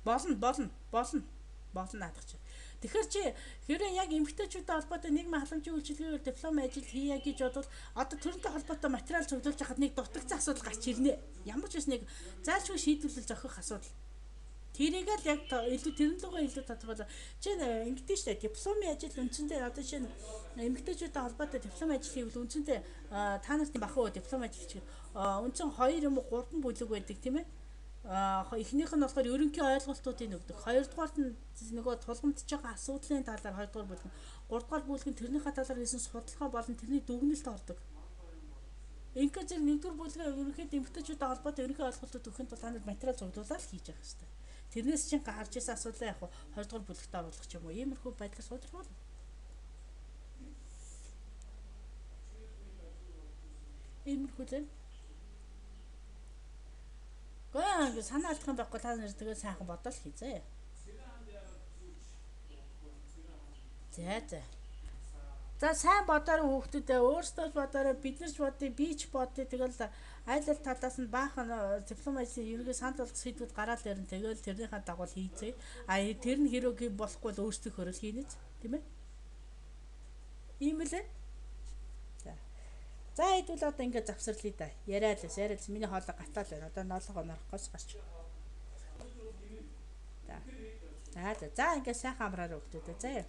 болно наадах чинь. Тэгэхээр чи хэрэг яг эмэгтэйчүүдтэй холбоотой нийгмийн халамжийн үйлчилгээгээр диплом ажил хийе гэж бодвол одоо төрөнтэй холбоотой материал цуглуулж хахад нэг дутагдсан асуудал гарч ирнэ. Ямар ч бас нэг зайлшгүй шийдвэрлэл зохих асуудал. Тэрийг л яг илүү тэрэн лугаа илүү тодорхойлоо. Чи ингэдэж штэ дипломын ажил үндсэндээ одоо чинь эмэгтэйчүүдтэй холбоотой диплом ажил хийвэл үндсэндээ та нарын бахуу диплом ажил хийх үндсэн 2 юм уу 3 бүлэг байдаг тийм ээ. Эхнийх нь болохоор ерөнхий ойлголтуудыг өгдөг. Хоёрдугаарт нь нөгөө тулгамдж байгаа асуудлын талаар хоёрдугаар бүлэг. Гуравдугаар бүлэг нь тэрнийхээ талаар хийсэн судалгаа болон тэрний дүгнэлт ордог. Ингээд зэрэг нэгдүгээр бүлгээ ерөнхийдөө эмэгтэйчүүдтэй холбоотой ерөнхий ойлголтууд өгөхөнд тул танад материал зурглуулаад хийж явах хэрэгтэй. Тэрнээс чинь гарч ирсэн асуудлаа яг хоёрдугаар бүлэгт оруулах ч юм уу. Иймэрхүү байдлаар судалгаа. Иймэрхүү л Гэхдээ санаа алдах юм байхгүй та нар тэгээд сайхан бодол хийзээ. За сайн бодоорой хүүхдүүдээ өөрсдөө ч бодоорой бид нар ч бодъё би ч бодъё тэгэл айл ал талаас нь баахан диплом ажлын ерөнхий санал болгох сэдвүүд гараад ирэн тэгэл тэрнийхээ дагуу хийзээ. Тэр нь хэрэг болохгүй л өөрсдийнхөө л хийнэ тийм ээ. Ийм л ээ. За хэдүүл одоо ингээд завсарлаа да. Яриад миний хоолой гатаал байна. Одоо ноолгоо нарахгүйс гарч. За ингээд сайхан амраарай хүүхдүүдээ. За.